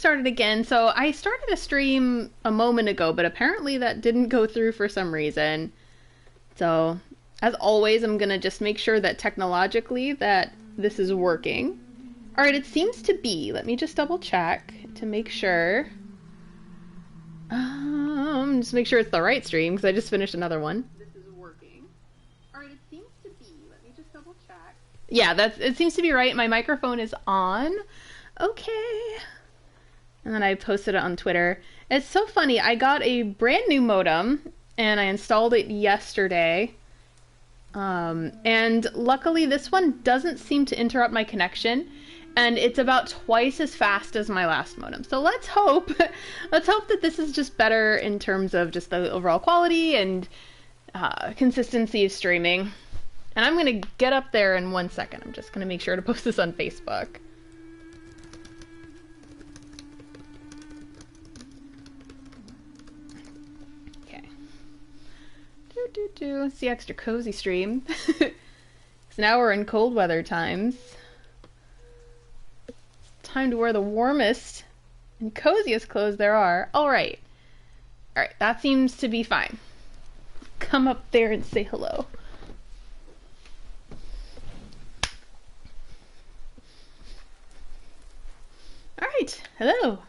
started again. So I started a stream a moment ago, but apparently that didn't go through for some reason. So, as always, I'm gonna just make sure that technologically that this is working. Alright, it seems to be. Let me just double check to make sure. Just make sure it's the right stream, because I just finished another one. This is working. Alright, it seems to be. Let me just double check. Yeah, it seems to be right. My microphone is on. Okay. And then I posted it on Twitter. It's so funny. I got a brand new modem, and I installed it yesterday. And luckily this one doesn't seem to interrupt my connection. And it's about twice as fast as my last modem. So let's hope that this is just better in terms of just the overall quality and consistency of streaming. And I'm going to get up there in 1 second. I'm just going to make sure to post this on Facebook. Okay. It's the extra cozy stream. So now we're in cold weather times. Time to wear the warmest and coziest clothes there are. Alright, that seems to be fine. Come up there and say hello. Alright, hello.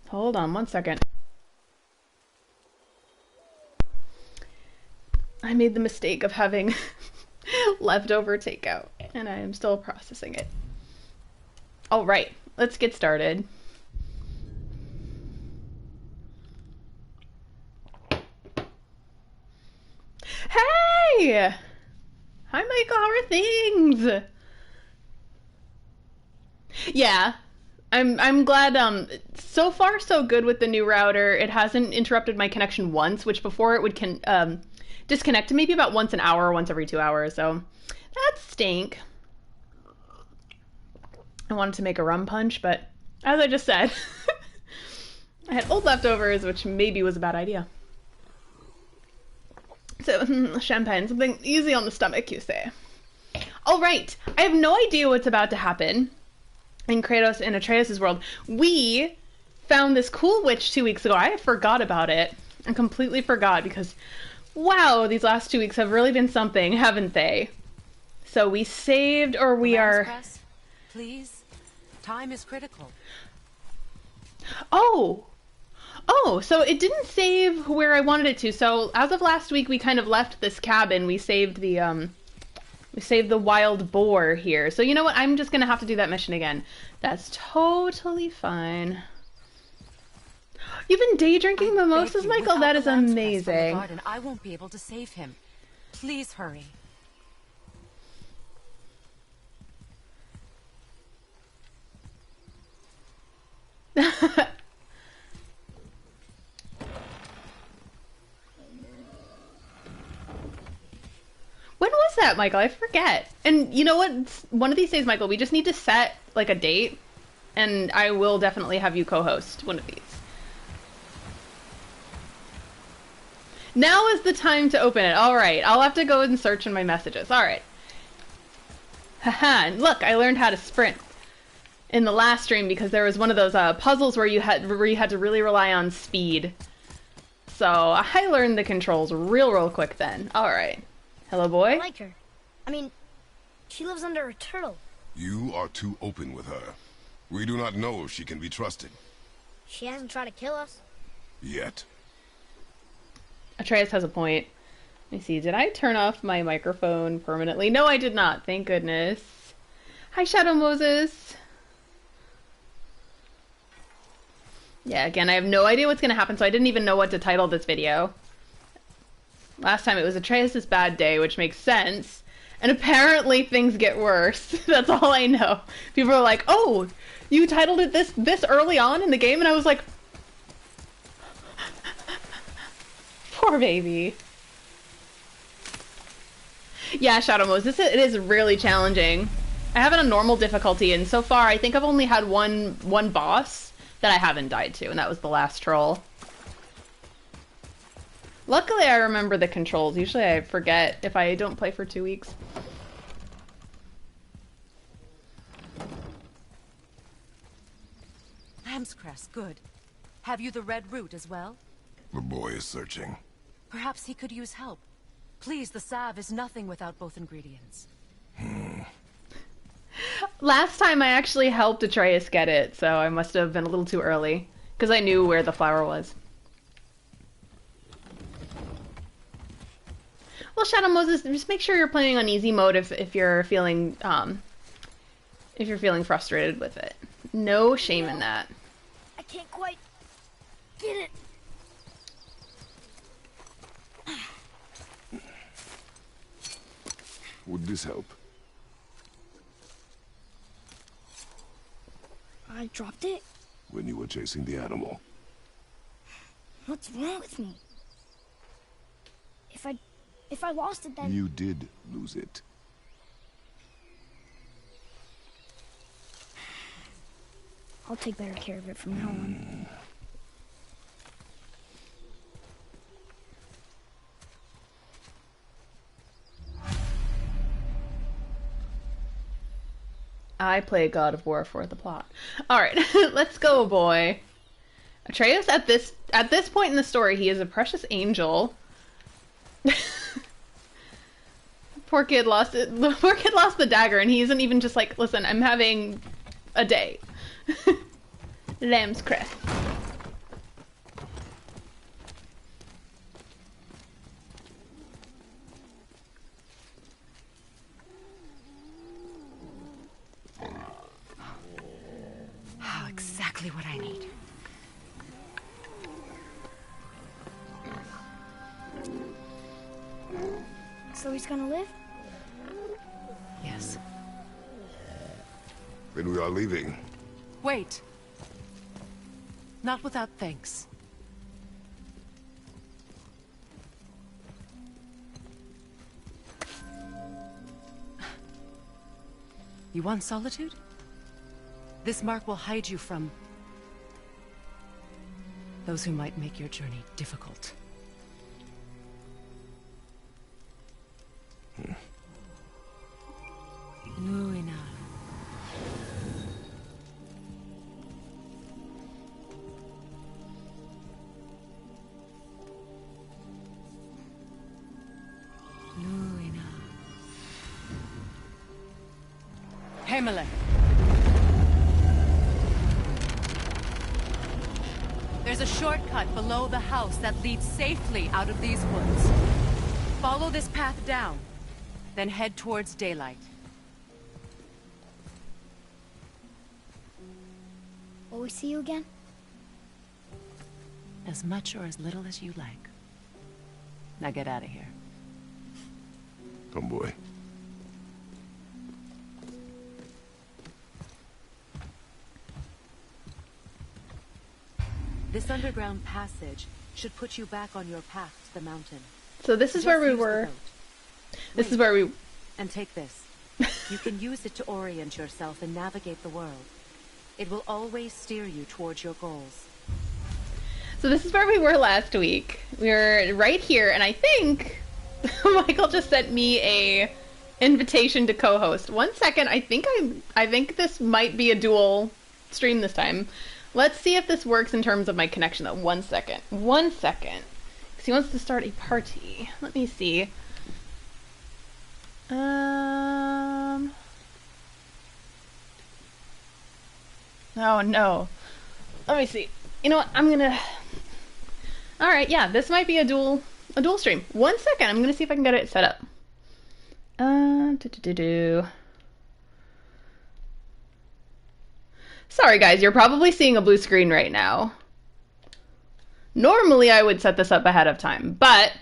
Hold on 1 second. I made the mistake of having leftover takeout, and I am still processing it. All right, let's get started. Hey! Hi, Michael, how are things? Yeah, I'm glad, so far so good with the new router. It hasn't interrupted my connection once, which before it would disconnect maybe about once an hour or once every 2 hours, so that stink. I wanted to make a rum punch, but as I just said, I had old leftovers, which maybe was a bad idea. So, champagne, something easy on the stomach, you say. Alright, I have no idea what's about to happen in Kratos and Atreus' world. We found this cool witch 2 weeks ago. I forgot about it. I completely forgot because, wow, these last 2 weeks have really been something, haven't they? So we saved, or we are... Press, please. Time is critical. Oh, so it didn't save where I wanted it to. So as of last week, we kind of left this cabin. We saved the wild boar here. So you know what? I'm just gonna have to do that mission again. That's totally fine. You've been day drinking mimosas, Michael? That is amazing. I won't be able to save him. Please hurry. When was that, Michael? I forget. And you know what? One of these days, Michael, we just need to set like a date, and I will definitely have you co-host one of these. Now is the time to open it. All right, I'll have to go and search in my messages. All right. Haha, and look, I learned how to sprint in the last stream because there was one of those puzzles where you had to really rely on speed. So I learned the controls real quick then. All right. Hello, boy. I like her. I mean, she lives under a turtle. You are too open with her. We do not know if she can be trusted. She hasn't tried to kill us. Yet. Atreus has a point. Let me see. Did I turn off my microphone permanently? No, I did not. Thank goodness. Hi, Shadow Moses. Yeah, again, I have no idea what's going to happen, so I didn't even know what to title this video. Last time it was Atreus' bad day, which makes sense. And apparently things get worse. That's all I know. People are like, oh, you titled it this early on in the game? And I was like, poor baby. Yeah, Shadow Moses, it is really challenging. I have it on normal difficulty, and so far I think I've only had one boss that I haven't died to, and that was the last troll. Luckily I remember the controls. Usually I forget if I don't play for 2 weeks. Lamb's cress, good. Have you the red root as well? The boy is searching. Perhaps he could use help. Please, the salve is nothing without both ingredients. Last time I actually helped Atreus get it, so I must have been a little too early. Because I knew where the flower was. Well, Shadow Moses, just make sure you're playing on easy mode if you're feeling frustrated with it. No shame in that. I can't quite get it. Would this help? I dropped it? When you were chasing the animal. What's wrong with me? If I lost it, then... You did lose it. I'll take better care of it from now on. I play God of War for the plot. Alright, let's go, boy. Atreus, at this point in the story, he is a precious angel. Poor kid lost it. The poor kid lost the dagger, and he isn't even just like, listen, I'm having a day. Lamb's crest. Oh, exactly what I need. So he's gonna live? Yes. Then we are leaving. Wait. Not without thanks. You want solitude? This mark will hide you from those who might make your journey difficult. Nuina. Nuina. Himalay. There's a shortcut below the house that leads safely out of these woods. Follow this path down, then head towards daylight. Will we see you again? As much or as little as you like. Now get out of here. Come, boy. This underground passage should put you back on your path to the mountain. So this is where we were. This is where we... And take this. You can use it to orient yourself and navigate the world. It will always steer you towards your goals. So this is where we were last week. We were right here, and I think Michael just sent me a invitation to co-host. 1 second, I think this might be a dual stream this time. Let's see if this works in terms of my connection though. 1 second. 1 second. Because he wants to start a party. Let me see. Oh no. Let me see. You know what? I'm gonna... Alright, yeah, this might be a dual stream. 1 second, I'm gonna see if I can get it set up. Sorry guys, you're probably seeing a blue screen right now. Normally I would set this up ahead of time, but...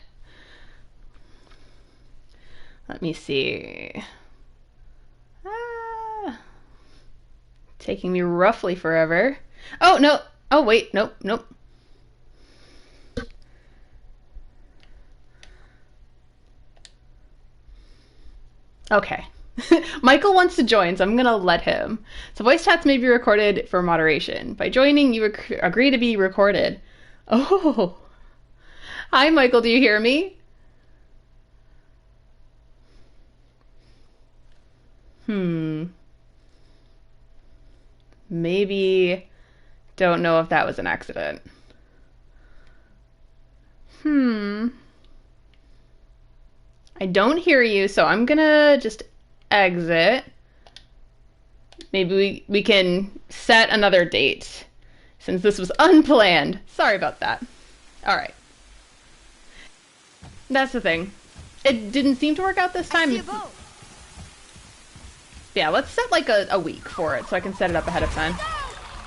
Let me see. Taking me roughly forever. Oh, no. Oh, wait. Nope. Nope. Okay. Michael wants to join, so I'm going to let him. So voice chats may be recorded for moderation. By joining, you agree to be recorded. Oh. Hi, Michael. Do you hear me? Maybe Don't know if that was an accident. I don't hear you, so I'm gonna just exit. Maybe we can set another date, since this was unplanned. Sorry about that. Alright. That's the thing. It didn't seem to work out this time. Yeah, let's set like a week for it, so I can set it up ahead of time.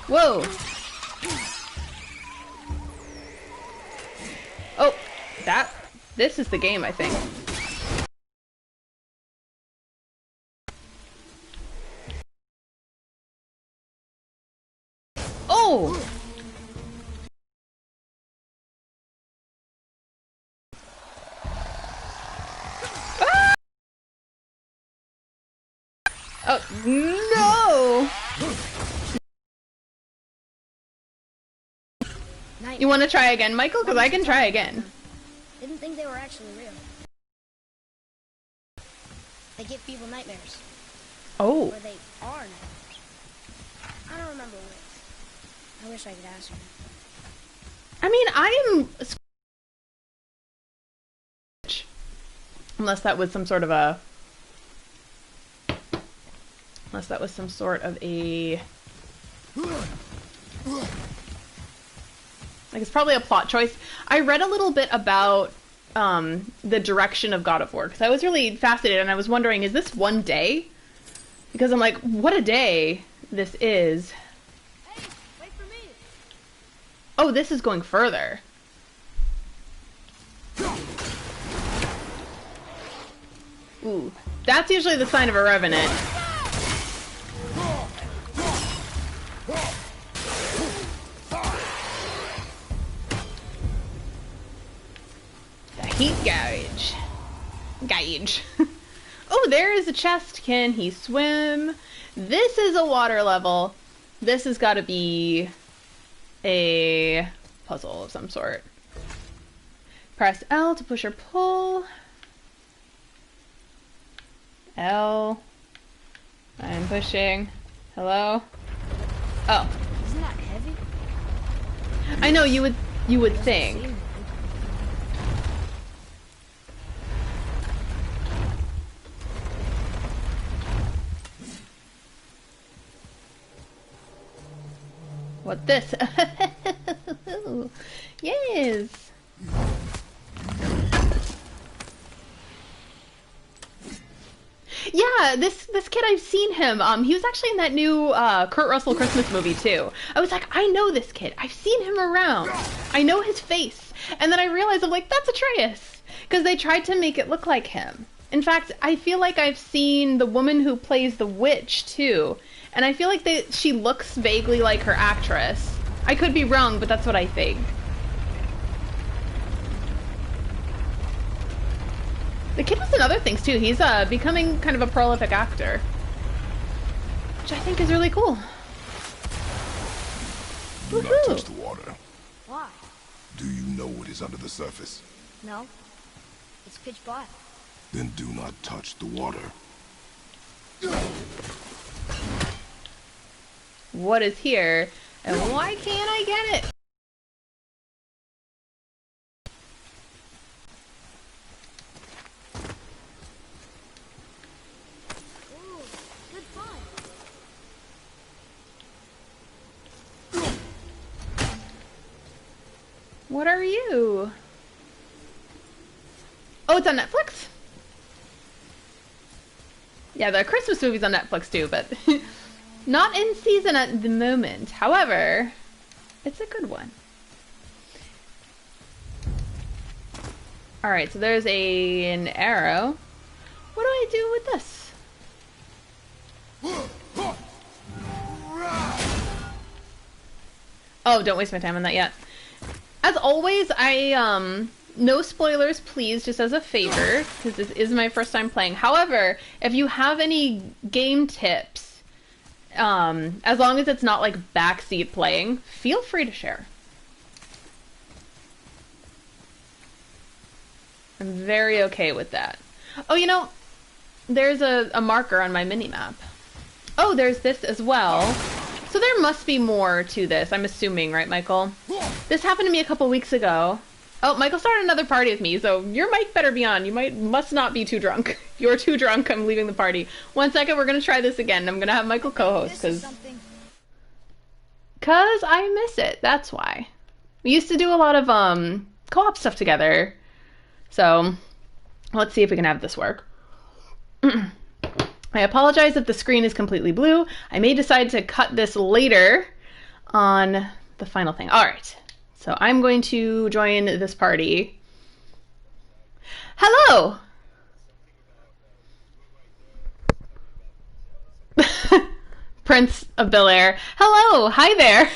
Whoa! Oh, this is the game, I think. Oh! Ah! Oh, no! You want to try again, Michael? Because I can try again. Didn't think they were actually real. They give people nightmares. Oh. Or they are nightmares. I don't remember which. I wish I could ask her. I mean, I am... Unless that was some sort of a... Unless that was some sort of a... Like, it's probably a plot choice. I read a little bit about the direction of God of War, because I was really fascinated, and I was wondering, is this one day? Because I'm like, what a day this is. Hey, wait for me. Oh, this is going further. Ooh, that's usually the sign of a revenant. The heat gauge. Oh, there is a chest. Can he swim? This is a water level. This has got to be a puzzle of some sort. Press L to push or pull. L. I'm pushing. Hello? Oh. Isn't that heavy? I know, you would think. What this? Yes. Yeah, this kid, I've seen him. He was actually in that new Kurt Russell Christmas movie too. I was like, I know this kid. I've seen him around. I know his face. And then I realized, I'm like, that's Atreus, because they tried to make it look like him. In fact, I feel like I've seen the woman who plays the witch too, and I feel like she looks vaguely like her actress. I could be wrong, but that's what I think. The kid was in other things too. He's becoming kind of a prolific actor, which I think is really cool. Do not touch the water. Why? Do you know what is under the surface? No. It's pitch black. Then do not touch the water. What is here, and why can't I get it? Ooh, good fun. What are you? Oh, it's on Netflix? Yeah, the Christmas movie's on Netflix too, but not in season at the moment. However, it's a good one. Alright, so there's an arrow. What do I do with this? Oh, don't waste my time on that yet. As always, no spoilers, please, just as a favor, because this is my first time playing. However, if you have any game tips, as long as it's not like backseat playing, feel free to share. I'm very okay with that. Oh, you know, there's a marker on my mini-map. Oh, there's this as well. So there must be more to this, I'm assuming, right, Michael? This happened to me a couple weeks ago. Oh, Michael started another party with me, so your mic better be on. You must not be too drunk. If you're too drunk, I'm leaving the party. 1 second, we're gonna try this again. I'm gonna have Michael co-host, because I miss it, that's why. We used to do a lot of co-op stuff together. So, let's see if we can have this work. I apologize if the screen is completely blue. I may decide to cut this later on the final thing. Alright, so I'm going to join this party. Hello! Prince of Bel-Air. Hello! Hi there!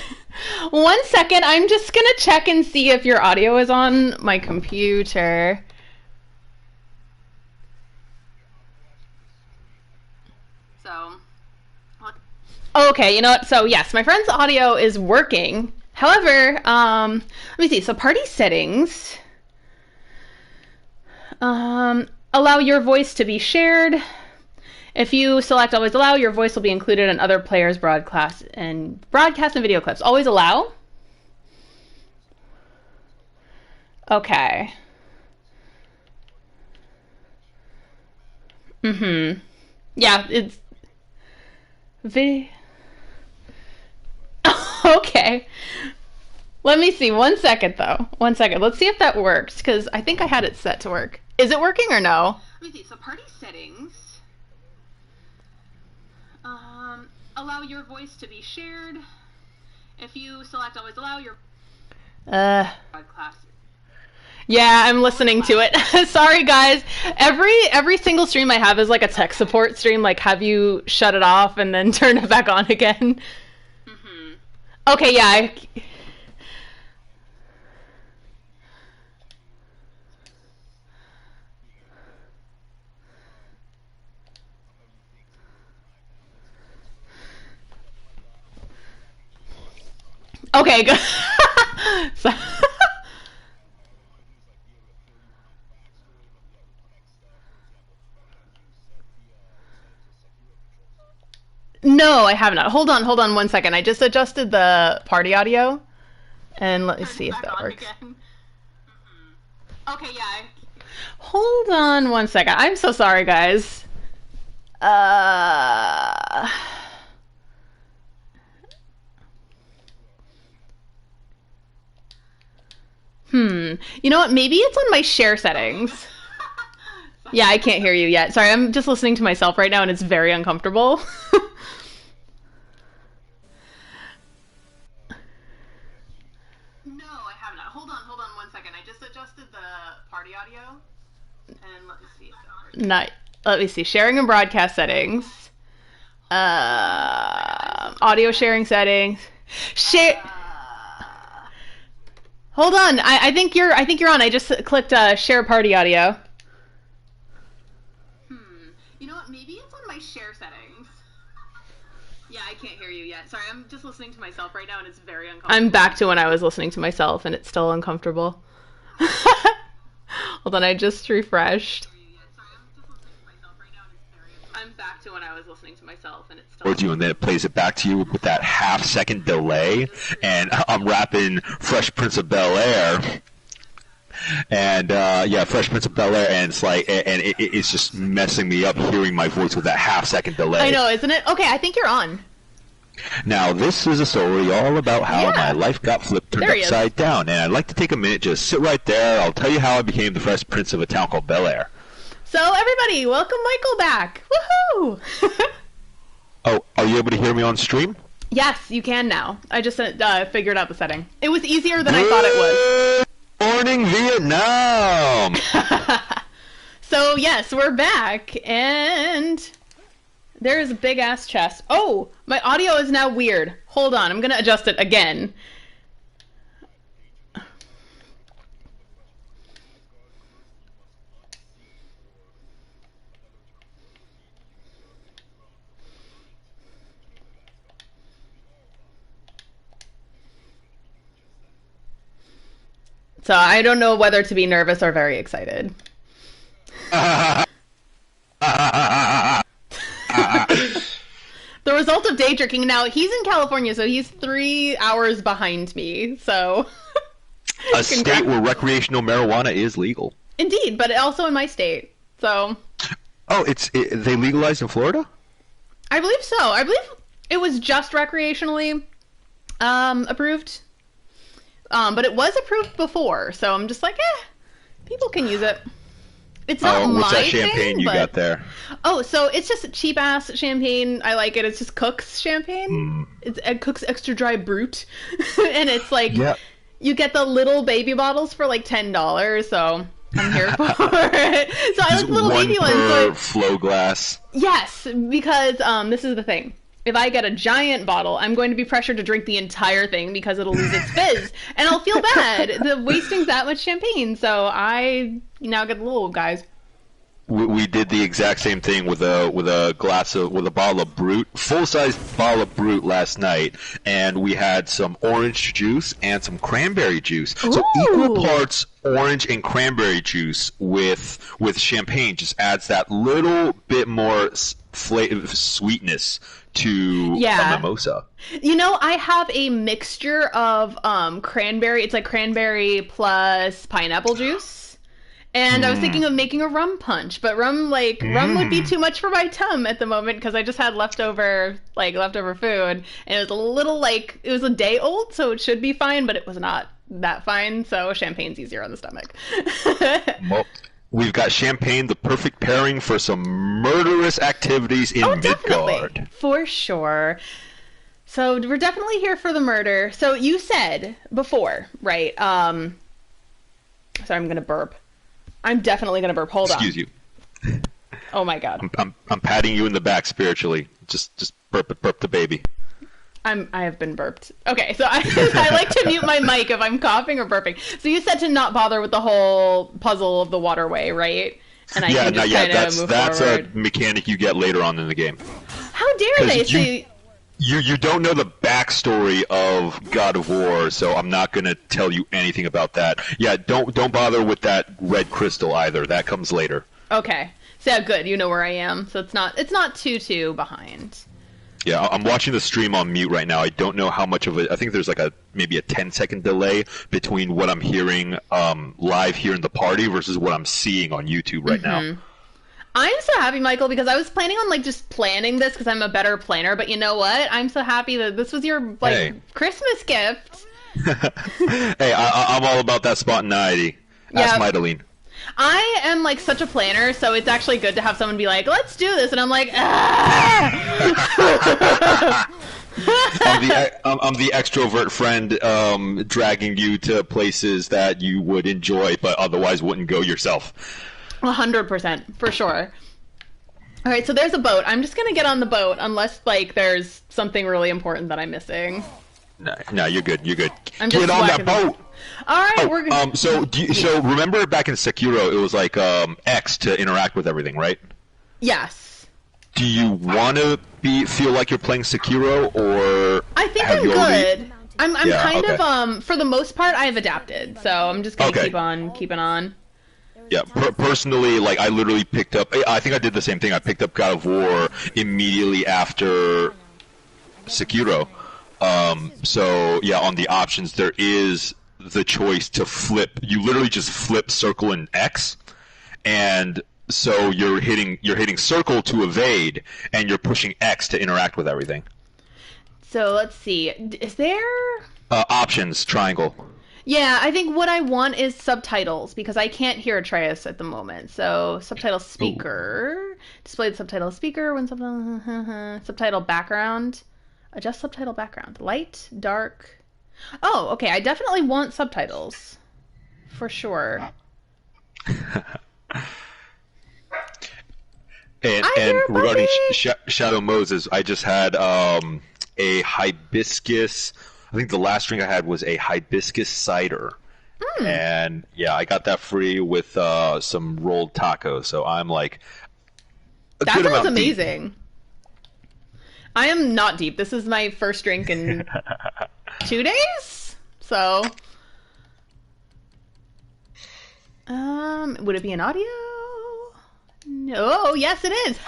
1 second, I'm just gonna check and see if your audio is on my computer. Okay, you know what? So yes, my friend's audio is working. However, let me see. So party settings. Allow your voice to be shared. If you select always allow, your voice will be included in other players' broadcast and video clips. Always allow? Okay. Yeah, it's okay. Let me see. 1 second, though. 1 second. Let's see if that works, because I think I had it set to work. Is it working or no? Let me see. So party settings. Allow your voice to be shared. If you select always allow, your broadcast. Yeah, I'm listening to it. Sorry, guys. Every single stream I have is like a tech support stream. Like, have you shut it off and then turn it back on again? Okay, yeah. Okay, good. So no, I have not. Hold on 1 second. I just adjusted the party audio, and let's see if that works. Okay, yeah. Hold on 1 second. I'm so sorry, guys. You know what? Maybe it's on my share settings. Yeah, I can't hear you yet. Sorry, I'm just listening to myself right now, and it's very uncomfortable. No, I have not. Hold on 1 second. I just adjusted the party audio, and let me see if that works. Let me see. Sharing and broadcast settings. Audio sharing settings. Share. Hold on. I think you're on. I just clicked share party audio. You know what? Maybe it's on my share settings. Yeah, I can't hear you yet. Sorry, I'm just listening to myself right now, and it's very uncomfortable. I'm back to when I was listening to myself, and it's still uncomfortable. Hold on, I just refreshed. I'm back to when I was listening to myself, and it's still. You, and then it plays it back to you with that half-second delay, and I'm rapping Fresh Prince of Bel-Air. And yeah, Fresh Prince of Bel-Air, and it's like, and it's just messing me up hearing my voice with that half-second delay. I know, isn't it? Okay, I think you're on. Now, this is a story all about how my life got flipped, turned upside down, and I'd like to take a minute, just sit right there. I'll tell you how I became the Fresh Prince of a town called Bel-Air. So, everybody, welcome Michael back. Woohoo! Oh, are you able to hear me on stream? Yes, you can now. I just figured out the setting. It was easier than I thought it was. Morning, Vietnam! So, yes, we're back, and there's a big-ass chest. Oh, my audio is now weird. Hold on, I'm going to adjust it again. So I don't know whether to be nervous or very excited. The result result of day drinking. Now, he's in California, so he's 3 hours behind me, so... A state where recreational marijuana is legal. Indeed, but also in my state, so... Oh, they legalized in Florida? I believe so. I believe it was just recreationally approved. But it was approved before, so I'm just like, people can use it. It's not my what's that champagne thing, you got there? Oh, so it's just cheap ass champagne. I like it. It's just Cook's champagne. It's Cook's Extra Dry Brut, and it's like you get the little baby bottles for like $10. So I'm here for it. So I like the little baby ones. So flow glass. Yes, because this is the thing. If I get a giant bottle, I'm going to be pressured to drink the entire thing because it'll lose its fizz, and I'll feel bad wasting that much champagne. So I now get the little guys. We did the exact same thing with a bottle of Brut, full-size bottle of Brut last night, and we had some orange juice and some cranberry juice. Ooh. So equal parts orange and cranberry juice with champagne just adds that little bit more sweetness to a mimosa. You know, I have a mixture of cranberry. It's like cranberry plus pineapple juice. And I was thinking of making a rum punch, but rum would be too much for my tum at the moment because I just had leftover food, and it was a little it was a day old, so it should be fine, but it was not that fine. So champagne's easier on the stomach. Well, we've got champagne, the perfect pairing for some murderous activities in Midgard. For sure. So we're definitely here for the murder. So you said before, right? Sorry, I'm gonna burp. I'm definitely gonna burp. Hold on. Excuse you. Oh my god. I'm patting you in the back spiritually. Just burp the baby. I have been burped. Okay, so I like to mute my mic if I'm coughing or burping. So you said to not bother with the whole puzzle of the waterway, right? And I can just kind of move that's forward. a mechanic you get later on in the game. How dare they? You don't know the backstory of God of War, so I'm not going to tell you anything about that. Yeah, don't bother with that red crystal either. That comes later. Okay. So yeah, good. You know where I am. So it's not too behind. Yeah, I'm watching the stream on mute right now. I don't know how much of it. I think there's maybe a 10-second delay between what I'm hearing live here in the party versus what I'm seeing on YouTube right now. I'm so happy, Michael, because I was planning on just planning this because I'm a better planner. But you know what? I'm so happy that this was your Christmas gift. Hey, I'm all about that spontaneity. Ask Mydeline. I am such a planner, so it's actually good to have someone be like, "Let's do this," and I'm like, "Ah!" I'm the extrovert friend, dragging you to places that you would enjoy, but otherwise wouldn't go yourself. 100%, for sure. All right, so there's a boat. I'm just gonna get on the boat unless there's something really important that I'm missing. No, you're good. You're good. Get on that boat. All right, we're good. So remember back in Sekiro, it was X to interact with everything, right? Yes. Do you want to feel like you're playing Sekiro, or I think I'm good. I'm kind of for the most part I've adapted, so I'm just gonna keep on keeping on. Yeah, personally, I literally picked up. I think I did the same thing. I picked up God of War immediately after Sekiro. So yeah, on the options there is the choice to flip. You literally just flip circle and X, and so you're hitting circle to evade, and you're pushing X to interact with everything. So let's see. Is there options triangle? Yeah, I think what I want is subtitles because I can't hear Atreus at the moment. So subtitle speaker, display the subtitle speaker when subtitle background, adjust subtitle background, light, dark. Oh, okay. I definitely want subtitles for sure. And regarding Shadow Moses, I just had a hibiscus. I think the last drink I had was a hibiscus cider. And yeah, I got that free with some rolled tacos. So I'm that sounds amazing. Deep. I am not deep. This is my first drink in 2 days. So, would it be an audio? No. Oh, yes, it is.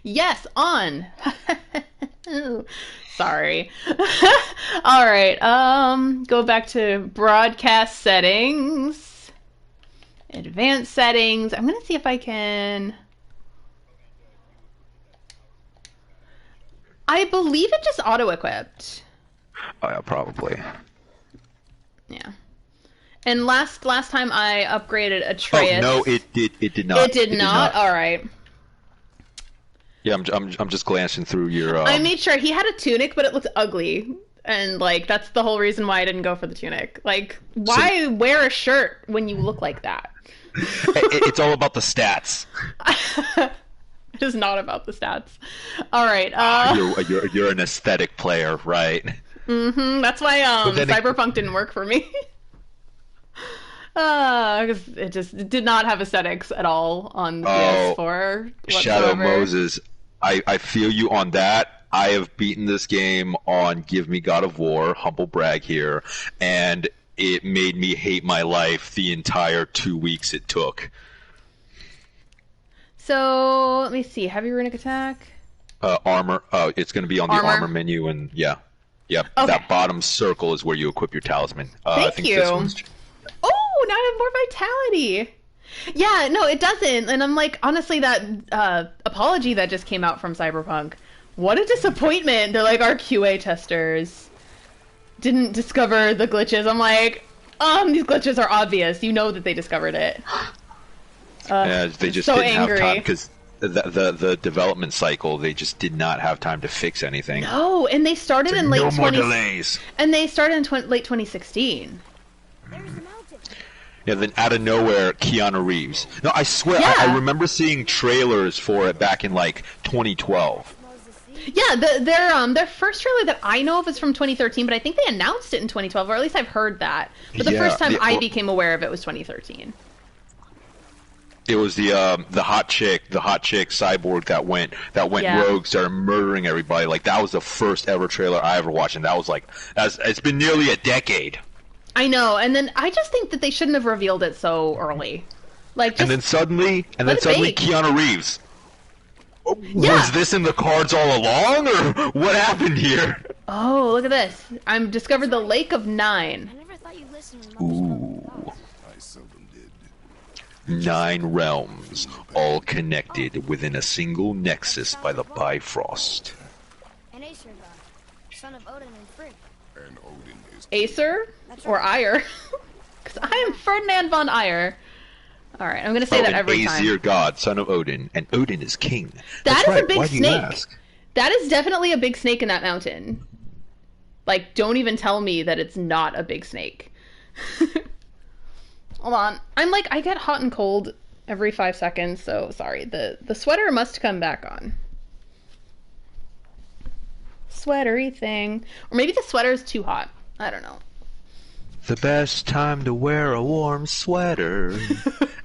Yes, on. Ooh, sorry. All right. Go back to broadcast settings. Advanced settings. I'm gonna see if I can. I believe it just auto-equipped. Oh, yeah, probably. Yeah. And last time I upgraded Atreus. Oh no, it did not. It did not. All right. Yeah, I'm just glancing through your. I made sure he had a tunic, but it looked ugly, and like that's the whole reason why I didn't go for the tunic. Like, why wear a shirt when you look like that? It's all about the stats. It is not about the stats. All right. You're an aesthetic player, right? Mm-hmm. That's why Cyberpunk didn't work for me. Because it just did not have aesthetics at all on the PS4 whatsoever. Shadow Moses, I feel you on that. I have beaten this game on Give Me God of War, humble brag here, and it made me hate my life the entire 2 weeks it took. So, let me see. Heavy runic attack? Armor. It's going to be on the armor menu, and yeah. Okay. That bottom circle is where you equip your talisman. Thank I think you. This one's... Oh, now I have more vitality. Yeah, no, it doesn't. And I'm like, honestly, that apology that just came out from Cyberpunk, what a disappointment. They're like, our QA testers didn't discover the glitches. I'm like, these glitches are obvious. You know that they discovered it. Yeah, they just so didn't angry. have time because the development cycle, they just did not have time to fix anything. No, and they started in late no more delays. And they started in late 2016. There's the mountain. Yeah, then out of nowhere, Keanu Reeves. No, I swear, Yeah. I remember seeing trailers for it back in like 2012. Yeah, their first trailer that I know of is from 2013, but I think they announced it in 2012, or at least I've heard that. But the first time I became aware of it was 2013. It was the hot chick cyborg that went rogue, started murdering everybody. Like that was the first ever trailer I ever watched, and that was like, it's been nearly a decade. I know, and then I just think that they shouldn't have revealed it so early. Like, and then suddenly Keanu Reeves. Yeah. Was this in the cards all along, or what happened here? Oh, look at this! I've discovered the Lake of Nine. I never thought you listened when Ooh. 9 realms, all connected within a single nexus by the Bifrost. An Aesir god, son of Odin and Frigg. And Odin is Acer or Ire? Because I am Ferdinand von Ire. All right, I'm going to say that every time. Aesir god, son of Odin, and Odin is king. That is right. a big Why snake. Do you ask? That is definitely a big snake in that mountain. Like, don't even tell me that it's not a big snake. Hold on. I'm like, I get hot and cold every 5 seconds, so sorry. The sweater must come back on. Sweatery thing. Or maybe the sweater is too hot. I don't know. The best time to wear a warm sweater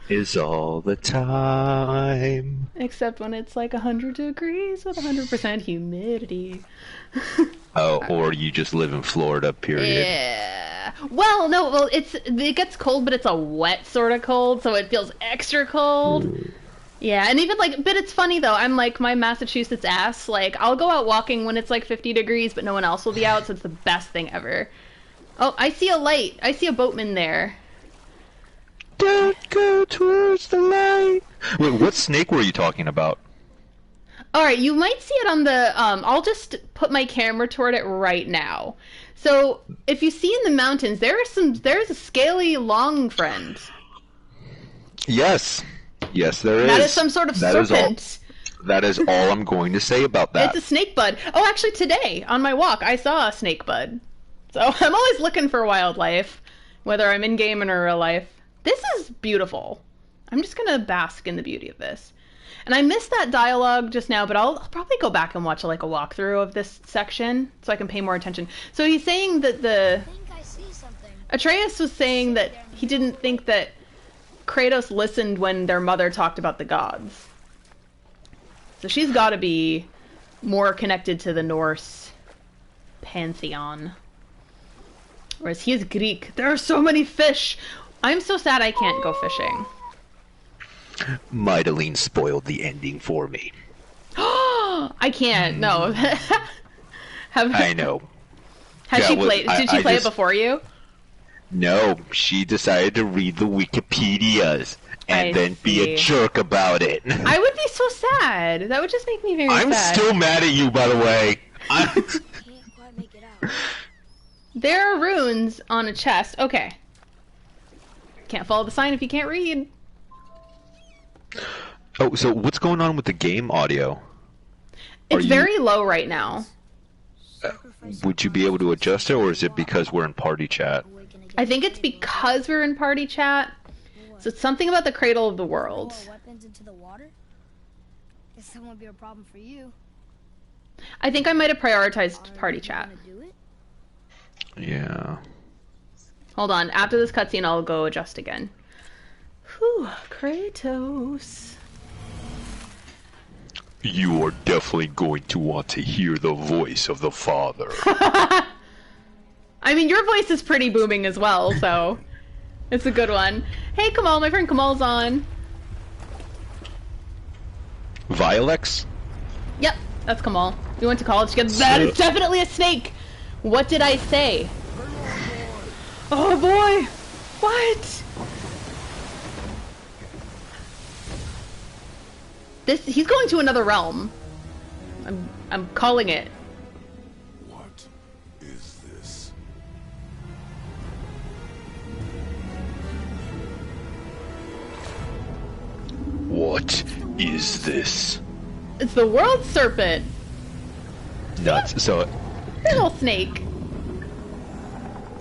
is all the time. Except when it's like 100 degrees with 100% humidity. Oh, or you just live in Florida, period. Yeah. Well, no, it gets cold, but it's a wet sort of cold, so it feels extra cold. Ooh. Yeah, and even like, but it's funny though, I'm like my Massachusetts ass, like I'll go out walking when it's like 50 degrees, but no one else will be out, so it's the best thing ever. Oh, I see a light. I see a boatman there. Don't go towards the light. Wait, what snake were you talking about? Alright, you might see it on the, I'll just put my camera toward it right now. So, if you see in the mountains, there's a scaly long friend. Yes. Yes, there is. That is some sort of serpent. That is all I'm going to say about that. It's a snake bud. Oh, actually today, on my walk, I saw a snake bud. So, I'm always looking for wildlife, whether I'm in-game or in real life. This is beautiful. I'm just gonna bask in the beauty of this. And I missed that dialogue just now, but I'll probably go back and watch like a walkthrough of this section so I can pay more attention. So he's saying that I think I see something. Atreus was saying that he didn't think that Kratos listened when their mother talked about the gods. So she's got to be more connected to the Norse pantheon. Whereas he is Greek. There are so many fish! I'm so sad I can't go fishing. Mydeline spoiled the ending for me. I can't, no. I know. Has she played? Did she play it before you? No, she decided to read the Wikipedias and then be a jerk about it. I would be so sad. That would just make me very sad. I'm still mad at you, by the way. Can't quite make it out. There are runes on a chest. Okay. Can't follow the sign if you can't read. Oh, so what's going on with the game audio? It's very low right now. Would you be able to adjust it, or is it because we're in party chat? I think it's because we're in party chat. So it's something about the cradle of the world. Weapons into the water? Guess that won't be a problem for you. I think I might have prioritized party chat. Yeah. Hold on. After this cutscene, I'll go adjust again. Whew, Kratos. You are definitely going to want to hear the voice of the Father. I mean, your voice is pretty booming as well, so it's a good one. Hey, Kamal, my friend Kamal's on. Violex? Yep, that's Kamal. We went to college together. That is definitely a snake! What did I say? Oh boy! What? He's going to another realm. I'm calling it. What is this? What is this? It's the World Serpent. Nuts. So, Little snake.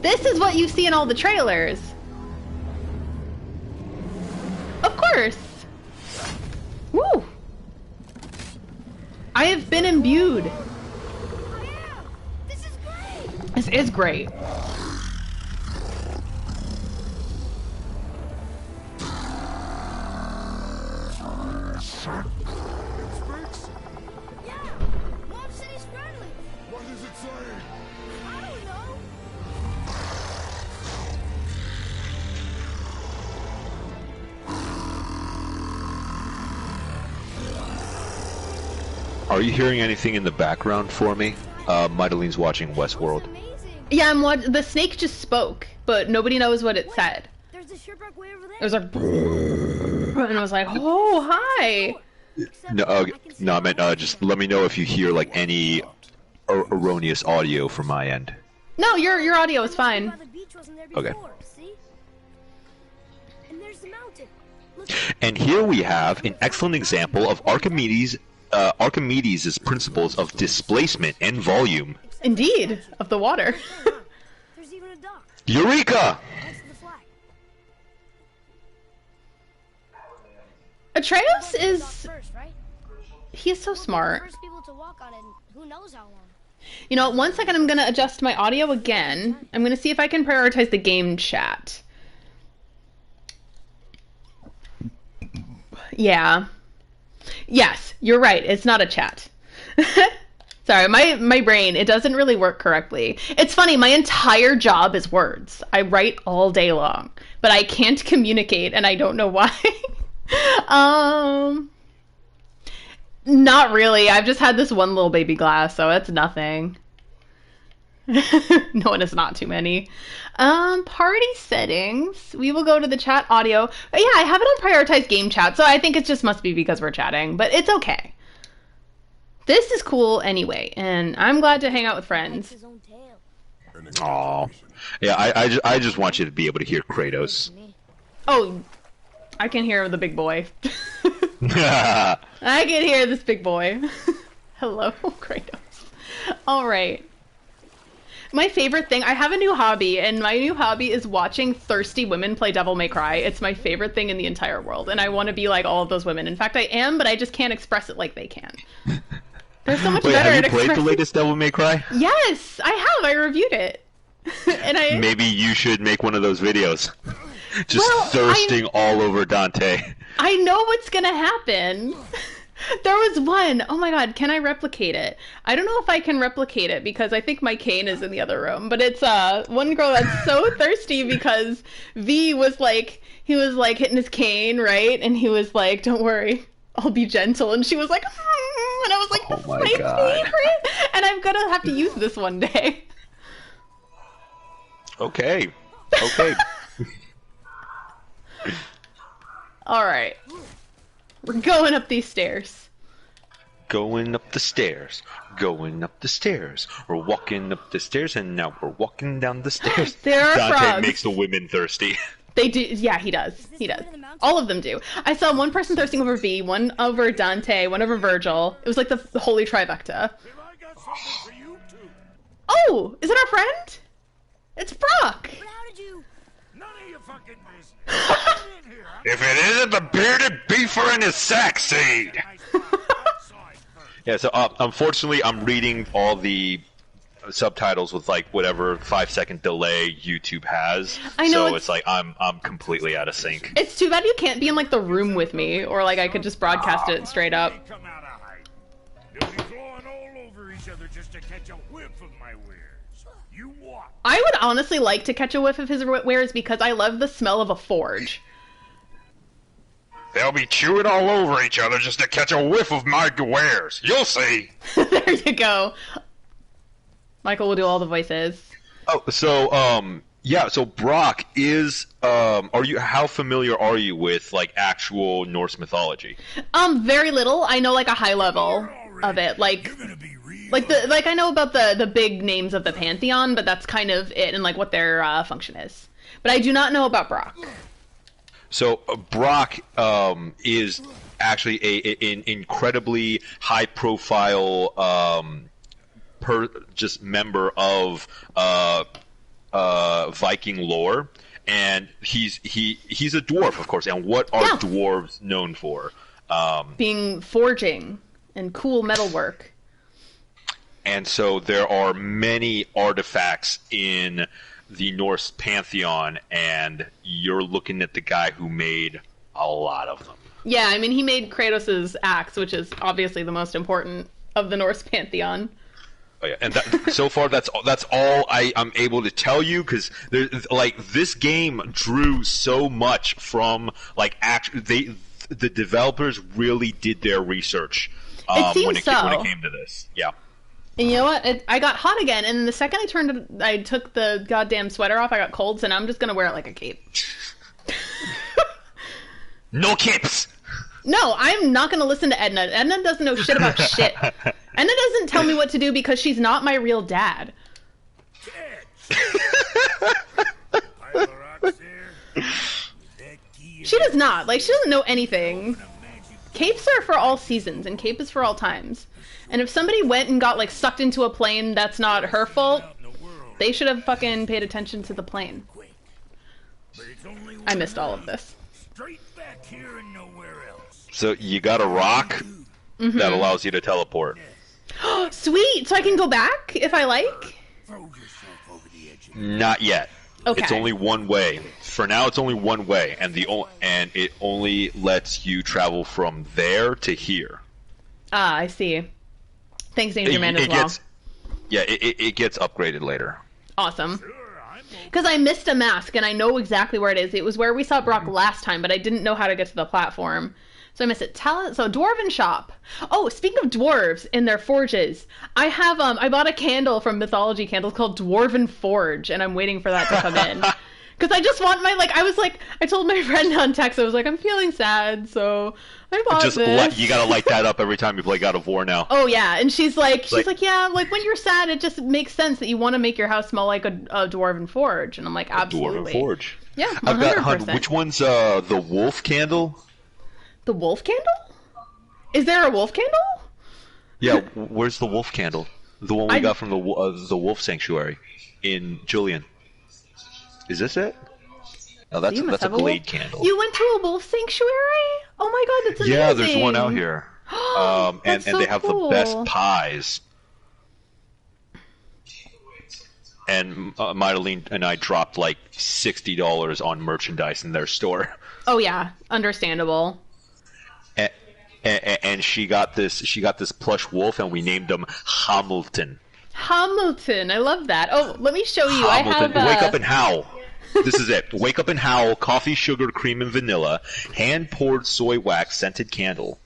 This is what you see in all the trailers. Of course. Woo! I have been imbued. Oh yeah! This is great! This is great. Yeah! Mom said he's friendly! What does it say? I don't know! are you hearing anything in the background for me? Mideline's watching Westworld. Amazing! Yeah, the snake just spoke, but nobody knows what it said. There's a shipwreck way over there. It was like, and I was like, oh, hi. No, I meant just let me know if you hear like any erroneous audio from my end. No, your audio is fine. Okay. See? And there's the mountain. Look, And here we have an excellent example of Archimedes' principles of displacement and volume. Indeed, of the water. there's even a dock Eureka! next to the flag. Atreus Dock is... first, right? He is so smart. First people to walk on it, and who knows how long. You know, 1 second, I'm going to adjust my audio again. I'm going to see if I can prioritize the game chat. Yeah. Yes, you're right. It's not a chat. Sorry, my brain, it doesn't really work correctly. It's funny, my entire job is words. I write all day long, but I can't communicate, and I don't know why. Not really. I've just had this one little baby glass, so it's nothing. No, and it's not too many. Party settings. We will go to the chat audio. Yeah, I have it on prioritized game chat, so I think it just must be because we're chatting, but it's okay. This is cool anyway, and I'm glad to hang out with friends. His own tail. Aww. Yeah, I just want you to be able to hear Kratos. Oh, I can hear the big boy. I can hear this big boy. Hello, Kratos. All right. My favorite thing, I have a new hobby, and my new hobby is watching thirsty women play Devil May Cry. It's my favorite thing in the entire world, and I want to be like all of those women. In fact, I am, but I just can't express it like they can. They're so much Wait, better have at you played expressing... the latest Devil May Cry? Yes, I have. I reviewed it. And I... Maybe you should make one of those videos. Just Well, thirsting all over Dante. I know what's gonna happen. There was one. Oh my god, can I replicate it? I don't know if I can replicate it because I think my cane is in the other room. But it's one girl that's so thirsty because V was like, he was like hitting his cane, right? And he was like, don't worry, I'll be gentle. And she was like, and I was like, this is my favorite. And I'm going to have to use this one day. Okay. All right. We're going up these stairs. Going up the stairs. We're walking up the stairs, and now we're walking down the stairs. There are Dante frogs. makes the women thirsty. They do. Yeah, he does. He does. All of them do. I saw one person thirsting over V, one over Dante, one over Virgil. It was like the holy trifecta. Oh, is it our friend? It's Brock. But how did you... None of your fucking business. If it isn't the bearded beaver and his sack seed. Yeah, so unfortunately, I'm reading all the subtitles with like whatever 5-second delay YouTube has. I know, so it's like I'm completely out of sync. It's too bad you can't be in like the room with me, or like I could just broadcast it straight up. Come out of hiding. They'll be clawing all over each other just to catch a whiff of my wares. You what? I would honestly like to catch a whiff of his wares because I love the smell of a forge. They'll be chewing all over each other just to catch a whiff of my wares. You'll see. There you go. Michael will do all the voices. Oh, so yeah, so Brock is how familiar are you with like actual Norse mythology? Very little. I know like a high level of it. Like I know about the big names of the pantheon, but that's kind of it and like what their function is. But I do not know about Brock. So Brock is actually an incredibly high-profile member of Viking lore, and he's a dwarf, of course. And what are dwarves known for? Being forging and cool metalwork. And so there are many artifacts in the Norse pantheon, and you're looking at the guy who made a lot of them. Yeah, I mean, he made Kratos' axe, which is obviously the most important of the Norse pantheon. Oh, yeah. And so far, that's all I'm able to tell you, because this game drew so much from like the developers really did their research when it came to this. Yeah. And you know what? I got hot again, and the second I took the goddamn sweater off, I got cold, so now I'm just gonna wear it like a cape. No capes! No, I'm not gonna listen to Edna. Edna doesn't know shit about shit. Edna doesn't tell me what to do because she's not my real dad. She does not. Like, she doesn't know anything. Capes are for all seasons, and cape is for all times. And if somebody went and got, like, sucked into a plane, that's not her fault. They should have fucking paid attention to the plane. I missed all of this. So you got a rock that allows you to teleport. Sweet! So I can go back if I like? Not yet. Okay. It's only one way. For now, it's only one way, and it only lets you travel from there to here. Ah, I see. Thanks, Danger Man, as well. It gets upgraded later. Awesome. Because I missed a mask, and I know exactly where it is. It was where we saw Brock last time, but I didn't know how to get to the platform. So I missed it. So Dwarven Shop. Oh, speaking of dwarves in their forges, I have I bought a candle from Mythology Candles called Dwarven Forge, and I'm waiting for that to come in. Because I just want I told my friend on text, I was like, I'm feeling sad, so I bought this. You gotta light that up every time you play God of War now. Oh yeah, and she's like, yeah, like when you're sad, it just makes sense that you want to make your house smell like a Dwarven Forge, and I'm like, absolutely. A Dwarven Forge. Yeah, 100%. I've got which one's the wolf candle? The wolf candle? Is there a wolf candle? Yeah, where's the wolf candle? The one we got from the wolf sanctuary in Julian. Is this it? No, that's a blade candle. You went to a wolf sanctuary? Oh my god, that's amazing. Yeah, there's one out here. And they have the best pies. And Mydeline and I dropped like $60 on merchandise in their store. Oh yeah, understandable. And she got this plush wolf, and we named him Hamilton. Hamilton, I love that. Oh, let me show you. Hamilton. I have Wake up and howl. This is it. Wake up and howl. Coffee, sugar, cream, and vanilla. Hand poured soy wax scented candle.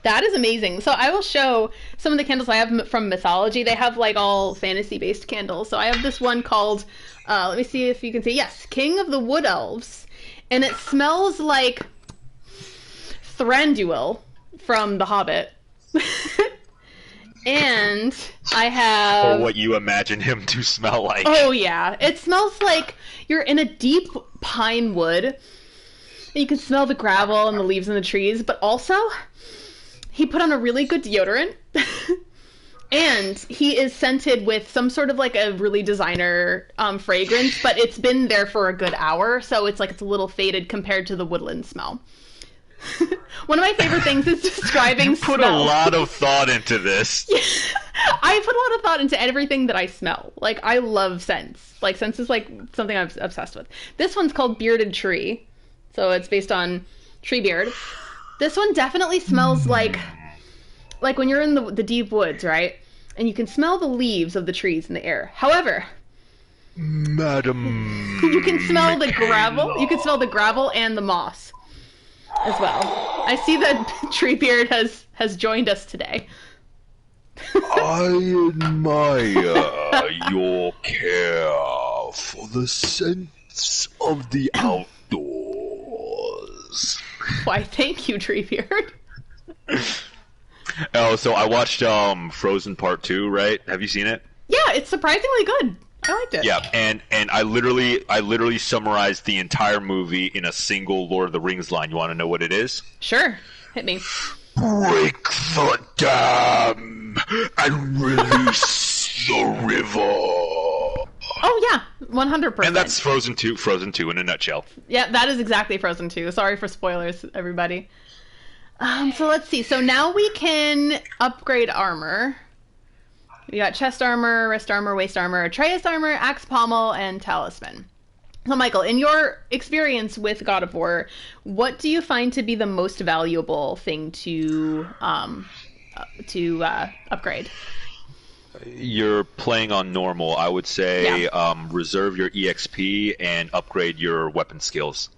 That is amazing. So I will show some of the candles I have from mythology. They have like all fantasy-based candles. So I have this one called, let me see if you can see. Yes, King of the Wood Elves. And it smells like Thranduil from The Hobbit. And I have... Or what you imagine him to smell like. Oh, yeah. It smells like you're in a deep pine wood. You can smell the gravel and the leaves in the trees, but also he put on a really good deodorant. And he is scented with some sort of like a really designer fragrance, but it's been there for a good hour, so it's like it's a little faded compared to the woodland smell. One of my favorite things is describing You put smell. a lot of thought into this. I put a lot of thought into everything that I smell. Like, I love scents. Like, scents is like something I'm obsessed with. This one's called Bearded Tree, so it's based on tree beard. This one definitely smells like when you're in the deep woods, right? And you can smell the leaves of the trees in the air. However, Madam, you can smell the gravel. You can smell the gravel and the moss as well. I see that Treebeard has joined us today. I admire your care for the sense of the outdoors. Why, thank you, Treebeard. Oh, so I watched Frozen Part 2, right? Have you seen it? Yeah, it's surprisingly good. I liked it. Yeah, and I literally summarized the entire movie in a single Lord of the Rings line. You want to know what it is? Sure. Hit me. Break the dam and release the river. Oh, yeah. 100%. And that's Frozen 2 in a nutshell. Yeah, that is exactly Frozen 2. Sorry for spoilers, everybody. So let's see. So now we can upgrade armor. We got chest armor, wrist armor, waist armor, Atreus armor, axe pommel, and talisman. So Michael, in your experience with God of War, what do you find to be the most valuable thing to upgrade? You're playing on normal. I would say reserve your EXP and upgrade your weapon skills.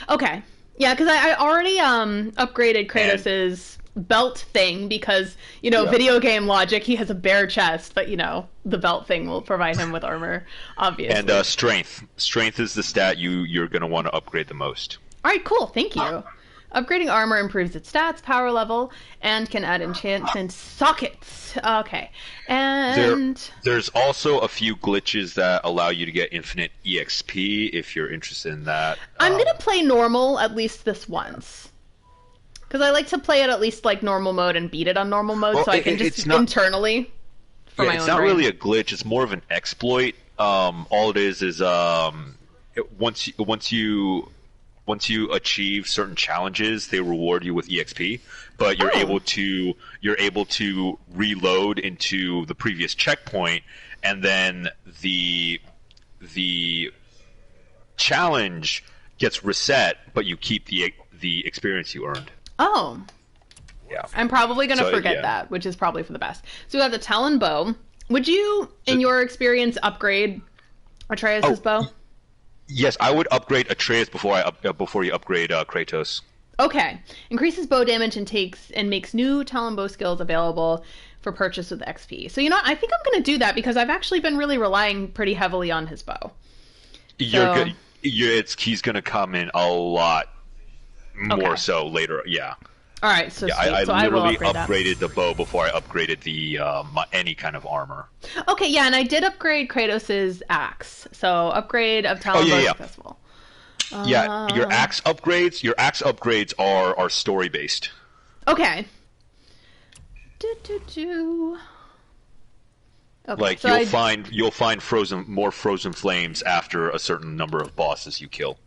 Okay. Yeah, because I already upgraded Kratos's belt thing because, video game logic, he has a bare chest, but, the belt thing will provide him with armor, obviously. And strength. Strength is the stat you're going to want to upgrade the most. All right, cool. Thank you. Upgrading armor improves its stats, power level, and can add enchantment sockets. Okay. And there's also a few glitches that allow you to get infinite EXP if you're interested in that. I'm going to play normal at least this once. Because I like to play it at least like normal mode and beat it on normal mode, so I can just internally for my own it's not brain. really a glitch. It's more of an exploit. All it is once you achieve certain challenges, they reward you with EXP, but you're able to reload into the previous checkpoint, and then the challenge gets reset, but you keep the experience you earned. Oh. Yeah. I'm probably going to forget that, which is probably for the best. So we have the Talon Bow. Would you, in your experience, upgrade Atreus' bow? Yes, I would upgrade Atreus before you upgrade Kratos. Okay. Increases bow damage and makes new Talon Bow skills available for purchase with XP. So, I think I'm going to do that because I've actually been really relying pretty heavily on his bow. You're good. He's going to come in a lot more so later. Yeah. All right. So, I so literally I will upgraded the bow before I upgraded the any kind of armor. Okay. Yeah, and I did upgrade Kratos' axe. So upgrade of Talon Bow successful. Yeah, your axe upgrades are story based. Okay. Okay, like so you'll find more frozen flames after a certain number of bosses you kill.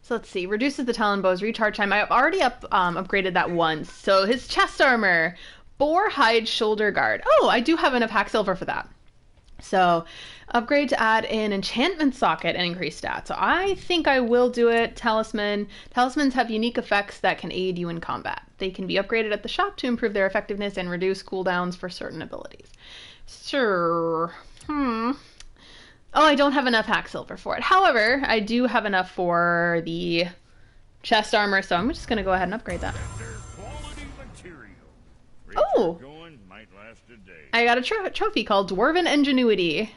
So let's see. Reduces the Talon Bow's recharge time. I've already upgraded that once. So his chest armor, boar hide shoulder guard. Oh, I do have enough hack silver for that. So upgrade to add an enchantment socket and increase stats. So I think I will do it. Talisman. Talismans have unique effects that can aid you in combat. They can be upgraded at the shop to improve their effectiveness and reduce cooldowns for certain abilities. Sure. Oh, I don't have enough hack silver for it. However, I do have enough for the chest armor, so I'm just going to go ahead and upgrade that. Oh! Going might last a day. I got a trophy called Dwarven Ingenuity.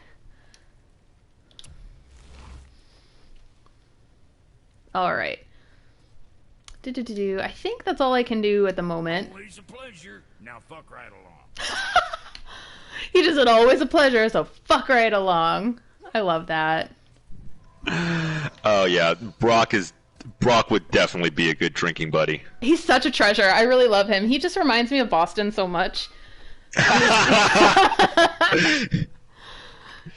Alright. I think that's all I can do at the moment. Always a pleasure. Now fuck right along. He just said, always a pleasure, so fuck right along. I love that. Oh yeah, Brock would definitely be a good drinking buddy. He's such a treasure. I really love him. He just reminds me of Boston so much.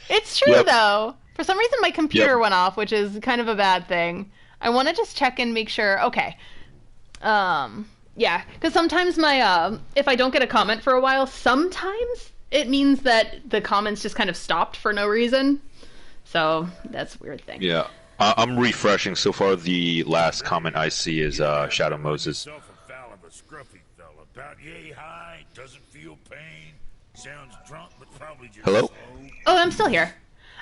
It's true, though. For some reason, my computer went off, which is kind of a bad thing. I want to just check and make sure. Okay. Yeah, because sometimes my if I don't get a comment for a while, sometimes it means that the comments just kind of stopped for no reason. So that's a weird thing. Yeah. I'm refreshing. So far, the last comment I see is Shadow Moses. Yourself a foul of a scruffy fella, about yay high, doesn't feel pain, sounds drunk but probably just Hello? slow. Oh, I'm still here.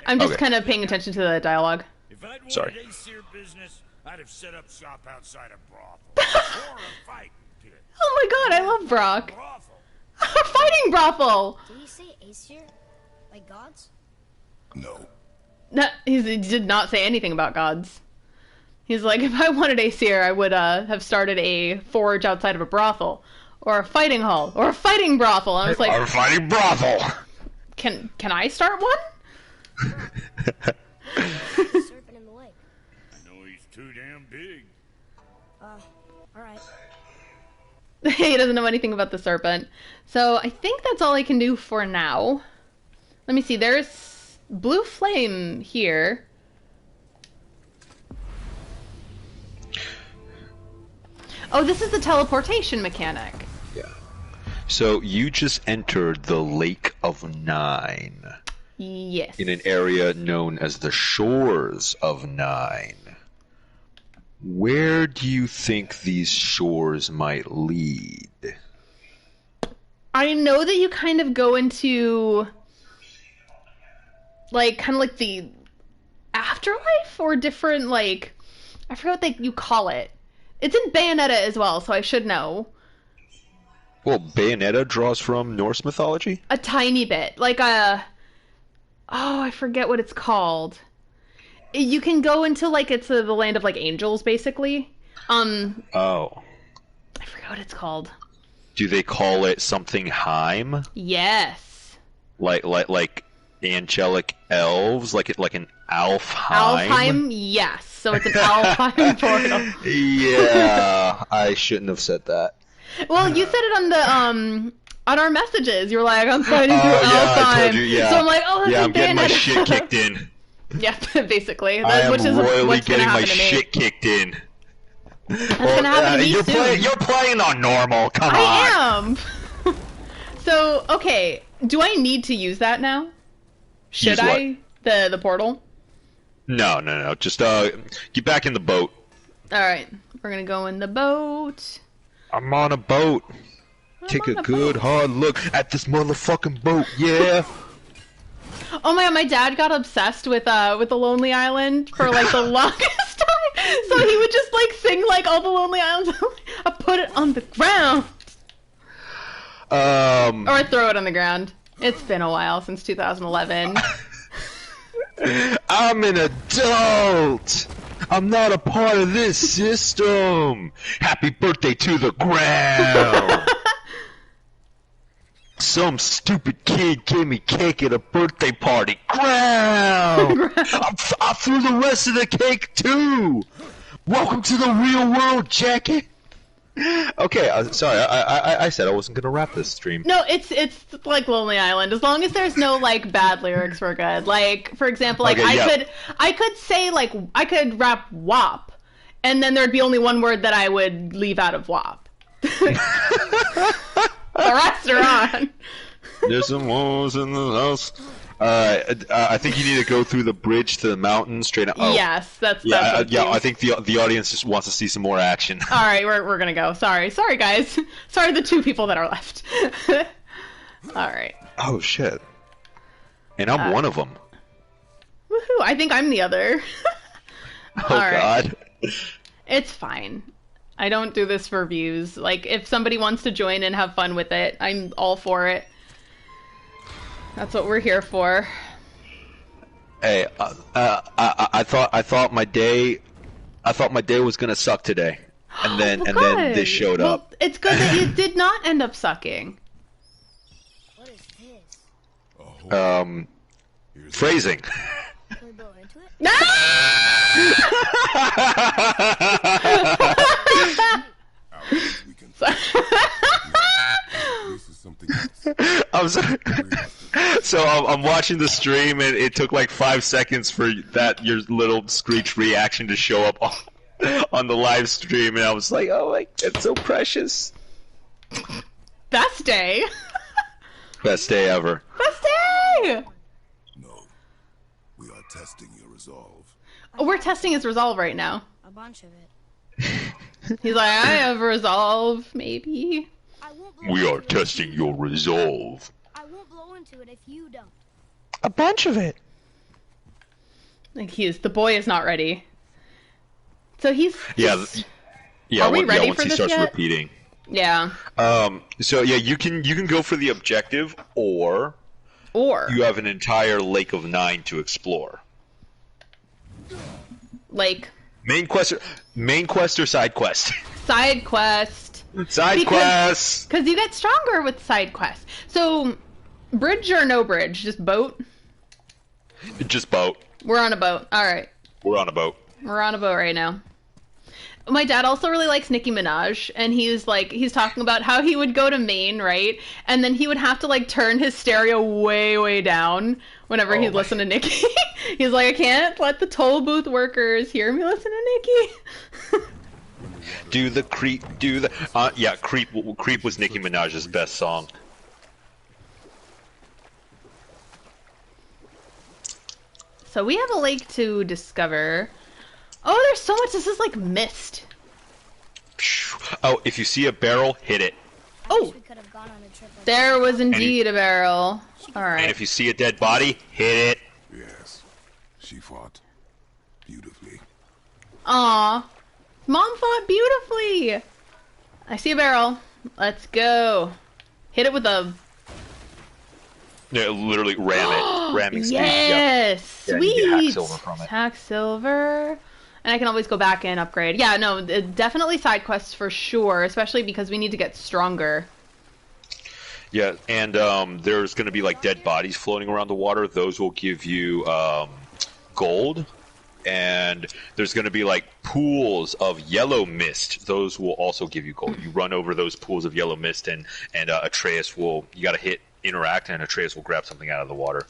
I'm just Okay. kind of paying attention to the dialogue. If I'd Sorry. wanted Aesir business, I'd have set up shop outside a brothel or a fighting pit. Oh my god, I love Brock. Brothel. A fighting brothel! Did he say Aesir? Like gods? No. No, he did not say anything about gods. He's like, if I wanted Aesir, I would have started a forge outside of a brothel, or a fighting hall, or a fighting brothel. And I was like, Our fighting brothel. can I start one? Serpent in the lake. I know he's too damn big. Alright. He doesn't know anything about the serpent. So I think that's all I can do for now. Let me see, there's blue flame here. Oh, this is the teleportation mechanic. Yeah. So you just entered the Lake of Nine Yes. in an area known as the Shores of Nine. Where do you think these shores might lead? I know that you kind of go into, like, kind of like the afterlife or different, like, I forget what you call it. It's in Bayonetta as well, so I should know. Well, Bayonetta draws from Norse mythology? A tiny bit. Like a... Oh, I forget what it's called. You can go into, like, it's the land of, like, angels, basically. Oh. I forget what it's called. Do they call it something Heim? Yes. Like angelic elves? Like an Alfheim? Alfheim, yes. So it's an Alfheim portal. Yeah, I shouldn't have said that. Well, you said it on the, on our messages. You were like, I'm fighting through I Alfheim. told you, yeah. So I'm like, oh, that's yeah, in I'm getting my Bayonetta. shit kicked in. Yeah, basically. I am which is royally what's gonna getting my happen to me. shit kicked in. That's gonna happen to me soon. You're playing on normal. Come on. I am. So, okay, do I need to use that now? Should Use what? I? The portal? No. Just get back in the boat. All right, we're gonna go in the boat. I'm on a boat. Take on a a good boat. hard look at this motherfucking boat. Yeah. Oh my god, my dad got obsessed with the Lonely Island for like the longest time. So he would just like sing like all the Lonely Islands. I put it on the ground. Or I throw it on the ground. It's been a while since 2011. I'm an adult. I'm not a part of this system. Happy birthday to the ground. Some stupid kid gave me cake at a birthday party. Ground. I threw the rest of the cake too. Welcome to the real world, Jackie. Okay, sorry. I said I wasn't gonna wrap this stream. No, it's like Lonely Island. As long as there's no like bad lyrics, we're good. Like, for example, like Okay, yeah. I could say like I could rap WAP, and then there'd be only one word that I would leave out of WAP. A restaurant. There's some walls in the house. I think you need to go through the bridge to the mountain straight up. Oh. Yes, that's Yeah, what yeah. seems- I think the audience just wants to see some more action. All right, we're gonna go. Sorry, guys. Sorry, the two people that are left. All right. Oh shit! And I'm one of them. Woohoo! I think I'm the other. Oh all right. god. It's fine. I don't do this for views. Like, if somebody wants to join and have fun with it, I'm all for it. That's what we're here for. Hey, I thought my day was gonna suck today, and then Well, then this showed well, up. It's good that you did not end up sucking. What is this? Phrasing. Can we blow into it? We can. This is something else. I'm sorry. So I'm watching the stream, and it took like 5 seconds for your little screech reaction to show up on the live stream, and I was like, oh, like it's so precious. Best day. Best day ever. Best day. No. We are testing your resolve. Oh, we're testing his resolve right now. A bunch of it. He's like, I have resolve, maybe. I won't blow We into are it. testing your resolve. I won't blow into it if you don't. A bunch of it. Like the boy is not ready. So he's Yeah. just- Yeah. Are we ready once for he this starts yet? repeating. Yeah. So yeah, you can go for the objective, or Or you have an entire lake of 9 to explore. like Main quest or side quest? side quest. Side quest. Because you get stronger with side quests. So bridge or no bridge? Just boat? Just boat. We're on a boat. Alright. We're on a boat. We're on a boat right now. My dad also really likes Nicki Minaj, and he's talking about how he would go to Maine, right? And then he would have to like turn his stereo way, way down whenever he'd listen to Nicki. He's like, I can't let the toll booth workers hear me listen to Nicki. Do the creep. Do the yeah. Creep. Creep was Nicki Minaj's best song. So we have a lake to discover. Oh, there's so much. This is like mist. Oh, if you see a barrel, hit it. Oh, We could have gone on a trip like there was indeed a barrel. All And right. if you see a dead body, hit it. Yes. She fought beautifully. Aw. Mom fought beautifully. I see a barrel. Let's go. Hit it with a... Yeah, literally ram it. Ramming speed. Yes! Yeah, you get hack Sweet! silver from it. Hack silver. And I can always go back and upgrade. Yeah, no, definitely side quests for sure, especially because we need to get stronger. Yeah, and there's going to be like dead bodies floating around the water. Those will give you gold. And there's going to be like pools of yellow mist. Those will also give you gold. You run over those pools of yellow mist, and Atreus will. You got to hit interact, and Atreus will grab something out of the water.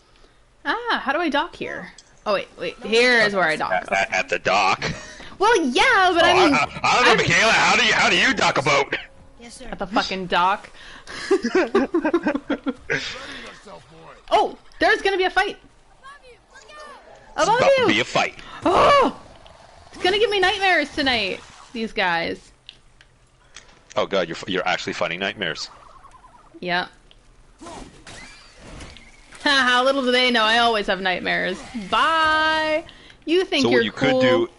Ah, how do I dock here? Oh, wait. Here is where I dock. At the dock. Well, yeah, but I mean... I don't know, Michaela. How do you dock a boat? Yes, sir. At the fucking dock. Ready yourself, boy. Oh, there's gonna be a fight. It's Above about you! to be a fight. Oh! It's gonna give me nightmares tonight, these guys. Oh god, you're actually fighting nightmares. Yeah. How little do they know I always have nightmares. Bye! You think So you're what you cool. could do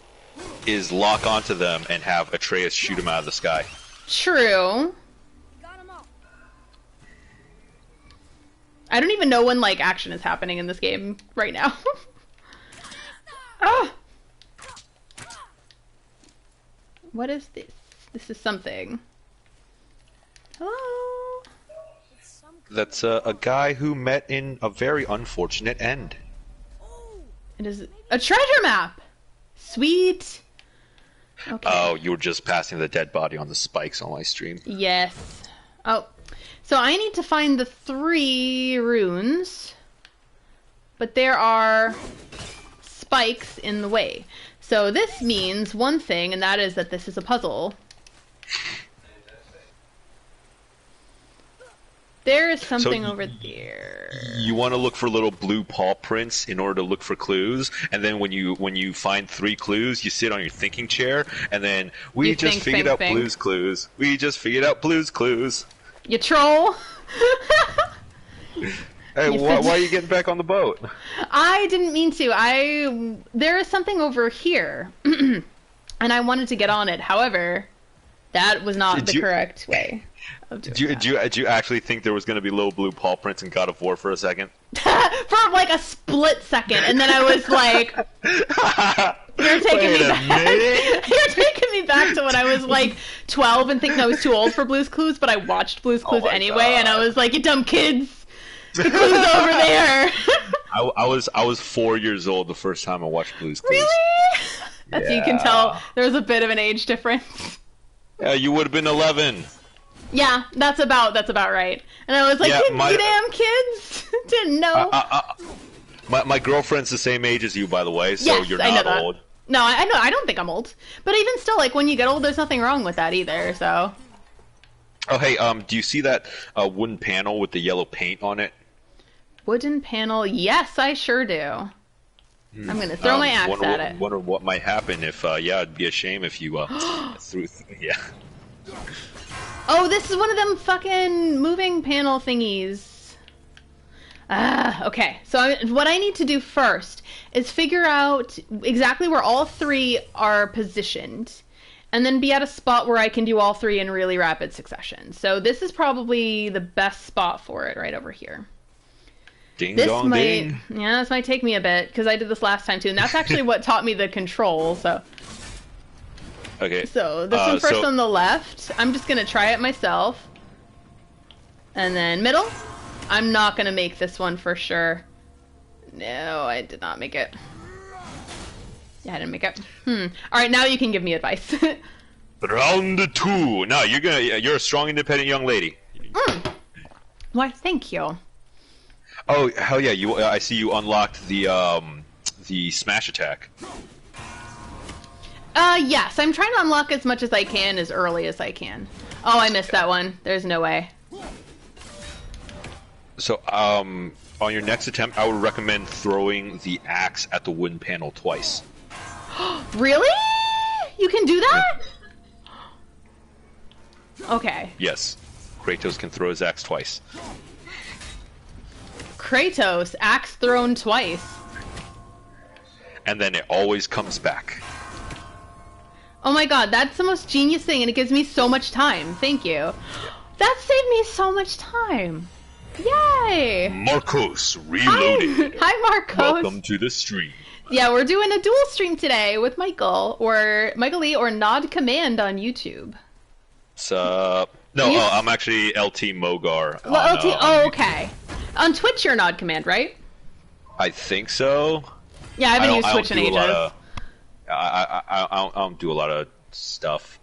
is lock onto them and have Atreus shoot them out of the sky. True. Got 'em all. I don't even know when, like, action is happening in this game right now. Ah! What is this? This is something. Hello? That's a guy who met in a very unfortunate end. It is a treasure map! Sweet! Okay. Oh, you were just passing the dead body on the spikes on my stream. Yes. Oh. So I need to find the 3 runes. But there are spikes in the way. So this means one thing, and that is that this is a puzzle. There is something over there. You want to look for little blue paw prints in order to look for clues, and then when you find 3 clues, you sit on your thinking chair, and then we You just think, figured think, out think. Blue's Clues. We just figured out Blue's Clues. You troll! Hey, You why said- are you getting back on the boat? I didn't mean to. There is something over here. And I wanted to get on it. However, That was not the correct way of doing that. Did you actually think there was going to be little blue paw prints in God of War for a second? For like a split second, and then I was like, "You're taking me back. You're taking me back to when I was like 12 and thinking I was too old for Blue's Clues, but I watched Blue's Clues anyway, and I was like, you dumb kids, the clue's over there." I was 4 years old the first time I watched Blue's Clues. Really? As you can tell, there was a bit of an age difference. Yeah, you would have been 11. Yeah, that's about right. And I was like, you damn kids, didn't know. My girlfriend's the same age as you, by the way, so yes, you're not old. No, I know. I don't think I'm old. But even still, like, when you get old, there's nothing wrong with that either, so. Oh, hey, do you see that wooden panel with the yellow paint on it? Wooden panel? Yes, I sure do. I'm going to throw my axe at it. Wonder what might happen if, it'd be a shame if you, yeah. Oh, this is one of them fucking moving panel thingies. Okay. So what I need to do first is figure out exactly where all three are positioned, and then be at a spot where I can do all three in really rapid succession. So this is probably the best spot for it, right over here. Ding dong ding. Yeah, this might take me a bit, because I did this last time too, and that's actually what taught me the control, so... Okay. So, this one first on the left. I'm just going to try it myself. And then middle. I'm not going to make this one for sure. No, I did not make it. Yeah, I didn't make it. Alright, now you can give me advice. Round 2. No, you're a strong, independent young lady. Why, thank you. Oh, hell yeah. I see you unlocked the smash attack. Yes, I'm trying to unlock as much as I can as early as I can. Oh, I missed that one. There's no way. So, on your next attempt, I would recommend throwing the axe at the wooden panel twice. Really? You can do that? Okay. Yes. Kratos can throw his axe twice. Kratos, axe thrown twice. And then it always comes back. Oh my god, that's the most genius thing, and it gives me so much time. Thank you. That saved me so much time. Yay! Marcos Reloaded. Hi, Marcos. Welcome to the stream. Yeah, we're doing a dual stream today with Michael Lee or Nod Command on YouTube. No, I'm actually LT Mogar. Well, LT. Okay. On Twitch, you're Nod Command, right? I think so. Yeah, I haven't used Twitch in ages. I don't do a lot of stuff.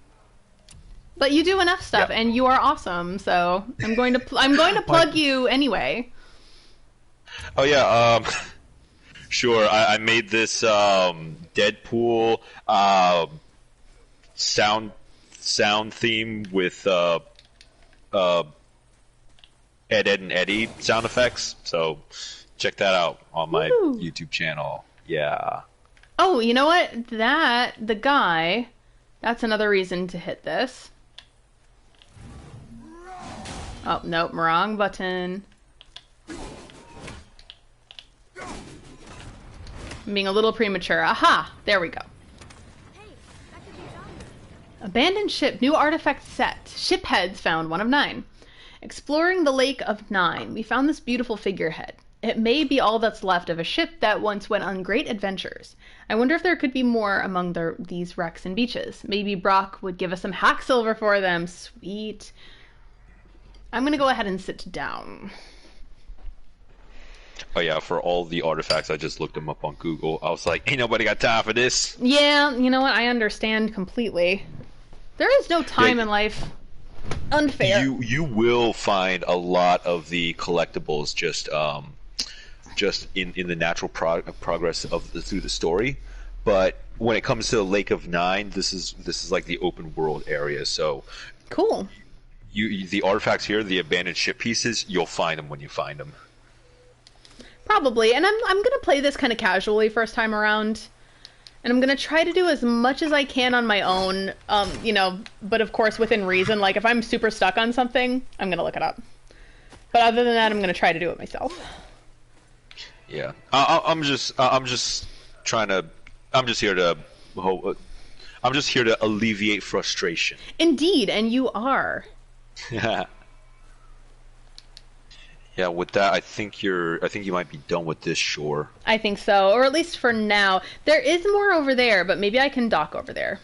But you do enough stuff, and you are awesome. So I'm going to plug you anyway. Oh yeah, sure. I made this Deadpool sound theme with Ed, and Eddie sound effects. So check that out on my YouTube channel. Yeah. Oh, you know what? The guy, that's another reason to hit this. Oh, nope, wrong button. I'm being a little premature. Aha! There we go. Abandoned ship, new artifact set. Ship heads found 1 of 9. Exploring the Lake of 9, we found this beautiful figurehead. It may be all that's left of a ship that once went on great adventures. I wonder if there could be more among these wrecks and beaches. Maybe Brock would give us some hack silver for them. Sweet. I'm going to go ahead and sit down. Oh yeah, for all the artifacts, I just looked them up on Google. I was like, ain't nobody got time for this. Yeah, you know what? I understand completely. There is no time in life. Unfair. You will find a lot of the collectibles just in the natural progress through the story, but when it comes to the Lake of 9, this is like the open world area. So cool. The artifacts here, the abandoned ship pieces, you'll find them when you find them. Probably, and I'm gonna play this kind of casually first time around, and I'm gonna try to do as much as I can on my own. But of course within reason. Like if I'm super stuck on something, I'm gonna look it up. But other than that, I'm gonna try to do it myself. Yeah, I'm just here to I'm just here to alleviate frustration. Indeed, and you are. Yeah. Yeah, with that, I think you might be done with this shore. I think so, or at least for now. There is more over there, but maybe I can dock over there.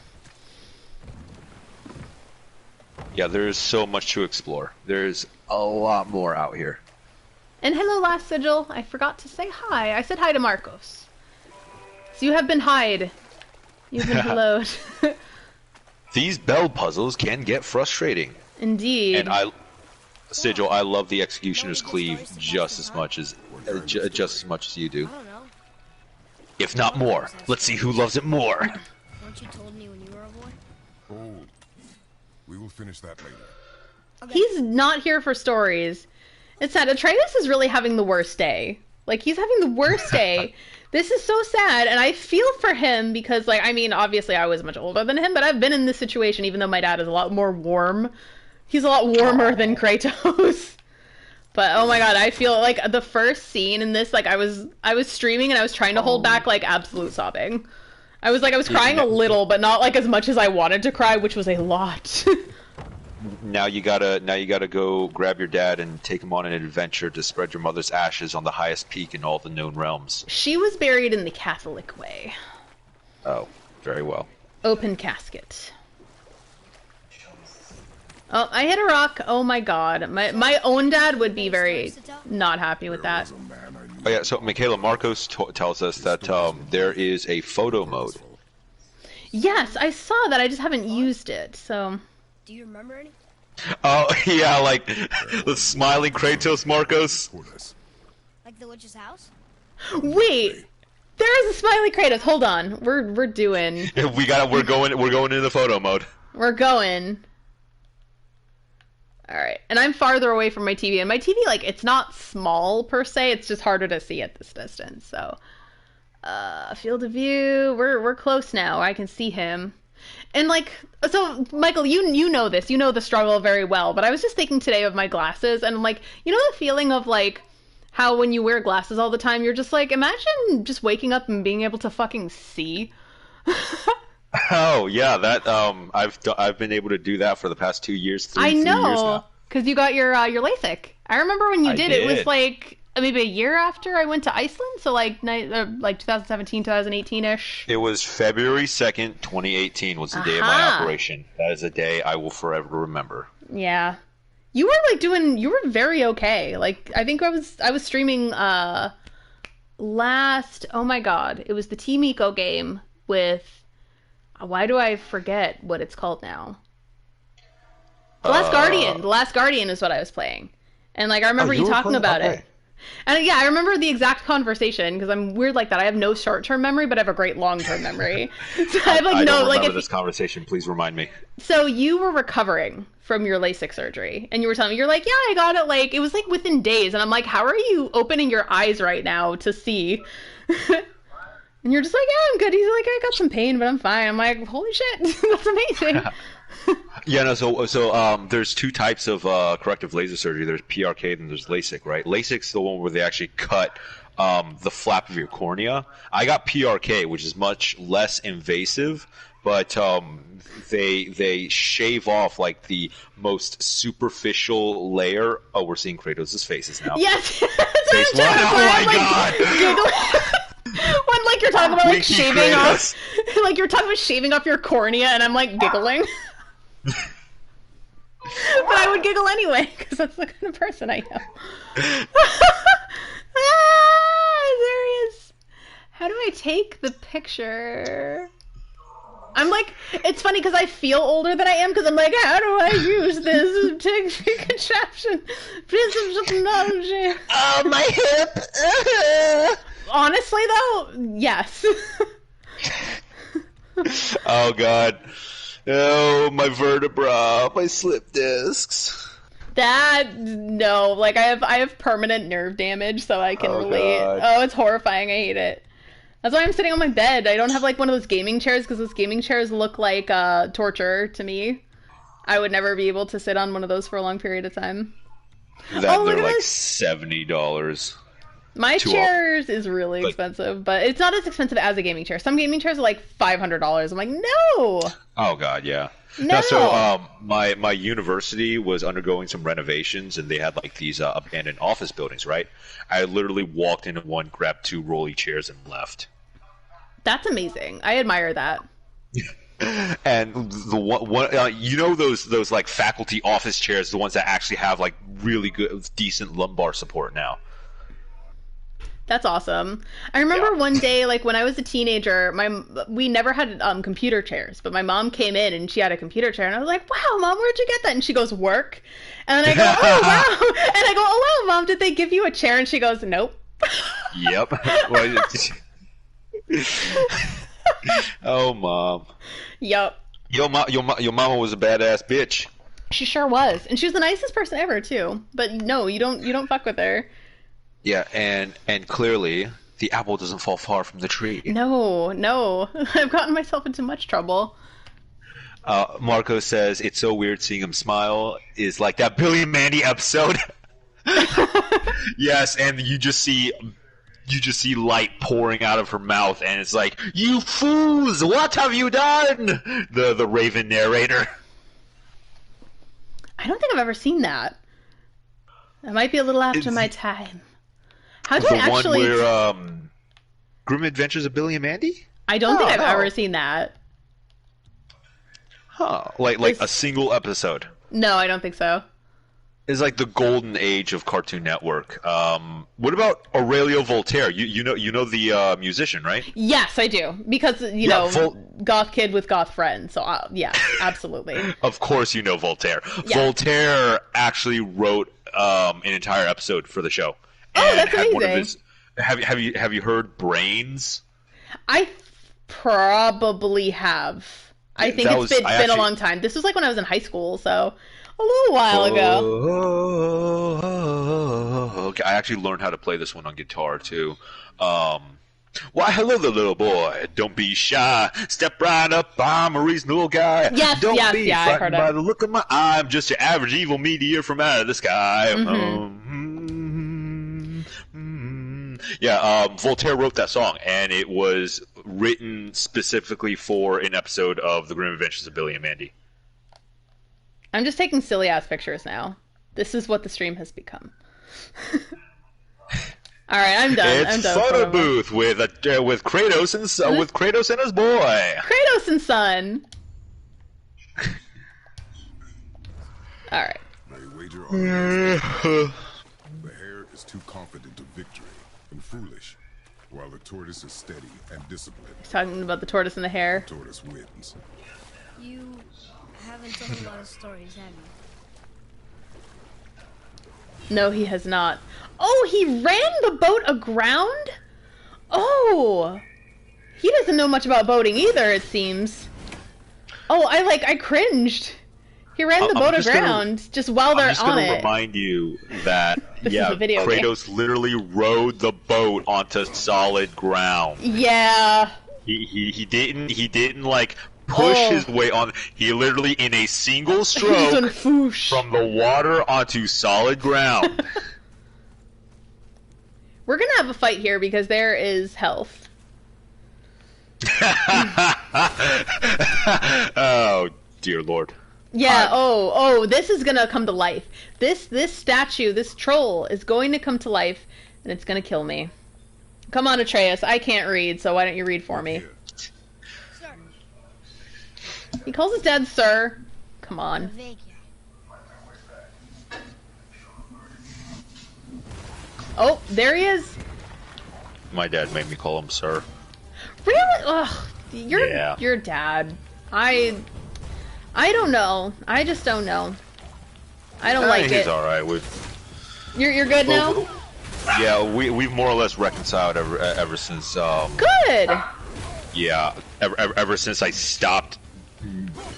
Yeah, there's so much to explore. There's a lot more out here. And hello, Last Sigil. I forgot to say hi. I said hi to Marcos. So you have been hied. You've been helloed. These bell puzzles can get frustrating. Indeed. And Sigil, I love the Executioner's Cleave just as much as you do. I don't know. If not more. Let's see who loves it more. Weren't you told me when you were a boy? Oh, we will finish that later. Okay. He's not here for stories. It's sad. Atreus is really having the worst day. Like, he's having the worst day. This is so sad, and I feel for him because, like, I mean, obviously I was much older than him, but I've been in this situation even though my dad is a lot more warm. He's a lot warmer than Kratos. But oh my god, I feel like the first scene in this, like I was streaming and I was trying to hold back like absolute sobbing. I was crying a little, but not like as much as I wanted to cry, which was a lot. Now you gotta go grab your dad and take him on an adventure to spread your mother's ashes on the highest peak in all the known realms. She was buried in the Catholic way. Oh, very well. Open casket. Oh, I hit a rock. Oh my god. My own dad would be very not happy with that. Oh yeah, so Michaela, Marcos tells us that there is a photo mode. Yes, I saw that. I just haven't used it, so... Do you remember any? Oh, yeah, like the smiling Kratos, Marcos. Like the witch's house? Wait! There is a smiley Kratos. Hold on. We're doing... We're going into photo mode. We're going... Alright, and I'm farther away from my TV, and my TV, like, it's not small per se, it's just harder to see at this distance, so... field of view, we're close now, I can see him. And, like, so, Michael, you know this, you know the struggle very well, but I was just thinking today of my glasses, and, like, you know the feeling of, like, how when you wear glasses all the time, you're just like, imagine just waking up and being able to fucking see? Oh yeah, that I've been able to do that for the past 2 years. I three years know, now. because you got your LASIK. I remember when you did. It was did. like maybe a year after I went to Iceland, so like 2017, 2018-ish. It was February 2nd, 2018 was the day of my operation. That is a day I will forever remember. Yeah, you were you were very okay. Like I think I was streaming last. Oh my god, it was the Team Eco game with. Why do I forget what it's called now? The Last Guardian. The Last Guardian is what I was playing. And, like, I remember you talking about it. And, yeah, I remember the exact conversation, because I'm weird like that. I have no short-term memory, but I have a great long-term memory. So I have, like, I no... don't like remember this conversation. Please remind me. So you were recovering from your LASIK surgery, and you were telling me, you're like, yeah, I got it, like, it was, like, within days. And I'm like, how are you opening your eyes right now to see... And you're just like, yeah, I'm good. He's like, I got some pain, but I'm fine. I'm like, holy shit, that's amazing. Yeah, no, so there's two types of corrective laser surgery. There's PRK and there's LASIK, right? LASIK's the one where they actually cut the flap of your cornea. I got PRK, which is much less invasive, but they shave off like the most superficial layer. Oh, we're seeing Kratos' faces now. Yes. Face one. Oh my god. When like you're talking about like Winky shaving Kratos. off, like you're talking about shaving off your cornea, and I'm like giggling. But I would giggle anyway because that's the kind of person I am. There is. How do I take the picture? I'm like, it's funny because I feel older than I am because I'm like, how do I use this contraption? Prisms of technology. Oh, my hip. Honestly, though, yes. Oh god. Oh, my vertebra, my slip discs. No, like I have permanent nerve damage, so I can relate. God. Oh, it's horrifying. I hate it. That's why I'm sitting on my bed. I don't have like one of those gaming chairs because those gaming chairs look like torture to me. I would never be able to sit on one of those for a long period of time. They're like $70. My Too chairs is really Like- expensive, but it's not as expensive as a gaming chair. Some gaming chairs are like $500. I'm like, no! Oh god, yeah. No! So my university was undergoing some renovations, and they had like these abandoned office buildings, right? I literally walked into one, grabbed 2 rolly chairs, and left. That's amazing. I admire that. And the one you know those like faculty office chairs, the ones that actually have like really good, decent lumbar support now. That's awesome. I remember Yeah. one day, like when I was a teenager, we never had computer chairs, but my mom came in and she had a computer chair, and I was like, "Wow, Mom, where'd you get that?" And she goes, "Work." And I go, "Oh wow!" And I go, "Oh wow, Mom, did they give you a chair?" And she goes, "Nope." Yep. Oh, Mom. Yup. Your mama was a badass bitch. She sure was, and she was the nicest person ever too. But no, you don't fuck with her. Yeah, and clearly the apple doesn't fall far from the tree. No, I've gotten myself into much trouble. Marco says it's so weird seeing him smile. Is like that Billy and Mandy episode. Yes, and you just see light pouring out of her mouth, and it's like, "You fools! What have you done?" The Raven narrator. I don't think I've ever seen that. That might be a little after my time. How do I actually? The one where Grim Adventures of Billy and Mandy? I don't think I've no. ever seen that. Huh? Like a single episode. No, I don't think so. It's like the golden age of Cartoon Network. What about Aurelio Voltaire? You know the musician, right? Yes, I do, because goth kid with goth friends. So yeah, absolutely. Of course, you know Voltaire. Yeah. Voltaire actually wrote an entire episode for the show. Oh, that's had one of amazing. his, have you heard Brains? I probably have. I think That it's was- been I a long time. This was like when I was in high school, so a little while ago. Okay, I actually learned how to play this one on guitar too. Why, hello there, little boy. Don't be shy. Step right up. I'm a reasonable guy. Yes, Don't yes, be yeah, I've heard frightened by it. the look of my eye. I'm just your average evil meteor from out of the sky. Yeah, Voltaire wrote that song, and it was written specifically for an episode of The Grim Adventures of Billy and Mandy. I'm just taking silly ass pictures now. This is what the stream has become. All right, I'm done. I'm It's done. photo booth with Kratos and with Kratos and his boy. Kratos and son. All right. I wager on the hare is too confident of victory and foolish, while the tortoise is steady and disciplined. He's talking about the tortoise and the hare. Tortoise wins. You haven't told a lot of stories, have you? No, he has not. Oh, he ran the boat aground? Oh. He doesn't know much about boating either, it seems. Oh, I cringed. He ran the boat aground just while they're on it. I'm just going to remind you that This is a video game. Kratos literally rode the boat onto solid ground. Yeah. He didn't like push his way on. He literally in a single He's on stroke foosh. from the water onto solid ground. We're gonna have a fight here because there is health. Oh dear lord. Yeah, this is gonna come to life. This statue, this troll is going to come to life, and it's gonna kill me. Come on, Atreus, I can't read, so why don't you read for me? Sir, He calls his dad sir. Come on. vacant. Oh, there he is. My dad made me call him sir. Really? Ugh, Yeah. your dad. I don't know. I just don't know. I don't like He's it. all right. You're good now? Yeah, we've more or less reconciled ever since. Good. Yeah, ever since I stopped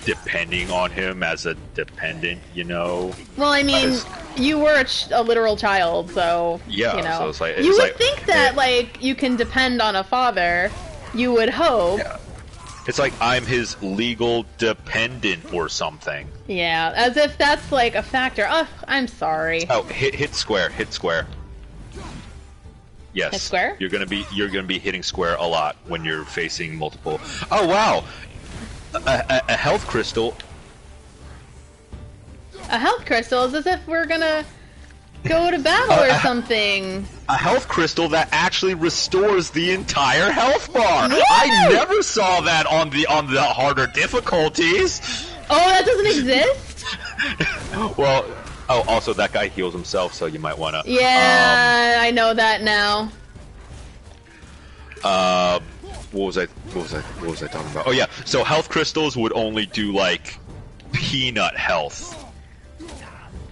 depending on him as a dependent, you know. Well, I mean, you were a literal child, so Yeah, you know. so it's like- you it's would like- think that like you can depend on a father. You would hope. Yeah. It's like I'm his legal dependent or something. Yeah, as if that's like a factor. Oh, I'm sorry. Oh, hit square, hit square. Yes. Hit square? You're gonna be hitting square a lot when you're facing multiple. Oh wow! A health crystal. A health crystal is as if we're gonna go to battle or something. A health crystal that actually restores the entire health bar. Yeah! I never saw that on the harder difficulties. Oh, that doesn't exist? Well, oh, also that guy heals himself, so you might wanna. Yeah, I know that now. What was I talking about? Oh yeah, so health crystals would only do like peanut health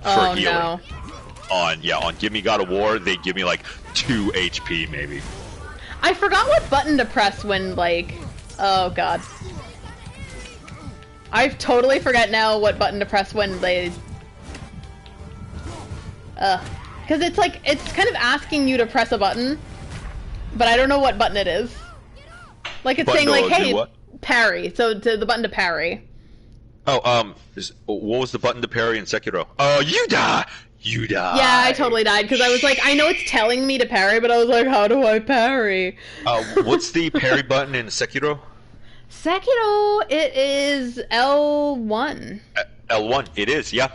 for healing. No. On Give Me God of War, they give me like 2 HP maybe. I forgot what button to press when, like... Oh, God. I totally forget now what button to press when they... Because it's like, it's kind of asking you to press a button, but I don't know what button it is. Like, it's saying, like, hey, parry. So, to the button to parry. Oh, what was the button to parry in Sekiro? Oh, you die! You die! Yeah, I totally died, because I was like, I know it's telling me to parry, but I was like, how do I parry? What's the parry button in Sekiro? Sekiro, it is L1. L1, it is, yeah.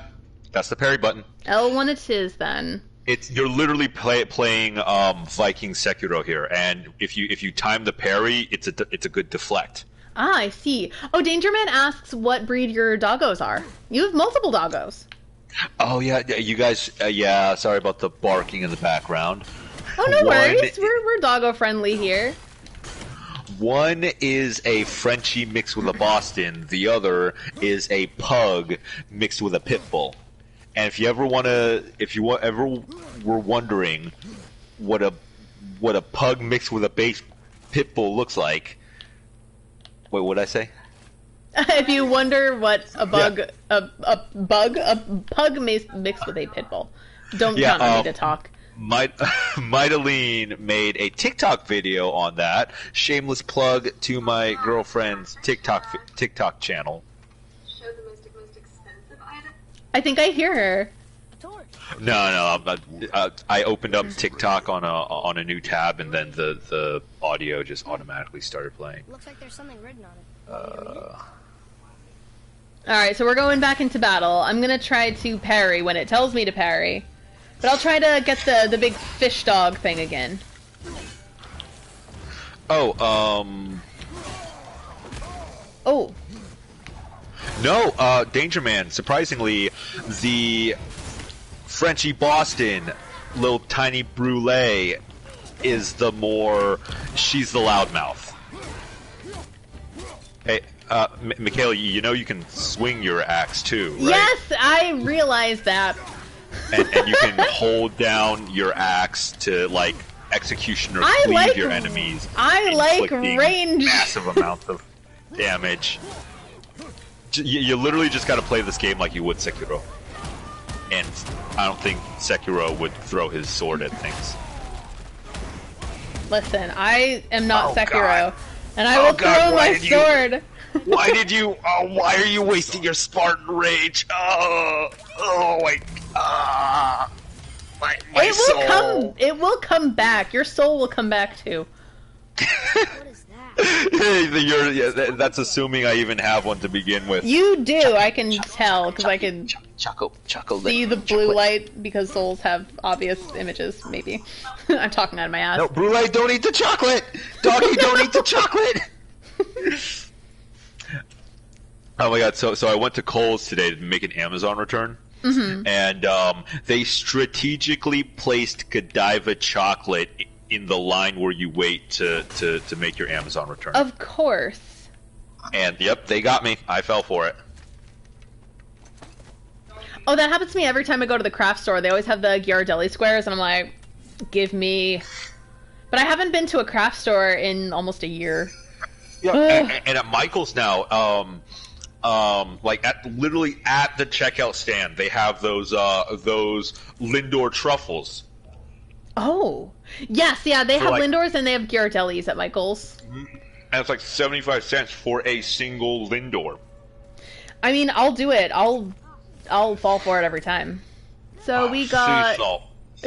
That's the parry button. L1 it is, then. You're literally playing Viking Sekiro here, and if you time the parry, it's a good deflect. Ah, I see. Oh, Dangerman asks what breed your doggos are. You have multiple doggos. Oh yeah, you guys. Yeah, sorry about the barking in the background. Oh, no worries. We're doggo friendly here. One is a Frenchie mixed with a Boston. The other is a pug mixed with a pit bull. And if you ever were wondering what a pug mixed with a base pit bull looks like, wait, what did I say? If you wonder what a pug mixed with a pit bull. Don't count on me to talk. Mydeline made a TikTok video on that. Shameless plug to my girlfriend's TikTok channel. Show the most expensive item. I think I hear her. No, I opened up TikTok on a new tab, and then the audio just automatically started playing. Looks like there's something written on it. Alright, so we're going back into battle. I'm gonna try to parry when it tells me to parry. But I'll try to get the big fish dog thing again. Oh. No, Danger Man, surprisingly, the Frenchie Boston, little tiny brulee, is the more... she's the loudmouth. Hey, Michaela, you know you can swing your axe too, right? Yes, I realized that. And you can hold down your axe to, like, executioner cleave your enemies. I like range. Massive amounts of damage. You literally just gotta play this game like you would Sekiro. And I don't think Sekiro would throw his sword at things. Listen, I am not Sekiro. God. And I will throw my sword. Why did you... Oh, why are you wasting your Spartan rage? My soul. It will come back. Your soul will come back too. What is that? That's assuming I even have one to begin with. You do. I can tell because I can see the blue light because souls have obvious images. Maybe I'm talking out of my ass. No, blue light. Don't eat the chocolate. Doggy, don't eat the chocolate. Oh my god! So I went to Kohl's today to make an Amazon return. Mm-hmm. And they strategically placed Godiva chocolate in the line where you wait to make your Amazon return. Of course. And yep, they got me. I fell for it. Oh, that happens to me every time I go to the craft store. They always have the Ghirardelli squares, and I'm like, give me. But I haven't been to a craft store in almost a year. Yeah, and at Michael's now, like literally at the checkout stand, they have those Lindor truffles. Oh, yes, yeah, they have like, Lindors and they have Ghirardellis at Michael's. And it's like 75 cents for a single Lindor. I mean, I'll do it. I'll fall for it every time. So we got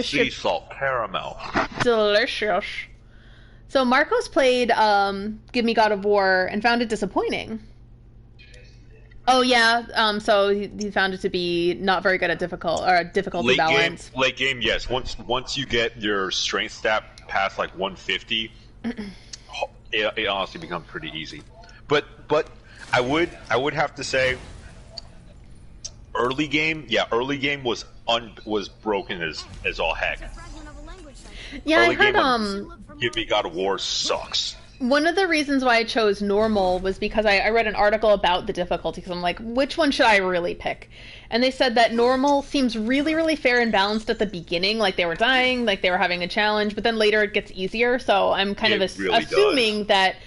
Sea salt caramel. Delicious. So Marcos played Give Me God of War and found it disappointing. Oh yeah, so he found it to be not very good at difficulty balance. Late game, yes. Once you get your strength stat past like 150, it honestly becomes pretty easy. But I would have to say, early game was broken as all heck. Yeah, early I heard game Give Me God of War sucks. One of the reasons why I chose normal was because I read an article about the difficulty, because I'm like, which one should I really pick? And they said that normal seems really, really fair and balanced at the beginning, like they were dying, like they were having a challenge, but then later it gets easier, so I'm kind of assuming that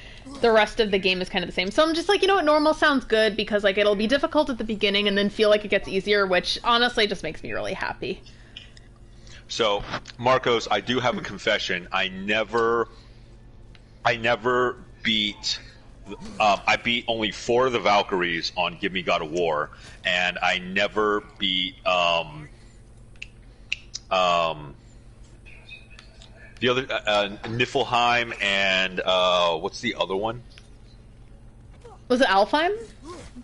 the rest of the game is kind of the same. So I'm just like, you know what, normal sounds good, because like it'll be difficult at the beginning and then feel like it gets easier, which honestly just makes me really happy. So, Marcos, I do have a confession. I never beat. I beat only 4 of the Valkyries on Give Me God of War, and I never beat the other Niflheim and what's the other one? Was it Alfheim?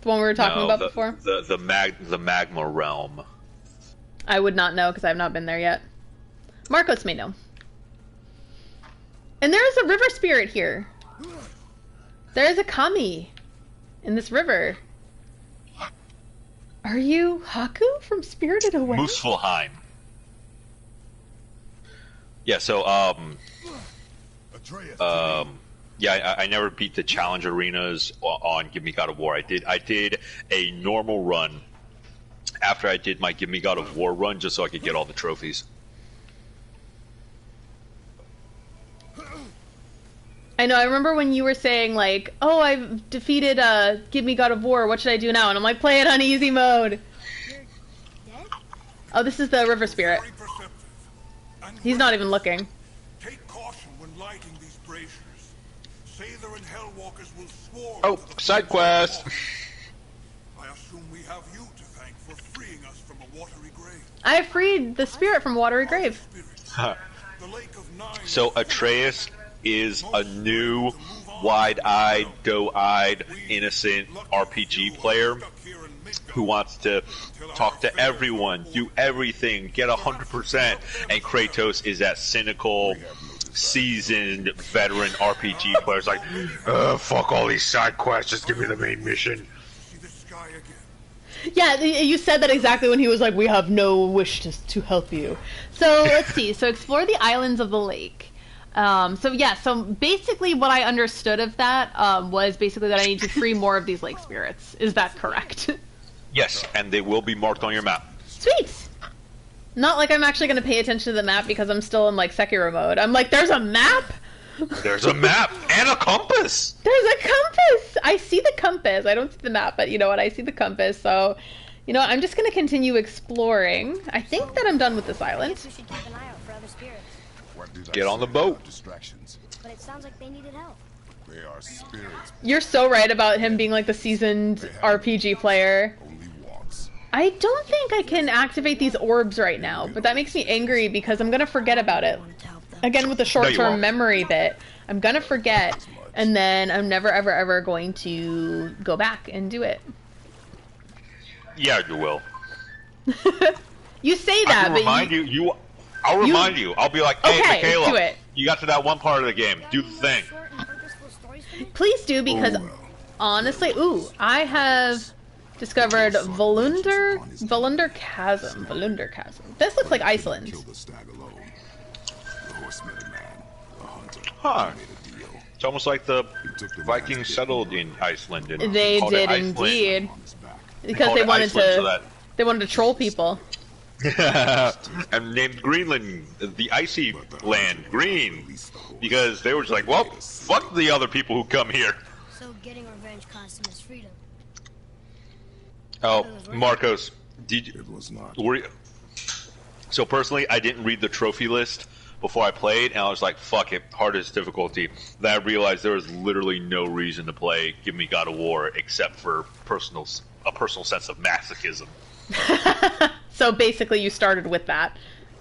The one we were talking about before? The Magma Realm. I would not know because I have not been there yet. Marcos may know. And there is a river spirit here. There is a kami in this river. Are you Haku from Spirited Away? Muspelheim. Yeah, so yeah, I never beat the challenge arenas on Give Me God of War. I did a normal run after I did my Give Me God of War run just so I could get all the trophies. I know, I remember when you were saying, like, oh, I've defeated Give Me God of War, what should I do now? And I'm like, play it on easy mode. Oh, this is the river spirit. He's not even looking. Take caution when lighting these braziers. Sather and Hellwalkers will swarm. Oh, side quest. I assume we have you to thank for freeing us from a watery grave. I freed the spirit from Watery Grave. So Atreus is a new, wide-eyed, doe-eyed, innocent RPG player who wants to talk to everyone, do everything, get 100%, and Kratos is that cynical, seasoned, veteran RPG player. It's like, fuck all these side quests, just give me the main mission. Yeah, you said that exactly when he was like, we have no wish to help you. So, let's see. So, explore the islands of the lake. So basically what I understood of that was basically that I need to free more of these lake spirits. Is that correct? Yes, and they will be marked on your map. Sweet! Not like I'm actually going to pay attention to the map because I'm still in, like, Sekiro mode. I'm like, there's a map?! There's a map! And a compass! There's a compass! I see the compass. I don't see the map, but you know what? I see the compass, so... You know what? I'm just going to continue exploring. I think that I'm done with this island. We should keep an eye out for other spirits. Get on the boat. But it sounds like they needed help. They are spirits. You're so right about him being like the seasoned RPG player. Only wants. I don't think I can activate these orbs right now, but that makes me angry because I'm gonna forget about it. Again, with the short-term memory bit, I'm gonna forget, and then I'm never ever ever going to go back and do it. Yeah, you will. You say that, but I'll remind you. I'll be like, hey, okay, Michaela, do it. You got to that one part of the game. Do the thing. Please do, because honestly, I have discovered Volunder Chasm. This looks like Iceland. Huh. It's almost like the Vikings settled in Iceland. And They did indeed. Because they wanted to troll people. And named Greenland the icy land green because they were just like, well, fuck the other people who come here. So getting revenge cost him his freedom. Oh, Marcos, did you? It was not. So personally, I didn't read the trophy list before I played, and I was like, fuck it, hardest difficulty. Then I realized there was literally no reason to play Give Me God of War except for a personal sense of masochism. So basically you started with that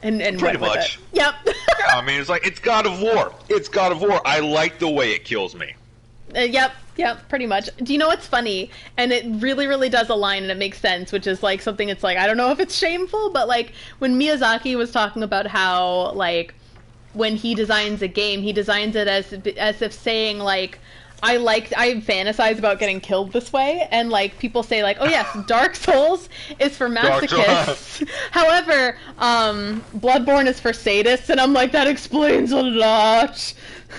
and Pretty went with much. it. Yep. Yeah, I mean, it's like, it's God of War. It's God of War. I like the way it kills me. Yep, pretty much. Do you know what's funny? And it really, really does align and it makes sense, which is like something it's like, I don't know if it's shameful, but like when Miyazaki was talking about how like when he designs a game, he designs it as if saying like, I fantasize about getting killed this way, and like people say like, oh yes, Dark Souls is for masochists. However, Bloodborne is for sadists, and I'm like, that explains a lot.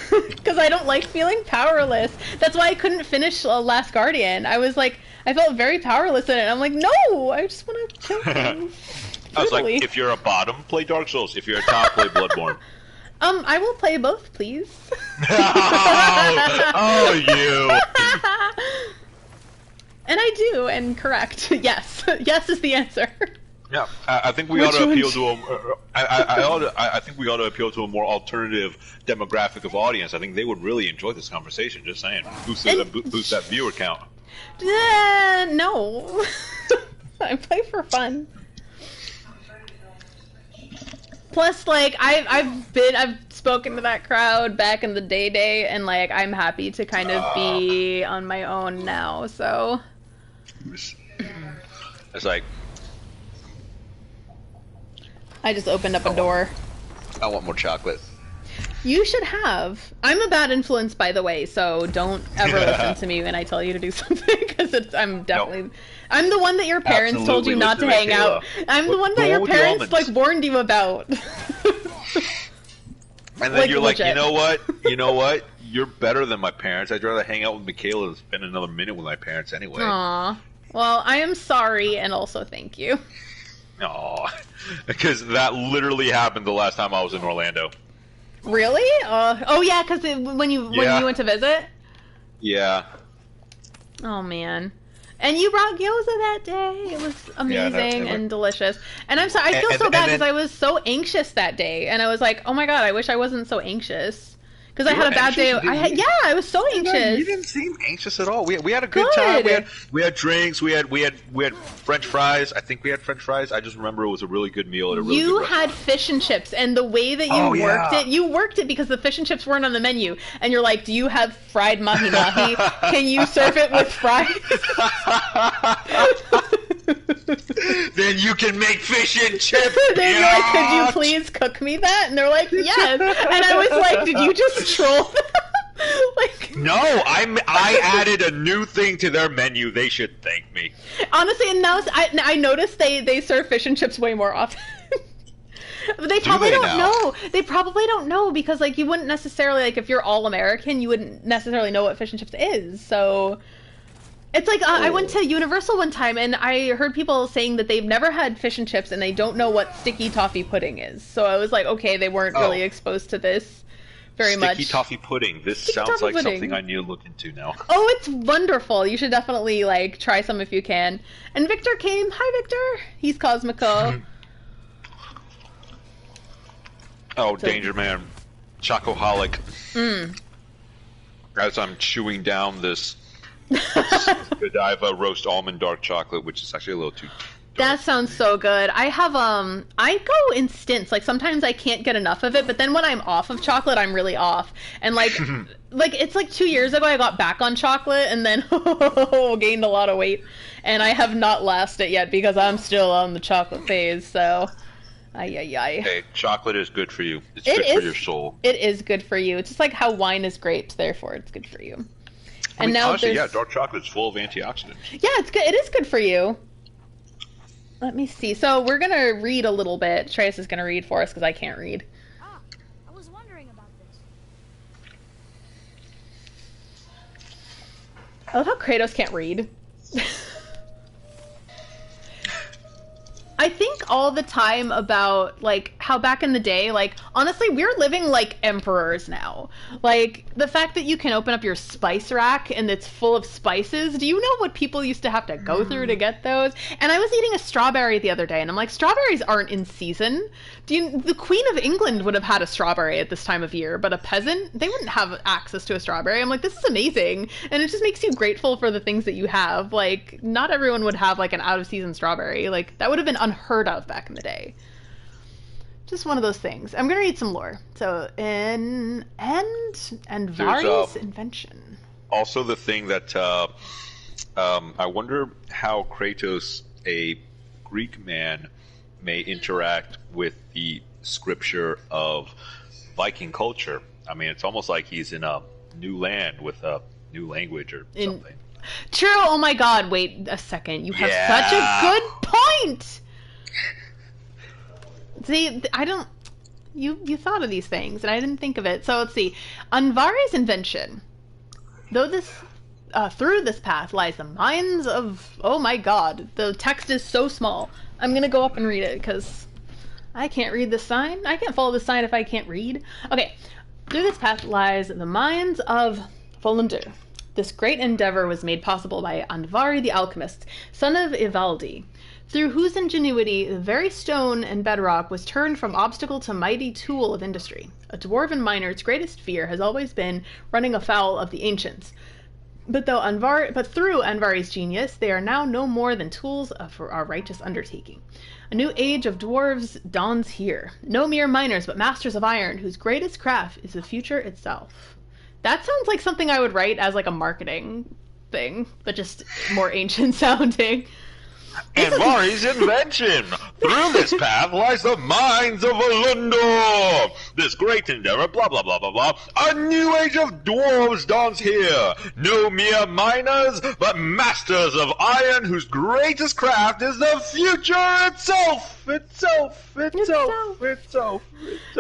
Because I don't like feeling powerless. That's why I couldn't finish Last Guardian. I was like, I felt very powerless in it. I'm like, no, I just want to kill things. I was like, if you're a bottom, play Dark Souls. If you're a top, play Bloodborne. I will play both, please. oh, you. And I do, and correct. Yes. Yes is the answer. Yeah, I think we ought to appeal to a. I think we ought to appeal to a more alternative demographic of audience. I think they would really enjoy this conversation. Just saying, boost that viewer count. No, I play for fun. Plus, like I've spoken to that crowd back in the day, and like I'm happy to kind of be on my own now. So it's like. I just opened up a door. I want more chocolate. You should have. I'm a bad influence, by the way, so don't ever listen to me when I tell you to do something, because I'm definitely... Nope. I'm the one that your parents told you not to hang out. I'm the one that your parents, like, warned you about. And then like, you're legit. Like, you know what? You're better than my parents. I'd rather hang out with Michaela than spend another minute with my parents anyway. Aw. Well, I am sorry, and also thank you. Aw. Because that literally happened the last time I was in Orlando. Really? Oh yeah, because when you went to visit. Yeah. Oh man, and you brought gyoza that day. It was amazing and delicious. And I'm sorry, I feel so bad because I was so anxious that day, and I was like, oh my god, I wish I wasn't so anxious. Because I had a bad day. I was so anxious. You didn't seem anxious at all. We had a good time. We had drinks. We had French fries. I think we had French fries. I just remember it was a really good meal at a really good restaurant. You had fish and chips, and the way that you worked it because the fish and chips weren't on the menu, and you're like, do you have fried mahi mahi? Can you serve it with fries? Then you can make fish and chips. They're like, could you please cook me that? And they're like, yes. And I was like, did you just troll them? Like, no, I added a new thing to their menu. They should thank me. Honestly, and now I noticed they serve fish and chips way more often. They probably don't know. They probably don't know because like you wouldn't necessarily like if you're all American, you wouldn't necessarily know what fish and chips is. So it's like I went to Universal one time and I heard people saying that they've never had fish and chips and they don't know what sticky toffee pudding is. So I was like, okay, they weren't really exposed to this very much. Sticky toffee pudding. This sounds like something I need to look into now. Oh, it's wonderful. You should definitely like try some if you can. And Victor came. Hi, Victor. He's Cosmico. Oh, so, Danger Man. Chocoholic. As I'm chewing down this Godiva roast almond dark chocolate, which is actually a little too dark. That sounds so good. I have I go in stints. Like sometimes I can't get enough of it, but then when I'm off of chocolate, I'm really off. And like it's like 2 years ago I got back on chocolate and then gained a lot of weight. And I have not lasted yet because I'm still on the chocolate phase, so Hey, chocolate is good for you. It's good for your soul. It is good for you. It's just like how wine is grapes, therefore it's good for you. I mean, now honestly, dark chocolate is full of antioxidants. Yeah, it's good. It is good for you. Let me see. So we're gonna read a little bit. Trace is gonna read for us because I can't read. I was wondering about this. I love how Kratos can't read. I think all the time about, like, how back in the day, like, honestly, we're living like emperors now. Like, the fact that you can open up your spice rack and it's full of spices, do you know what people used to have to go through to get those? And I was eating a strawberry the other day, and I'm like, strawberries aren't in season. The Queen of England would have had a strawberry at this time of year, but a peasant, they wouldn't have access to a strawberry. I'm like, this is amazing. And it just makes you grateful for the things that you have. Like, not everyone would have, like, an out-of-season strawberry. Like, that would have been unheard of back in the day. Just one of those things. I'm gonna read some lore. So, and Vari's invention. Also, the thing that I wonder how Kratos, a Greek man, may interact with the scripture of Viking culture. I mean, it's almost like he's in a new land with a new language or something. True. Oh my God! Wait a second. You have such a good point. See, I don't. You thought of these things, and I didn't think of it. So let's see. Unvari's invention. Though this, through this path lies the minds of. Oh my God! The text is so small. I'm gonna go up and read it because I can't read this sign. I can't follow this sign if I can't read. Okay. Through this path lies the minds of Volundur. This great endeavor was made possible by Andvari the alchemist, son of Ivaldi, through whose ingenuity the very stone and bedrock was turned from obstacle to mighty tool of industry. A dwarven miner's greatest fear has always been running afoul of the ancients. But through Andvari's genius, they are now no more than tools of our righteous undertaking. A new age of dwarves dawns here. No mere miners, but masters of iron, whose greatest craft is the future itself. That sounds like something I would write as like a marketing thing, but just more ancient sounding. Andvari's invention. Through this path lies the minds of Volundur. This great endeavor, blah, blah, blah, blah, blah. A new age of dwarves dawns here. No mere miners, but masters of iron, whose greatest craft is the future itself.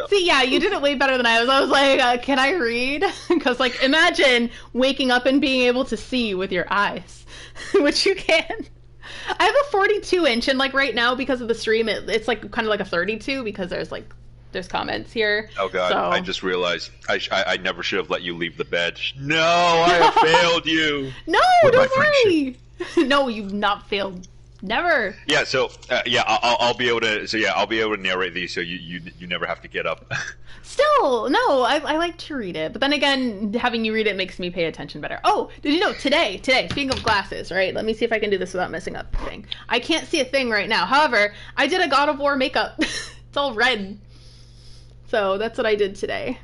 See, yeah, you did it way better than I was. I was like, can I read? Because, like, imagine waking up and being able to see with your eyes, which you can. I have a 42 inch, and like right now because of the stream, it's like kind of like a 32 because there's comments here. Oh God! So. I just realized I never should have let you leave the bed. No, I have failed you. No, don't worry. No, you've not failed. Never. Yeah. So I'll be able to. So yeah, I'll be able to narrate these, so you never have to get up. Still, no, I like to read it. But then again, having you read it makes me pay attention better. Oh, did you know, today, speaking of glasses, right? Let me see if I can do this without messing up the thing. I can't see a thing right now. However, I did a God of War makeup. It's all red. So that's what I did today.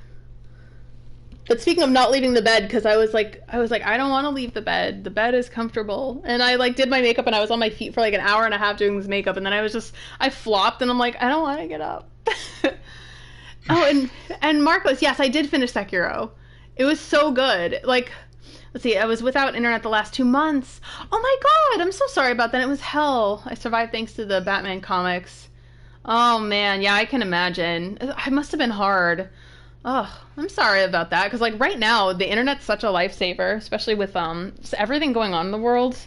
But speaking of not leaving the bed, because I was like, I don't want to leave the bed. The bed is comfortable. And I like did my makeup and I was on my feet for like an hour and a half doing this makeup. And then I flopped and I'm like, I don't want to get up. Oh, and Marcos, yes, I did finish Sekiro. It was so good. Like, let's see, I was without internet the last 2 months. Oh my God, I'm so sorry about that. It was hell. I survived thanks to the Batman comics. Oh man, yeah, I can imagine. It must have been hard. Oh, I'm sorry about that. Because like right now, the internet's such a lifesaver, especially with everything going on in the world.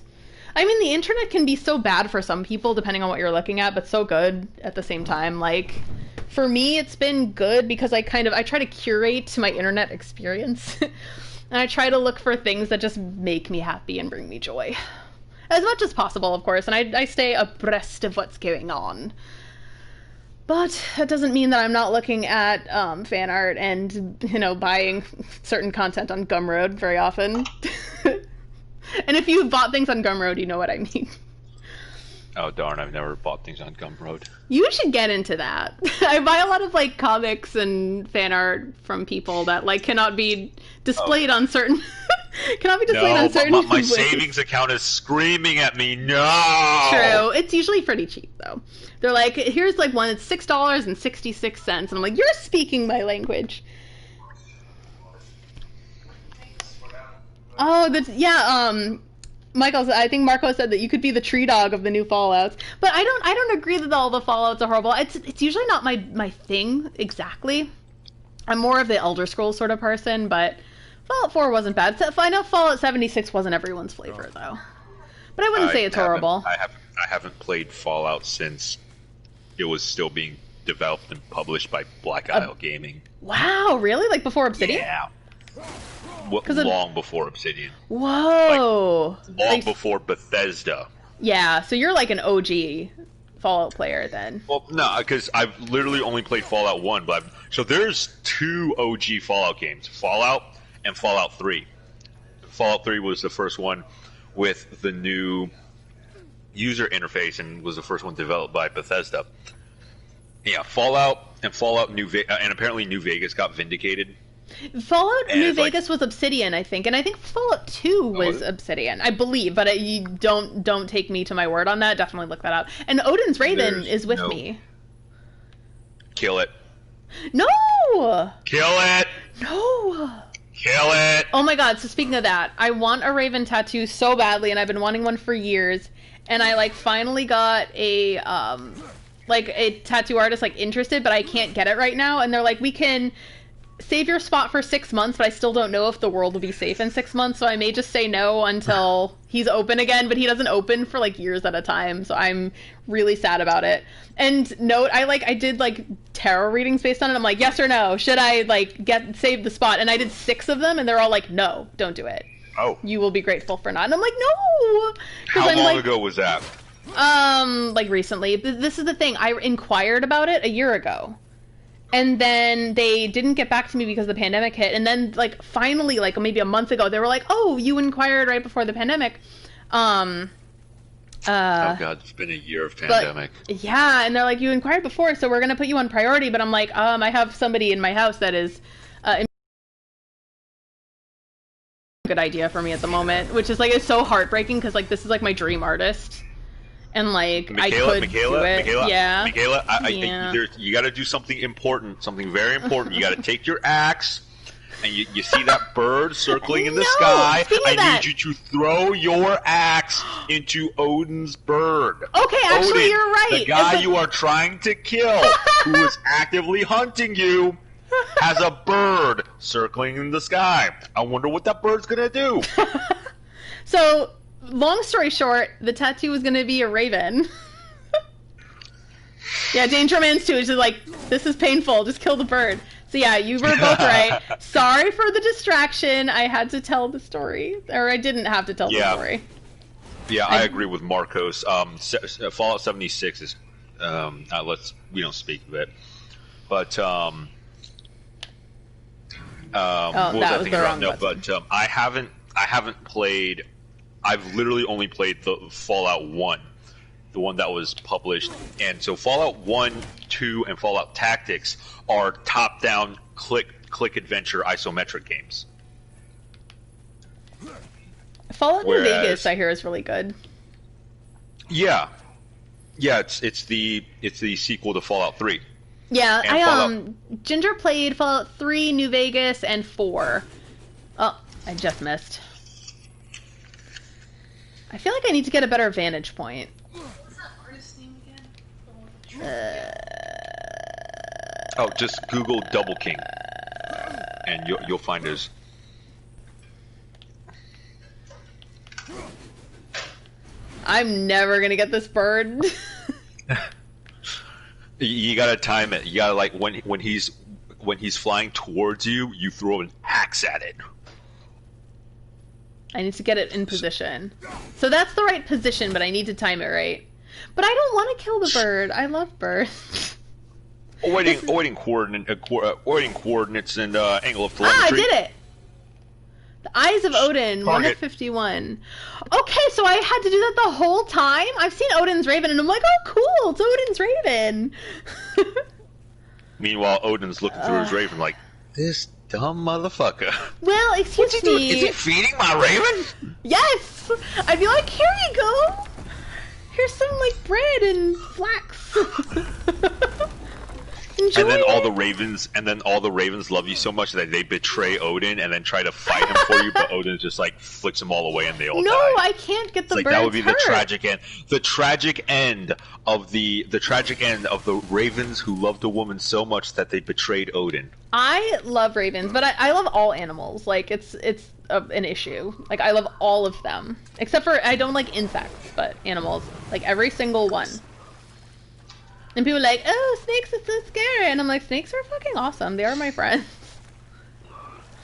I mean, the internet can be so bad for some people, depending on what you're looking at, but so good at the same time. Like, for me, it's been good because I try to curate my internet experience. And I try to look for things that just make me happy and bring me joy. As much as possible, of course, and I stay abreast of what's going on. But that doesn't mean that I'm not looking at fan art and, buying certain content on Gumroad very often. And if you've bought things on Gumroad, you know what I mean. Oh darn, I've never bought things on Gumroad. You should get into that. I buy a lot of like comics and fan art from people that like cannot be displayed on certain my savings account is screaming at me, no! True. It's usually pretty cheap though. They're like, here's like one that's $6.66 and I'm like, you're speaking my language. Oh, that's Michael, I think Marco said that you could be the tree dog of the new Fallouts, but I don't agree that all the Fallouts are horrible. It's usually not my thing exactly. I'm more of the Elder Scrolls sort of person, but Fallout 4 wasn't bad. I know Fallout 76 wasn't everyone's flavor though, but I wouldn't say it's horrible. I haven't played Fallout since it was still being developed and published by Black Isle Gaming. Wow, really? Like before Obsidian? Yeah. Long before Obsidian. Whoa. Long before Bethesda. Yeah, so you're like an OG Fallout player then. Well, no, because I've literally only played Fallout 1, but so there's 2 OG Fallout games, Fallout and Fallout 3. Fallout 3 was the first one with the new user interface and was the first one developed by Bethesda. Yeah, Fallout and Fallout and apparently New Vegas got vindicated. Fallout And New it's like- Vegas was Obsidian, I think, and I think Fallout 2 was Obsidian, I believe, but you don't take me to my word on that. Definitely look that up. And Odin's Raven is with me. Kill it. No! Kill it! No! Kill it! Oh my god, so speaking of that, I want a Raven tattoo so badly, and I've been wanting one for years, and I, like, finally got a tattoo artist, like, interested, but I can't get it right now, and they're like, we can save your spot for 6 months, but I still don't know if the world will be safe in 6 months, so I may just say no until he's open again, but he doesn't open for, like, years at a time, so I'm really sad about it. And note, I did, like, tarot readings based on it. I'm like, yes or no, should I, like, save the spot? And I did 6 of them, and they're all like, no, don't do it. Oh. You will be grateful for not. And I'm like, no! How long ago was that? Like, recently. This is the thing, I inquired about it a year ago. And then they didn't get back to me because the pandemic hit. And then, like, finally, like, maybe a month ago, they were like, oh, you inquired right before the pandemic. Oh god, it's been a year of pandemic. Yeah, and they're like, you inquired before, so we're going to put you on priority. But I'm like, I have somebody in my house that is a good idea for me at the moment. Which is, like, it's so heartbreaking because, like, this is, like, my dream artist. And, like, I could do it. Yeah. Michaela, you got to do something important, something very important. You got to take your axe, and you see that bird circling in the sky. I need you to throw your axe into Odin's bird. Okay, actually, Odin, you're right. The guy you are trying to kill, who is actively hunting you, has a bird circling in the sky. I wonder what that bird's gonna do. So, long story short, the tattoo was going to be a raven. Yeah, Danger Man's too. It's just like, this is painful. Just kill the bird. So yeah, you were both right. Sorry for the distraction. I had to tell the story. Or I didn't have to tell the story. Yeah, I agree with Marcos. Fallout 76 is... we don't speak of it. But... what was I thinking about? No, but I haven't played... I've literally only played the Fallout 1, the one that was published. And so Fallout 1, 2, and Fallout Tactics are top-down click adventure isometric games. Fallout New Vegas, I hear, is really good. Yeah. Yeah, it's the sequel to Fallout 3. Yeah, Ginger played Fallout 3, New Vegas, and 4. Oh, I just missed. I feel like I need to get a better vantage point. What's that artist's name again? Just Google Double King, and you'll find his. I'm never gonna get this bird. You gotta time it. You gotta, like, when he's flying towards you, you throw an axe at it. I need to get it in position. So that's the right position, but I need to time it right. But I don't want to kill the bird. I love birds. Awaiting coordinates and angle of telemetry. I did it! The Eyes of Odin, 1 of 51. Okay, so I had to do that the whole time? I've seen Odin's Raven, and I'm like, oh, cool, it's Odin's Raven. Meanwhile, Odin's looking through his Raven like, this dumb motherfucker. Well, excuse me. Doing? Is he feeding my Raven? Yes! I'd be like, here you go! Here's some, like, bread and flax. Enjoy and then it. all the ravens love you so much that they betray Odin and then try to fight him for you, but Odin just, like, flicks them all away and they all die. No, I can't get the birds that would be hurt. the tragic end. The tragic end of the ravens who loved a woman so much that they betrayed Odin. I love ravens, but I love all animals. Like, it's an issue. Like, I love all of them. Except for, I don't like insects, but animals. Like, every single one. And people are like, oh, snakes are so scary. And I'm like, snakes are fucking awesome. They are my friends.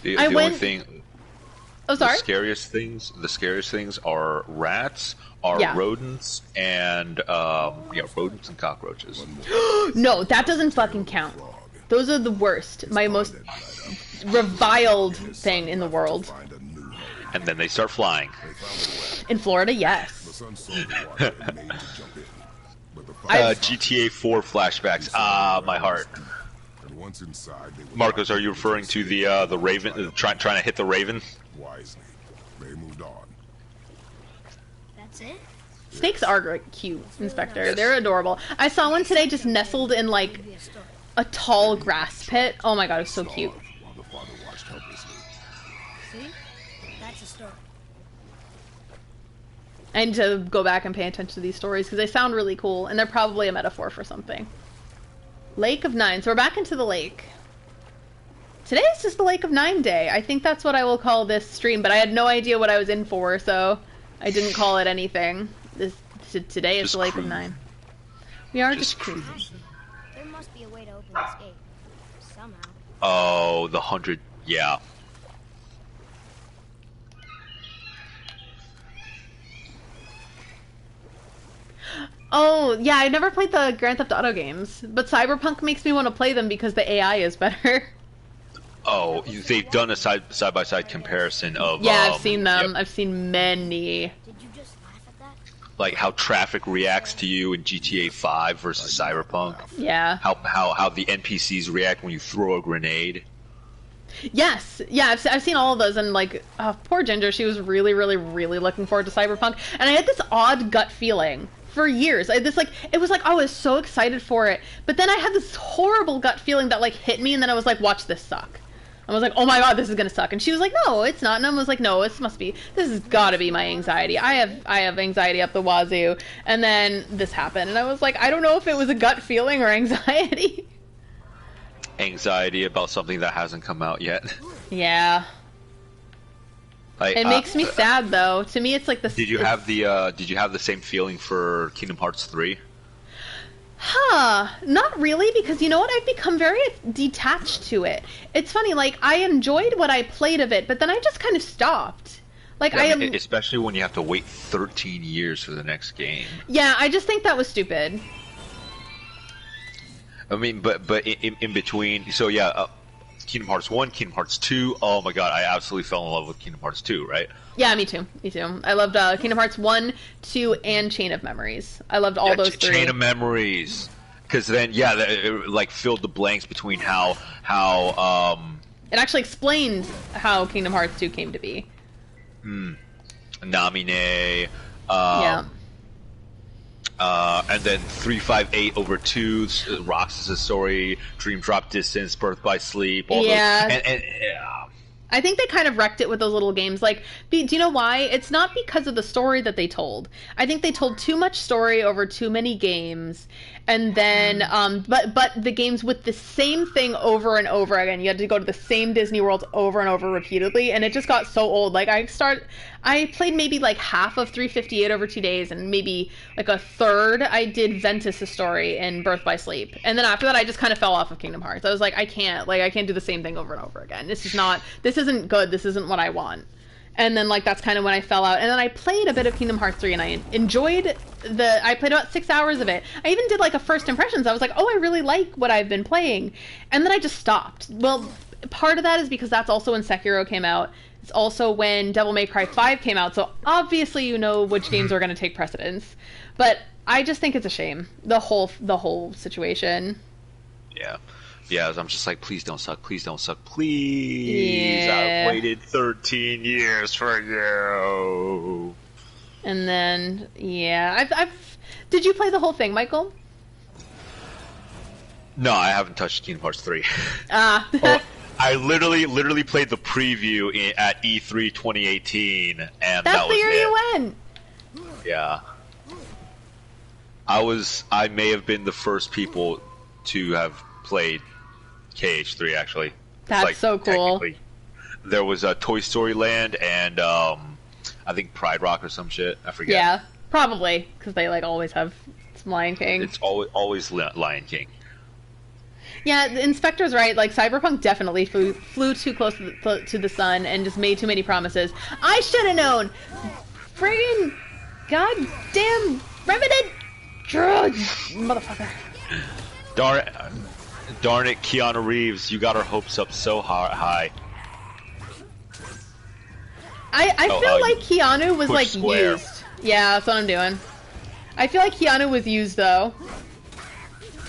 The only thing... Oh, sorry? The scariest things are rats, rodents, and rodents and cockroaches. No, that doesn't fucking count. Those are the worst. My most reviled thing in the world. And then they start flying. In Florida, yes. GTA 4 flashbacks. Ah, my heart. And once inside, they would Marcos, are you referring to the Raven, trying to hit the Raven? wisely. They moved on. That's it? Snakes are cute, Inspector. They're adorable. I saw one today just nestled in like Maybe a story. a tall grass pit. Oh my god, it's so cute. While the father watched helplessly. See? That's a story. I need to go back and pay attention to these stories because they sound really cool and they're probably a metaphor for something. Lake of Nine. So we're back into the lake. Today is just the Lake of Nine day. I think that's what I will call this stream, but I had no idea what I was in for, so I didn't call it anything. Today is Just the Lake cruise. of Nine. We are Just just cruising. There must be a way to open this gate. Somehow. Oh, the 100. Yeah. Oh, yeah, I never played the Grand Theft Auto games, but Cyberpunk makes me want to play them because the AI is better. Oh, they've done a side-by-side comparison of. Yeah, I've seen them. yep, I've seen many. Did you just laugh at that? like how traffic reacts to you in GTA 5 versus Cyberpunk. Yeah. How the NPCs react when you throw a grenade. Yes, yeah, I've seen all of those, and like, poor Ginger, she was really, really, really looking forward to Cyberpunk, and I had this odd gut feeling for years. It was like, oh, I was so excited for it, but then I had this horrible gut feeling that like hit me, and then I was like, watch this suck. I was like, oh my god, this is gonna suck, and she was like, no, it's not, and I was like, no, this has gotta be my anxiety. I have anxiety up the wazoo, and then this happened, and I was like, I don't know if it was a gut feeling or anxiety. Anxiety about something that hasn't come out yet. Yeah. Like, It makes me sad though. To me, it's like this. Did you have the same feeling for Kingdom Hearts 3? Not really, because you know what? I've become very detached to it. It's funny, like, I enjoyed what I played of it, but then I just kind of stopped. Like, Yeah, especially when you have to wait 13 years for the next game. Yeah, I just think that was stupid. I mean, but in between, so yeah, Kingdom Hearts 1, Kingdom Hearts 2, oh my god, I absolutely fell in love with Kingdom Hearts 2, right? Yeah, me too. Me too. I loved Kingdom Hearts 1, 2, and Chain of Memories. I loved all those three. Chain of Memories. Because then, yeah, it like filled the blanks between how It actually explained how Kingdom Hearts 2 came to be. Namine, Yeah. And then 358 over 2, Roxas' story, Dream Drop Distance, Birth by Sleep, all Yeah. those. And I think they kind of wrecked it with those little games. Like, do you know why? It's not because of the story that they told. I think they told too much story over too many games, and then, but the games with the same thing over and over again. You had to go to the same Disney worlds over and over repeatedly, and it just got so old. Like, I played maybe like half of 358 over 2 days, and maybe like a third I did Ventus' story in Birth by Sleep, and then after that I just kind of fell off of Kingdom Hearts. I was like, I can't do the same thing over and over again. This isn't good. This isn't what I want. And then like that's kind of when I fell out. And then I played a bit of Kingdom Hearts 3, and I enjoyed I played about 6 hours of it. I even did like a first impressions. I was like, oh, I really like what I've been playing, and then I just stopped. Well, part of that is because that's also when Sekiro came out. It's also when Devil May Cry 5 came out, so obviously you know which games are going to take precedence. But I just think it's a shame, the whole situation. yeah, I'm just like, please don't suck, please. Yeah. I've waited 13 years for you. And then, yeah, did you play the whole thing, Michael? No, I haven't touched Kingdom Hearts 3. Ah. I literally played the preview at E3 2018, and That's that was the year it. you went. Yeah. I may have been the first people to have played KH3, actually. That's Like, so cool. technically. There was a Toy Story Land and I think Pride Rock or some shit. I forget. Yeah, probably, because they like always have some Lion King. It's always Lion King. Yeah, the Inspector's right. Like, Cyberpunk definitely flew too close to the sun and just made too many promises. I should have known! Friggin' goddamn Revenant! Motherfucker. Darn it, Keanu Reeves, you got our hopes up so high. I feel like Keanu was, push like, square. used. Yeah, that's what I'm doing. I feel like Keanu was used, though,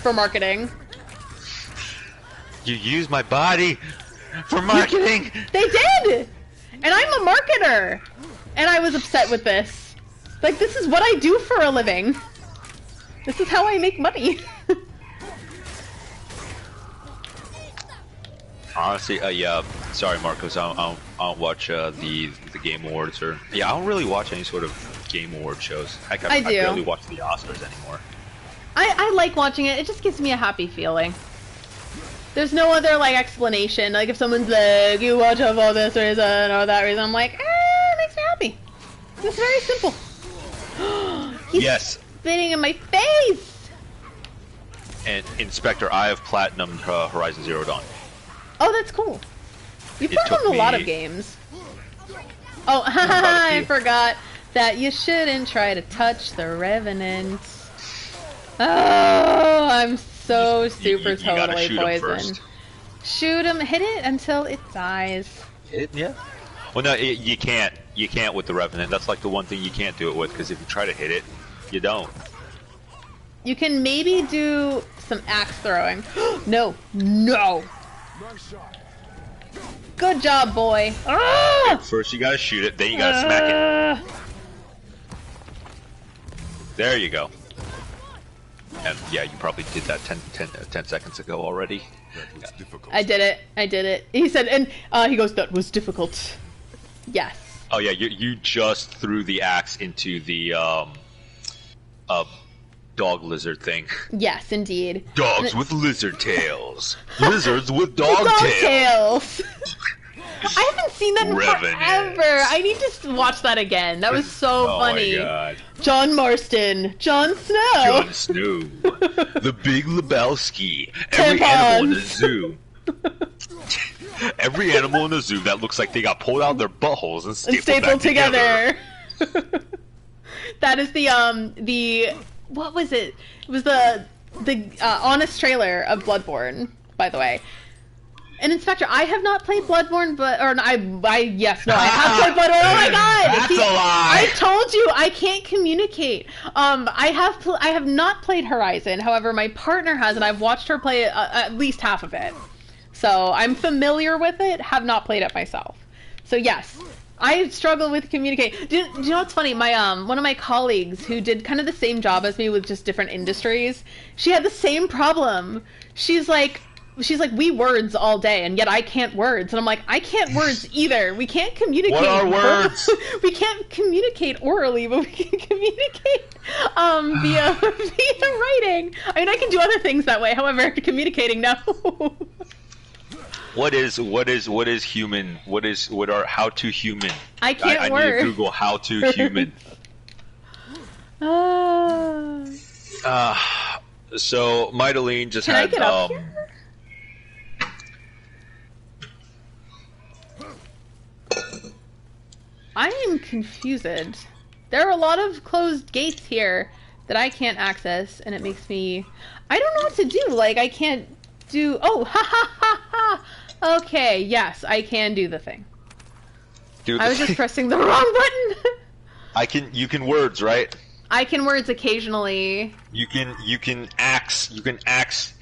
for marketing. You use my body for marketing! They did! And I'm a marketer! And I was upset with this. Like, this is what I do for a living. This is how I make money. Honestly, yeah. Sorry, Marcos. I don't watch the Game Awards or I don't really watch any sort of Game Award shows. Heck, I do. barely watch the Oscars anymore. I like watching it. It just gives me a happy feeling. There's no other like explanation. Like if someone's like, "You watch it for this reason or that reason," I'm like, it makes me happy. It's very simple. He's Yes. spitting in my face. And Inspector, I have platinumed Horizon Zero Dawn. Oh, that's cool. You It played took on a lot me- of games. Oh, haha, I forgot that you shouldn't try to touch the Revenant. Oh, I'm so super you gotta totally shoot 'em poisoned. first. Shoot him, hit it until it dies. Yeah. Well, no, you can't. You can't with the Revenant. That's like the one thing you can't do it with, because if you try to hit it, you don't. You can maybe do some axe throwing. No, no. Good job, boy. Ah! First you gotta shoot it, then you gotta smack it. There you go. And yeah, you probably did that 10 seconds ago already. That was difficult. I did it. I did it. He said, and he goes, "That was difficult." Yes. Oh yeah, you just threw the axe into the dog lizard thing. Yes, indeed. Dogs with lizard tails. Lizards with dog Dog tails. tails. I haven't seen that in Revenant. forever. I need to watch that again. That was so Oh funny. my god. John Marston. Jon Snow. Jon Snow. The Big Lebowski. Every animal in the zoo. Every animal in the zoo that looks like they got pulled out of their buttholes and stapled, back together. That is the what was it? It was the honest trailer of Bloodborne, by the way. And Inspector, I have not played Bloodborne, but I have played Bloodborne. Oh my god! That's a lie! I told you I can't communicate. I have not played Horizon. However, my partner has, and I've watched her play at least half of it. So I'm familiar with it. Have not played it myself. So yes, I struggle with communicating. Do you know what's funny? My one of my colleagues who did kind of the same job as me with just different industries, she had the same problem. She's like, we words all day, and yet I can't words. And I'm like, I can't words either. We can't communicate. What are words? We can't communicate orally, but we can communicate via writing. I mean, I can do other things that way. However, communicating, no. What is human? What are how to human? I can't I need word. to Google how to human. So Mydeline just Can I had get up here? I am confused. There are a lot of closed gates here that I can't access, and it makes me... I don't know what to do. Like, I can't do... Oh, ha ha ha ha! Okay, yes, I can do the thing. I was just pressing the wrong button! You can words, right? I can words occasionally. You can axe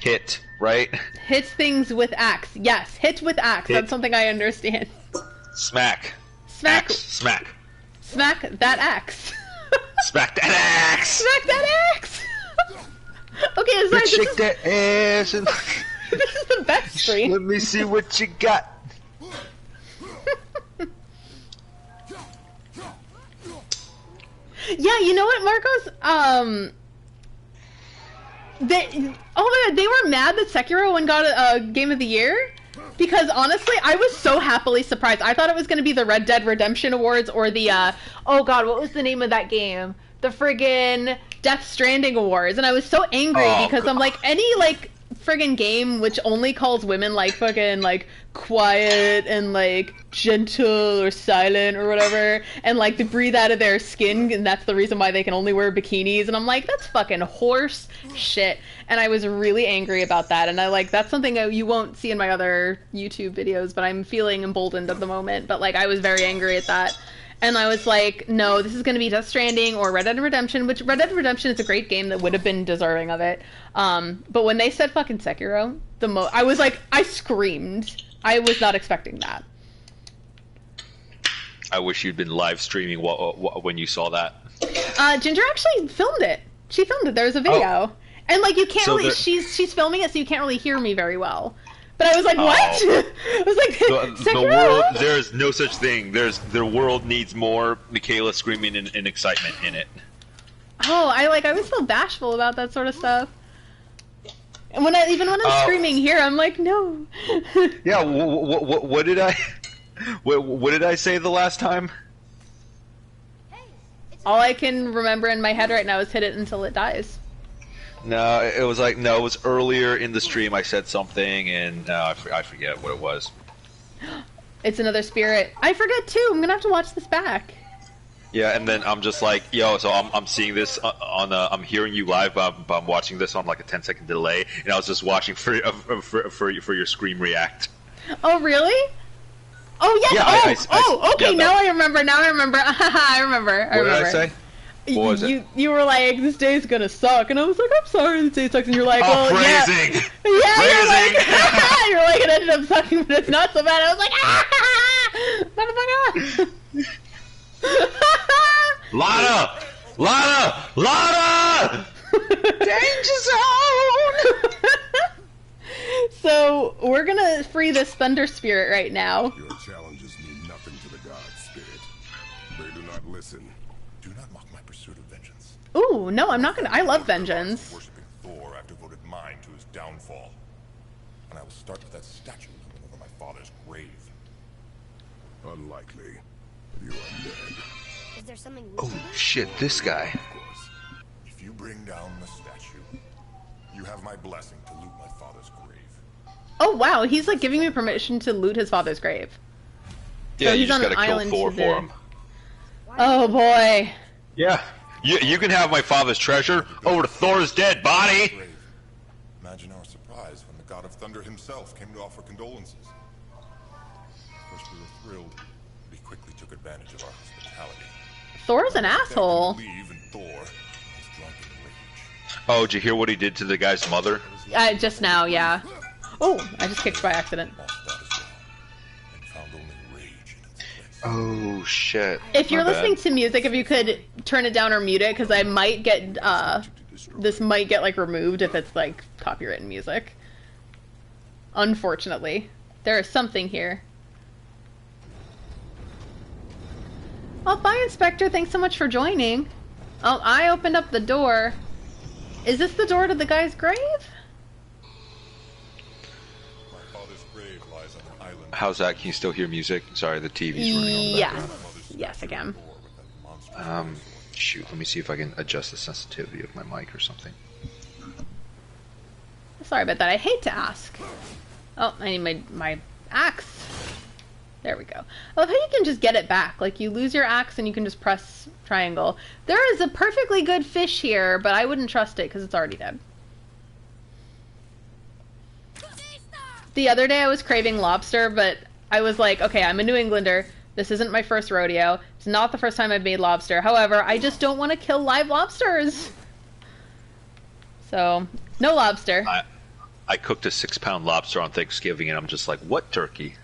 hit, right? Hit things with axe. Yes, hit with axe. Hit. That's something I understand. Smack. Smack. Axe. Smack. Smack that axe. Smack that axe. Smack that axe! Okay, sorry, Let's shake that ass and this is the best stream. let me see what you got. Yeah, you know what, Marcos? Oh my god, they were mad that Sekiro won got a Game of the Year? Because honestly, I was so happily surprised. I thought it was going to be the Red Dead Redemption Awards or the, oh god, what was the name of that game? The friggin' Death Stranding Awards. And I was so angry because I'm like, any, like, friggin' game which only calls women, like, fucking, like, quiet and, like, gentle or silent or whatever, and, like, to breathe out of their skin, and that's the reason why they can only wear bikinis, and I'm like, that's fucking horse shit. And I was really angry about that, and that's something you won't see in my other YouTube videos, but I'm feeling emboldened at the moment, but, like, I was very angry at that. And I was like, no, this is going to be Death Stranding or Red Dead Redemption, which Red Dead Redemption is a great game that would have been deserving of it. But when they said fucking Sekiro, I was like, I screamed. I was not expecting that. I wish you'd been live streaming when you saw that. Ginger actually filmed it. She filmed it. There was a video. Oh. And like you can't so really she's filming it, so you can't really hear me very well. But I was like, what? I was like, the world, there's no such thing. The world needs more Michaela screaming and excitement in it. Oh, I was so bashful about that sort of stuff. And when I'm screaming here, I'm like, no. Yeah, what did I what did I say the last time? All I can remember in my head right now is hit it until it dies. No, it was earlier in the stream I said something, and I forget what it was. It's another spirit. I forget too. I'm gonna have to watch this back. Yeah, and then I'm just like, yo, so I'm seeing this I'm hearing you live, but I'm watching this on like a 10-second delay, and I was just watching for your scream react. Oh really? Oh yes. Yeah, okay. Yeah, now I remember. I remember. What did I say? What was it? You were like, this day's gonna suck, and I was like, I'm sorry, this day sucks, and you're like, well, phrasing. Yeah, phrasing. You're like, it ended up sucking, but it's not so bad. I was like, motherfucker. Lana! Danger zone! So we're gonna free this thunder spirit right now. Your challenges mean nothing to the gods, spirit. They do not listen. Do not mock my pursuit of vengeance. Ooh, no, I'm not gonna. I love vengeance. Worshipping Thor, I've devoted mine to his downfall, and I will start with that statue over my father's grave. Unlikely. You are dead. Is there something? Oh shit! This guy. Of course. If you bring down the statue, you have my blessing to loot my father's grave. Oh wow, he's like giving me permission to loot his father's grave. Yeah, so you he's just on gotta an kill island Thor for him. Oh boy. Yeah, you can have my father's treasure over to Thor's dead body. Imagine our surprise when the god of thunder himself came to offer condolences. First we were thrilled, but he quickly took advantage of our hospitality. Thor's an asshole. Oh, did you hear what he did to the guy's mother? Just now, yeah. Oh, I just kicked by accident. Oh shit. If you're listening to music, if you could turn it down or mute it, because I might get, this might get, like, removed if it's, like, copyrighted music. Unfortunately. There is something here. Oh, bye, Inspector. Thanks so much for joining. Oh, I opened up the door. Is this the door to the guy's grave? My father's grave lies on an island. How's that? Can you still hear music? Sorry, the TV's running on the background. Yes, I can. Shoot, let me see if I can adjust the sensitivity of my mic or something. Sorry about that. I hate to ask. Oh, I need my axe. There we go. I love how you can just get it back. Like, you lose your axe and you can just press triangle. There is a perfectly good fish here, but I wouldn't trust it because it's already dead. The other day I was craving lobster, but I was like, okay, I'm a New Englander. This isn't my first rodeo. It's not the first time I've made lobster. However, I just don't want to kill live lobsters. So, no lobster. I cooked a 6-pound lobster on Thanksgiving, and I'm just like, what turkey?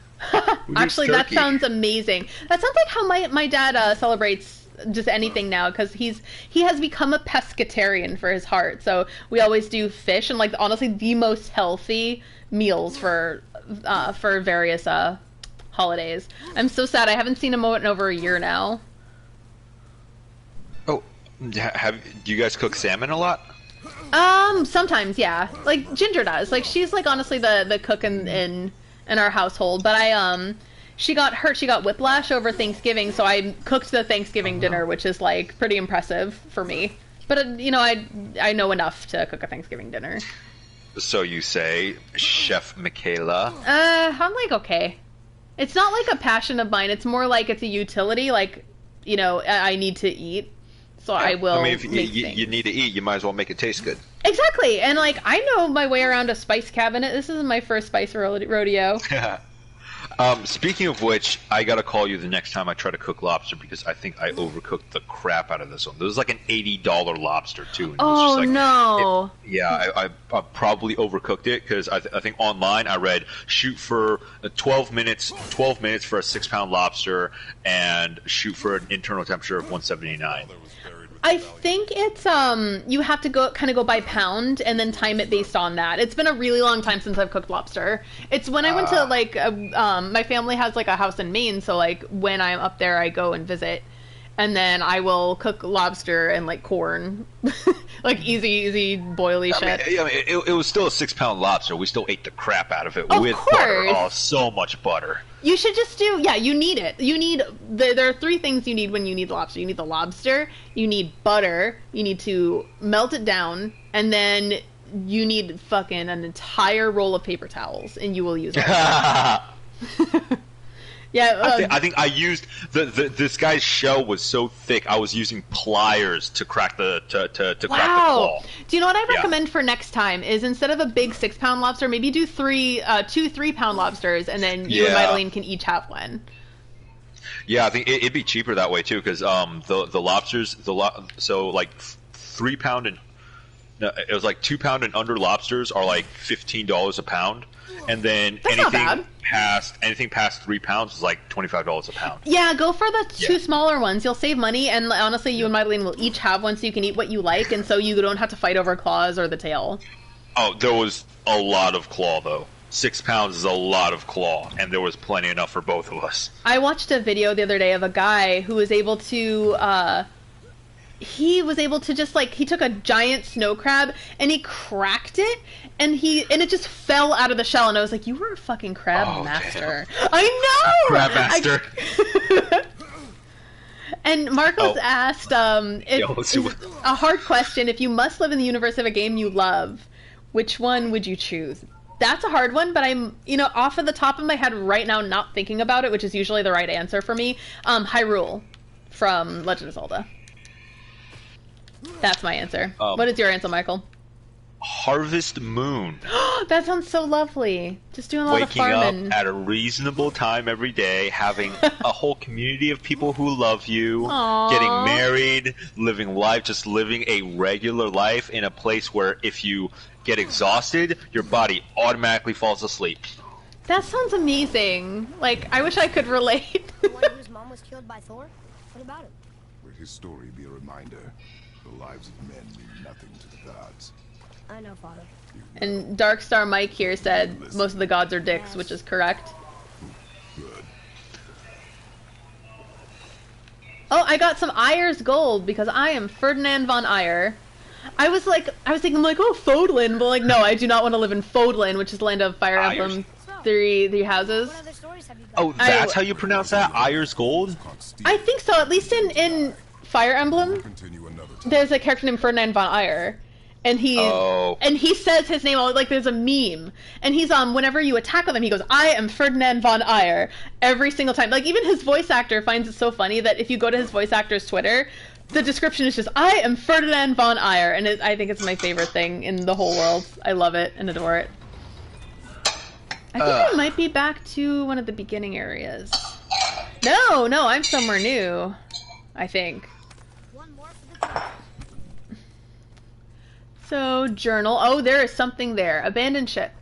Actually, that sounds amazing. That sounds like how my dad celebrates just anything now, because he has become a pescatarian for his heart. So we always do fish and, like, honestly the most healthy meals for various holidays. I'm so sad I haven't seen him in over a year now. Oh, do you guys cook salmon a lot? Sometimes, yeah. Like Ginger does. Like, she's like honestly the cook in our household, but she got hurt. She got whiplash over Thanksgiving, so I cooked the Thanksgiving dinner, which is like pretty impressive for me. But you know, I know enough to cook a Thanksgiving dinner. So you say, Chef Michaela? I'm like, okay. It's not like a passion of mine. It's more like it's a utility. Like, you know, I need to eat, so yeah. I will. I mean, if you need to eat, you might as well make it taste good. Exactly, and like I know my way around a spice cabinet. This isn't my first spice rodeo. Speaking of which, I gotta call you the next time I try to cook lobster because I think I overcooked the crap out of this one. There was like an $80 lobster too. And it was just like, no! I probably overcooked it because I think online I read shoot for 12 minutes for a 6-pound lobster and shoot for an internal temperature of 179. I think it's you have to go by pound and then time it based on that. It's been a really long time since I've cooked lobster. It's when I went to like my family has like a house in Maine, so like when I'm up there I go and visit, and then I will cook lobster and like corn, like easy boily shit. It was still a 6-pound lobster. We still ate the crap out of it Of with course. butter. Oh, so much butter. You should just do, you need it. There are 3 things you need when you need lobster. You need the lobster, you need butter, you need to melt it down, and then you need fucking an entire roll of paper towels, and you will use it. Yeah, I think I used this guy's shell was so thick. I was using pliers to crack the crack the claw. Do you know what I recommend for next time is instead of a big 6-pound lobster, maybe do 2 3-pound lobsters, and then you and Madeline can each have one. Yeah, I think it'd be cheaper that way too because the lobsters so like 3-pound and it was like 2-pound and under lobsters are like $15 a pound. And then anything past 3 pounds is like $25 a pound. Yeah, go for the 2 smaller ones. You'll save money, and honestly, you and Madeline will each have one, so you can eat what you like, and so you don't have to fight over claws or the tail. Oh, there was a lot of claw though. 6 pounds is a lot of claw, and there was plenty enough for both of us. I watched a video the other day of a guy who was able to. He was able to just like he took a giant snow crab and he cracked it and it just fell out of the shell, and I was like, you were a fucking crab master. Damn. I know, crab master. And Marcos asked, a hard question: if you must live in the universe of a game you love, which one would you choose? That's a hard one, but I'm off of the top of my head right now, not thinking about it, which is usually the right answer for me. Hyrule from Legend of Zelda. That's my answer. What is your answer, Michael? Harvest Moon. That sounds so lovely. Just doing a lot of farming. Waking up at a reasonable time every day, having a whole community of people who love you, Aww. Getting married, living life, just living a regular life in a place where if you get exhausted, your body automatically falls asleep. That sounds amazing. Like, I wish I could relate. The one whose mom was killed by Thor? What about him? Will his story be a reminder? The lives of men mean nothing to the gods. I know, Father. And Darkstar Mike here said most of the gods are dicks, which is correct. Good. Oh, I got some Eyre's gold because I am Ferdinand von Eyre. I was thinking like, oh, Fodlan, but like, no, I do not want to live in Fodlan, which is the land of Fire Emblem three houses. What other stories have you got? Oh, that's how you pronounce that? Eyre's Gold? I think so, at least in Fire Emblem. There's a character named Ferdinand von Eyre, and he says his name like there's a meme, and he's whenever you attack with him, he goes, "I am Ferdinand von Eyre," every single time. Like even his voice actor finds it so funny that if you go to his voice actor's Twitter, the description is just, "I am Ferdinand von Eyre," and I think it's my favorite thing in the whole world. I love it and adore it. I think I might be back to one of the beginning areas. No, I'm somewhere new, I think. So, journal. Oh, there is something there. Abandoned ship.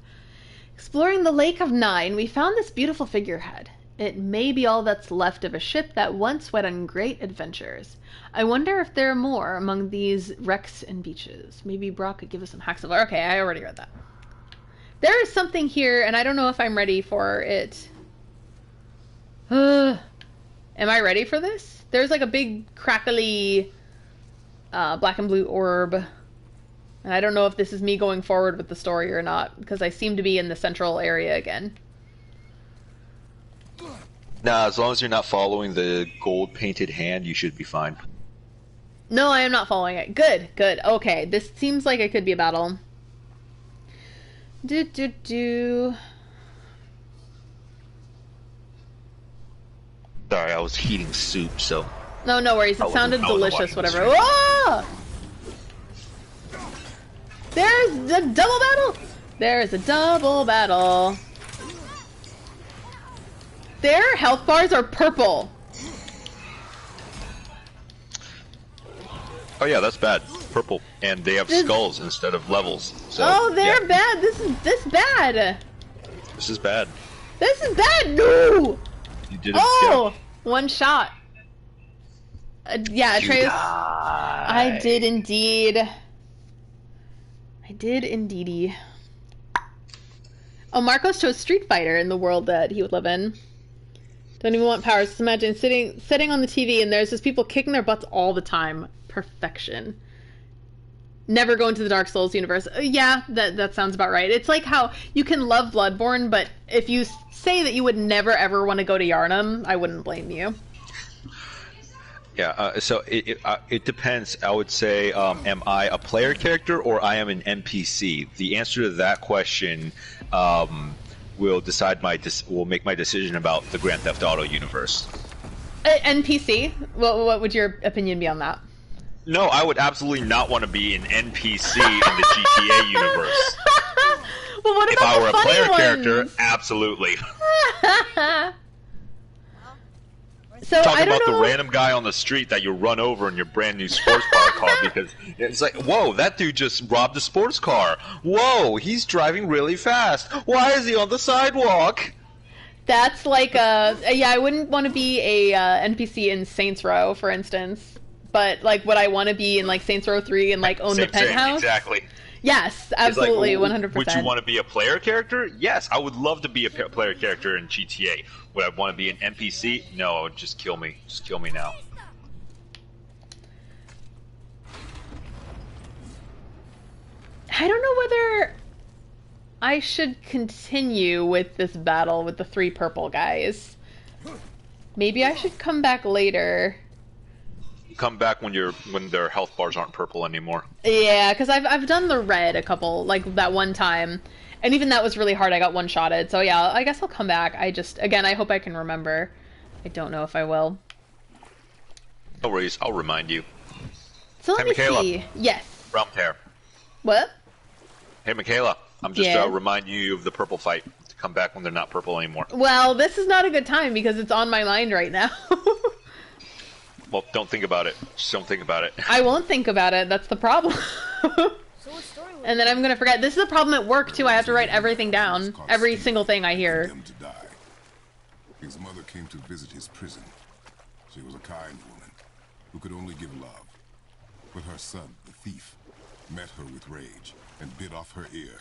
Exploring the Lake of Nine, we found this beautiful figurehead. It may be all that's left of a ship that once went on great adventures. I wonder if there are more among these wrecks and beaches. Maybe Brock could give us some hacks of... Okay, I already read that. There is something here, and I don't know if I'm ready for it. Am I ready for this? There's like a big crackly black and blue orb. And I don't know if this is me going forward with the story or not, because I seem to be in the central area again. Nah, as long as you're not following the gold-painted hand, you should be fine. No, I am not following it. Good. Okay, this seems like it could be a battle. Sorry, I was heating soup, so... No worries. It sounded delicious, whatever. Whoa! There's a double battle! There's a double battle. Their health bars are purple. Oh yeah, that's bad. Purple, and they have skulls instead of levels. So, oh, they're bad. This bad. This is bad. This is bad. No. You did it. Oh, one shot. Yeah, Atreus. I did indeed. I did indeedy. Oh, Marcos chose Street Fighter in the world that he would live in. Don't even want powers. Just imagine sitting on the TV and there's just people kicking their butts all the time. Perfection. Never go into the Dark Souls universe. Yeah, that sounds about right. It's like how you can love Bloodborne, but if you say that you would never ever want to go to Yharnam, I wouldn't blame you. Yeah, so it depends. I would say, am I a player character or I am an NPC? The answer to that question will make my decision about the Grand Theft Auto universe. NPC? What would your opinion be on that? No, I would absolutely not want to be an NPC in the GTA universe. Well, what about if I were the a player ones? character, absolutely. So Talking about the random guy on the street that you run over in your brand new sports car because it's like, whoa, that dude just robbed a sports car. Whoa, he's driving really fast. Why is he on the sidewalk? That's like yeah, I wouldn't want to be a NPC in Saints Row, for instance. But like, would I want to be in like Saints Row 3 and like own the penthouse? Exactly. Yes, absolutely, like, 100%. Would you want to be a player character? Yes, I would love to be a player character in GTA. Would I want to be an NPC? No, just kill me. Just kill me now. I don't know whether I should continue with this battle with the 3 purple guys. Maybe I should come back later. Come back when their health bars aren't purple anymore. Yeah, because I've done the red a couple, like that one time, and even that was really hard. I got one-shotted, so yeah, I guess I'll come back. Again, I hope I can remember. I don't know if I will. No worries, I'll remind you. So let me Michaela. see. Yes. Realm Tear. What? Hey, Michaela. I'm just reminding you of the purple fight. To come back when they're not purple anymore. Well, this is not a good time because it's on my mind right now. Well, don't think about it. Just don't think about it. I won't think about it. That's the problem. And then I'm going to forget. This is a problem at work, too. I have to write everything down. Every single thing I hear. His mother came to visit his prison. She was a kind woman who could only give love. But her son, the thief, met her with rage and bit off her ear.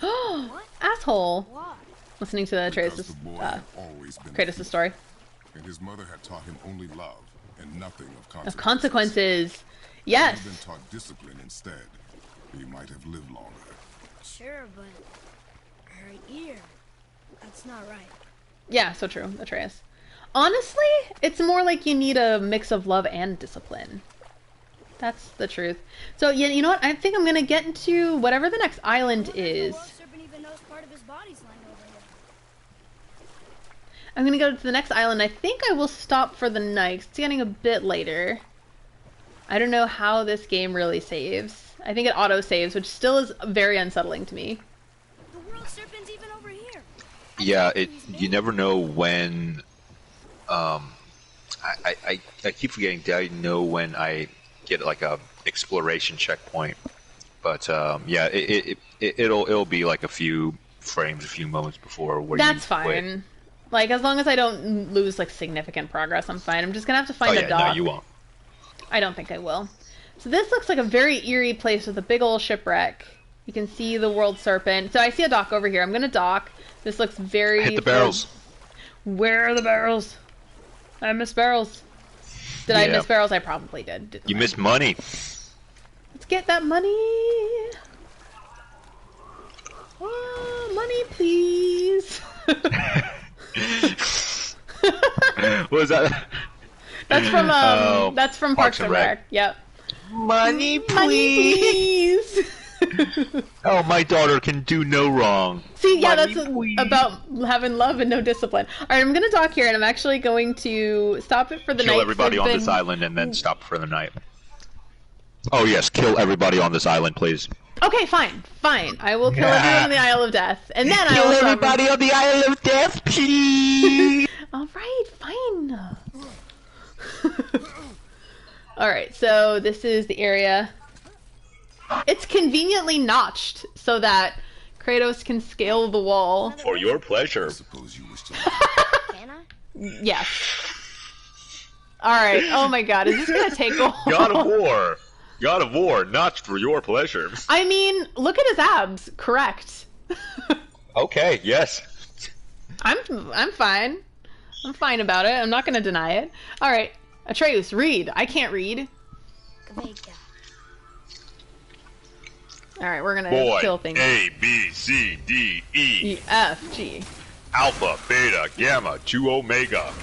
Asshole. Why? Listening to the Kratos' story. And his mother had taught him only love and nothing of consequences. Yes. If he had been taught discipline instead, he might have lived longer. Sure, but her ear, that's not right. Yeah, so true, Atreus. Honestly, it's more like you need a mix of love and discipline. That's the truth. So, yeah, you know what? I think I'm going to get into whatever the next island is. World Serpent even knows part of his body's lying over here. I'm going to go to the next island. I think I will stop for the night. It's getting a bit later. I don't know how this game really saves. I think it auto-saves, which still is very unsettling to me. The World Serpent's even over here. Yeah, you never know when. I keep forgetting. Do I know when I get like a exploration checkpoint? But yeah, it'll be like a few frames, a few moments before where that's you fine. quit. Like as long as I don't lose like significant progress, I'm fine. I'm just gonna have to find a dock. No, you won't. I don't think I will. So this looks like a very eerie place with a big old shipwreck. You can see the World Serpent. So I see a dock over here. I'm gonna dock. This looks very... Hit the barrels. Where are the barrels? I missed barrels. Did I miss barrels? I probably did. You missed money. Let's get that money. Oh, money, please. What was that? That's from Parks and Rec. Yep. Money, please. Money, please. Oh, my daughter can do no wrong. See, yeah, Money, that's please. about having love and no discipline. All right, I'm gonna dock here, and I'm actually going to stop it for the night. Kill everybody on this island and then stop for the night. Oh yes, kill everybody on this island, please. Okay, fine. I will kill everyone on the Isle of Death, and then I Kill will everybody on the Isle of Death, please. All right, fine. All right, so this is the area. It's conveniently notched so that Kratos can scale the wall. For your pleasure. I suppose you wish to. Can I? Yes. All right. Oh my God, is this gonna take a while? God of War. God of War, notched for your pleasure. I mean, look at his abs. Correct. Okay, yes. I'm fine. I'm fine about it. I'm not gonna deny it. All right, Atreus, read. I can't read. Kvega. All right, we're gonna Boy, kill things. A, B, C, D, E, E, F, G. Alpha, Beta, Gamma, 2 Omega.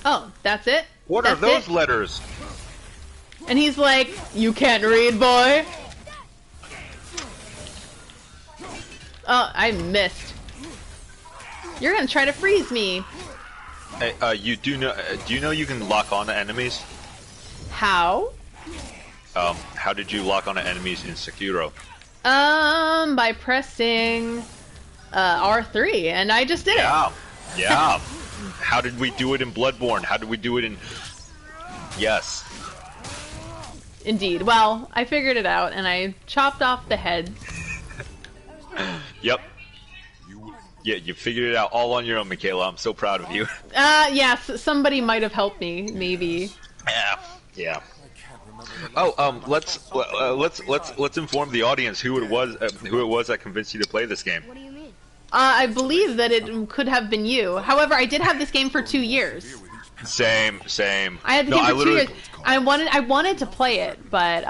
Oh, that's it? What are That's those it? letters? And he's like, you can't read, boy. Oh, I missed. You're gonna try to freeze me. Hey, you do you know you can lock on to enemies? How? How did you lock on to enemies in Sekiro? By pressing R3, and I just did it. Yeah. How did we do it in Bloodborne? How did we do it in... Yes. Indeed. Well, I figured it out, and I chopped off the heads. Yep. Yeah, you figured it out all on your own, Michaela. I'm so proud of you. Yes, somebody might have helped me, maybe. Yeah. Oh, let's inform the audience who it was that convinced you to play this game. What do you mean? I believe that it could have been you. However, I did have this game for 2 years. Same. I had the game for 2 years. I wanted to play it, but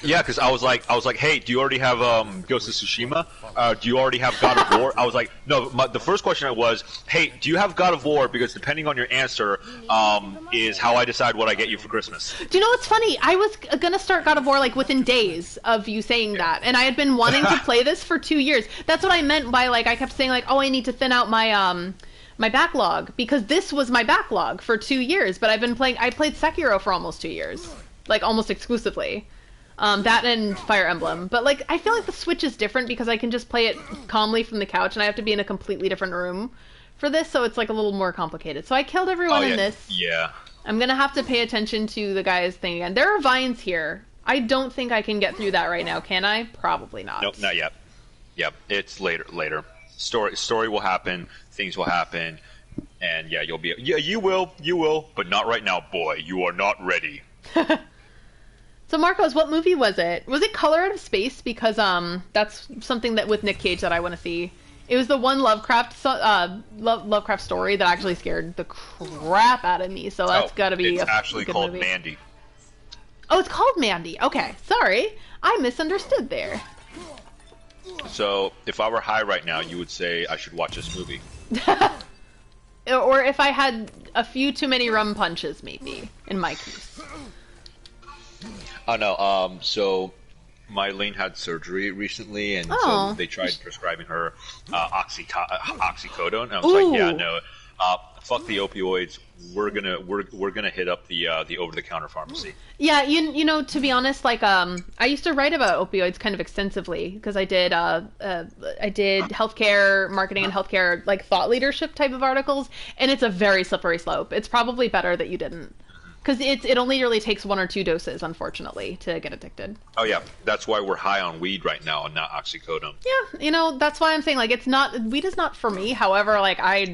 Yeah, because I was like, hey, do you already have Ghost of Tsushima? Do you already have God of War? I was like, no. The first question was, hey, do you have God of War? Because depending on your answer, is how I decide what I get you for Christmas. Do you know what's funny? I was gonna start God of War like within days of you saying that, and I had been wanting to play this for 2 years. That's what I meant by like I kept saying like, oh, I need to thin out my my backlog, because this was my backlog for 2 years. But I played Sekiro for almost 2 years, like almost exclusively. That and Fire Emblem. But like I feel like the Switch is different because I can just play it calmly from the couch, and I have to be in a completely different room for this, so it's like a little more complicated. So I killed everyone in this. Yeah. I'm gonna have to pay attention to the guy's thing again. There are vines here. I don't think I can get through that right now, can I? Probably not. Nope, not yet. Yep, it's later. Story will happen, things will happen, and yeah, you'll be... Yeah, you will, but not right now, boy. You are not ready. So Marcos, what movie was it? Was it Color Out of Space? Because that's something that with Nick Cage that I want to see. It was the one Lovecraft story that actually scared the crap out of me. So that's gotta be it's actually good called movie. Mandy. Oh, it's called Mandy. Okay, sorry, I misunderstood there. So if I were high right now, you would say I should watch this movie. Or if I had a few too many rum punches, maybe in my case. Oh no, so Mylene had surgery recently, and so they tried prescribing her oxycodone. And I was like, yeah, no, fuck the opioids. We're gonna hit up the over-the-counter pharmacy. Yeah, you know, to be honest, like I used to write about opioids kind of extensively because I did healthcare marketing and healthcare like thought leadership type of articles, and it's a very slippery slope. It's probably better that you didn't. Because it only really takes 1 or 2 doses, unfortunately, to get addicted. Oh yeah, that's why we're high on weed right now and not oxycodone. Yeah, you know, that's why I'm saying, like, weed is not for me. However, like, I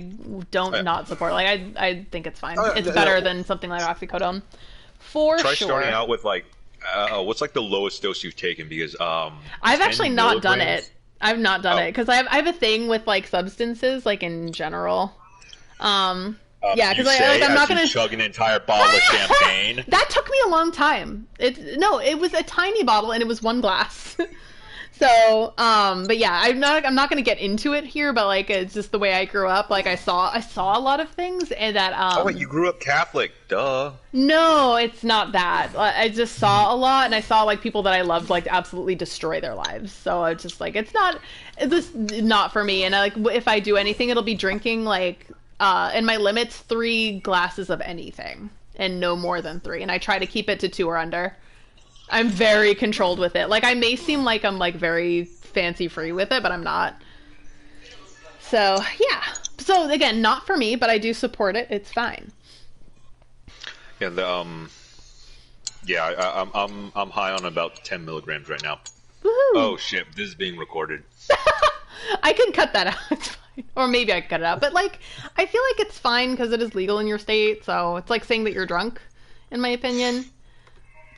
don't not support. Like, I think it's fine. It's better than something like oxycodone, for sure. Try starting out with like, what's like the lowest dose you've taken? Because I've actually not done it. I've not done it because I have a thing with like substances, like in general. Yeah, because I'm not gonna chug an entire bottle of champagne. That took me a long time. It was a tiny bottle and it was 1 glass. So, but yeah, I'm not gonna get into it here, but like it's just the way I grew up. Like I saw a lot of things, and that Oh wait, you grew up Catholic, duh. No, it's not that. I just saw a lot, and I saw like people that I loved like absolutely destroy their lives. So I was just like, it's not for me. And like if I do anything, it'll be drinking like. And my limit's 3 glasses of anything, and no more than 3. And I try to keep it to 2 or under. I'm very controlled with it. Like, I may seem like I'm, like, very fancy-free with it, but I'm not. So, yeah. So again, not for me, but I do support it. It's fine. Yeah, I'm high on about 10 milligrams right now. Woohoo! Oh shit, this is being recorded. I can cut that out. It's fine. Or maybe I can cut it out. But like, I feel like it's fine because it is legal in your state. So it's like saying that you're drunk, in my opinion.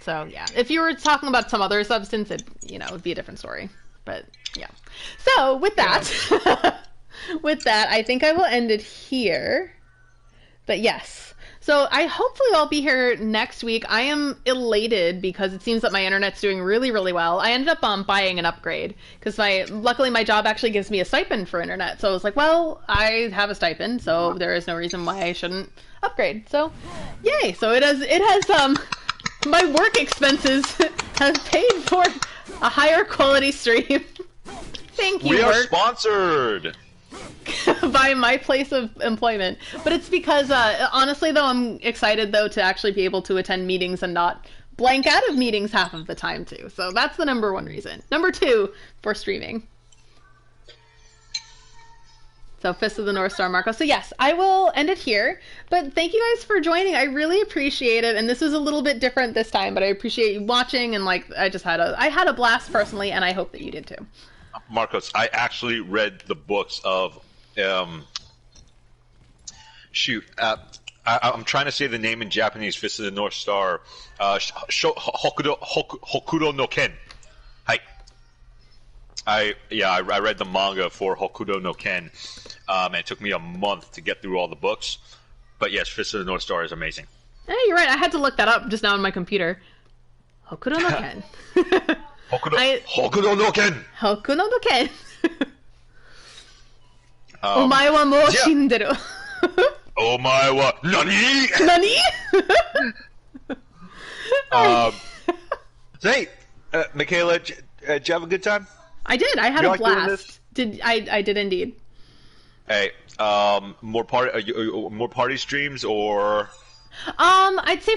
So yeah, if you were talking about some other substance, it would be a different story. But yeah. So with that, with that, I think I will end it here. But yes. So hopefully I'll be here next week. I am elated because it seems that my internet's doing really, really well. I ended up buying an upgrade because luckily my job actually gives me a stipend for internet. So I was like, well, I have a stipend, so there is no reason why I shouldn't upgrade. So yay. So it has my work expenses have paid for a higher quality stream. Thank you. We are sponsored by my place of employment. But it's because, honestly, though, I'm excited, though, to actually be able to attend meetings and not blank out of meetings half of the time, too. So that's the number one reason. Number two, for streaming. So Fist of the North Star, Marco. So yes, I will end it here. But thank you guys for joining. I really appreciate it. And this was a little bit different this time, but I appreciate you watching. And like, I had a blast personally, and I hope that you did too. Marcos, I actually read the books of I'm trying to say the name in Japanese. Fist of the North Star. Hokudo no Ken. Hi. I read the manga for Hokudo no Ken, and it took me a month to get through all the books. But yes, Fist of the North Star is amazing. Hey, you're right. I had to look that up just now on my computer. Hokudo no Ken. Hokudo no Ken. Hokudo no Ken. Omae wa mou shinderu. Omae wa nani? Nani? Hey, Michaela, did you have a good time? I did. I had a blast. I did indeed. Hey, more party streams or? I'd say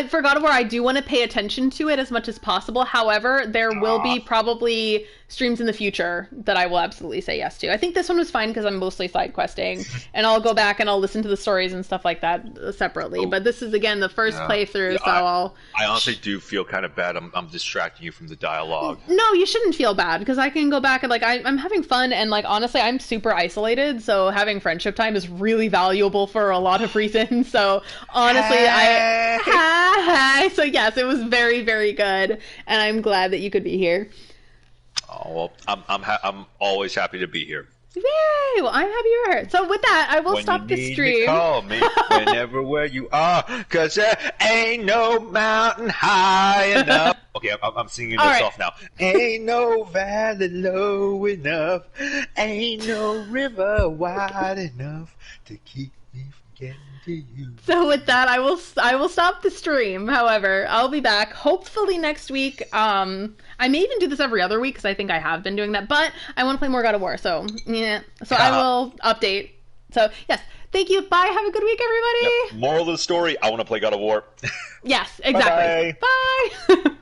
for God of War, I do want to pay attention to it as much as possible. However, there will be probably streams in the future that I will absolutely say yes to. I think this one was fine because I'm mostly side questing, and I'll go back and I'll listen to the stories and stuff like that separately. But this is again the first playthrough, so I honestly do feel kind of bad. I'm distracting you from the dialogue. No, you shouldn't feel bad because I can go back and I'm having fun, and like honestly, I'm super isolated, so having friendship time is really valuable for a lot of reasons. So honestly, so yes, it was very, very good, and I'm glad that you could be here. Oh, well, I'm always happy to be here. Yay! Well, I'm happy you're here. So with that, I will stop the stream. Me, call me whenever where you are, 'cause there ain't no mountain high enough. Okay, I'm singing this off now. Ain't no valley low enough. Ain't no river wide enough to keep me from getting to you. So with that, I will stop the stream. However, I'll be back hopefully next week. I may even do this every other week because I think I have been doing that, but I want to play more God of War, so yeah. So I will update. So yes, thank you. Bye. Have a good week, everybody. Yep. Moral of the story: I want to play God of War. Yes, exactly. Bye. Bye.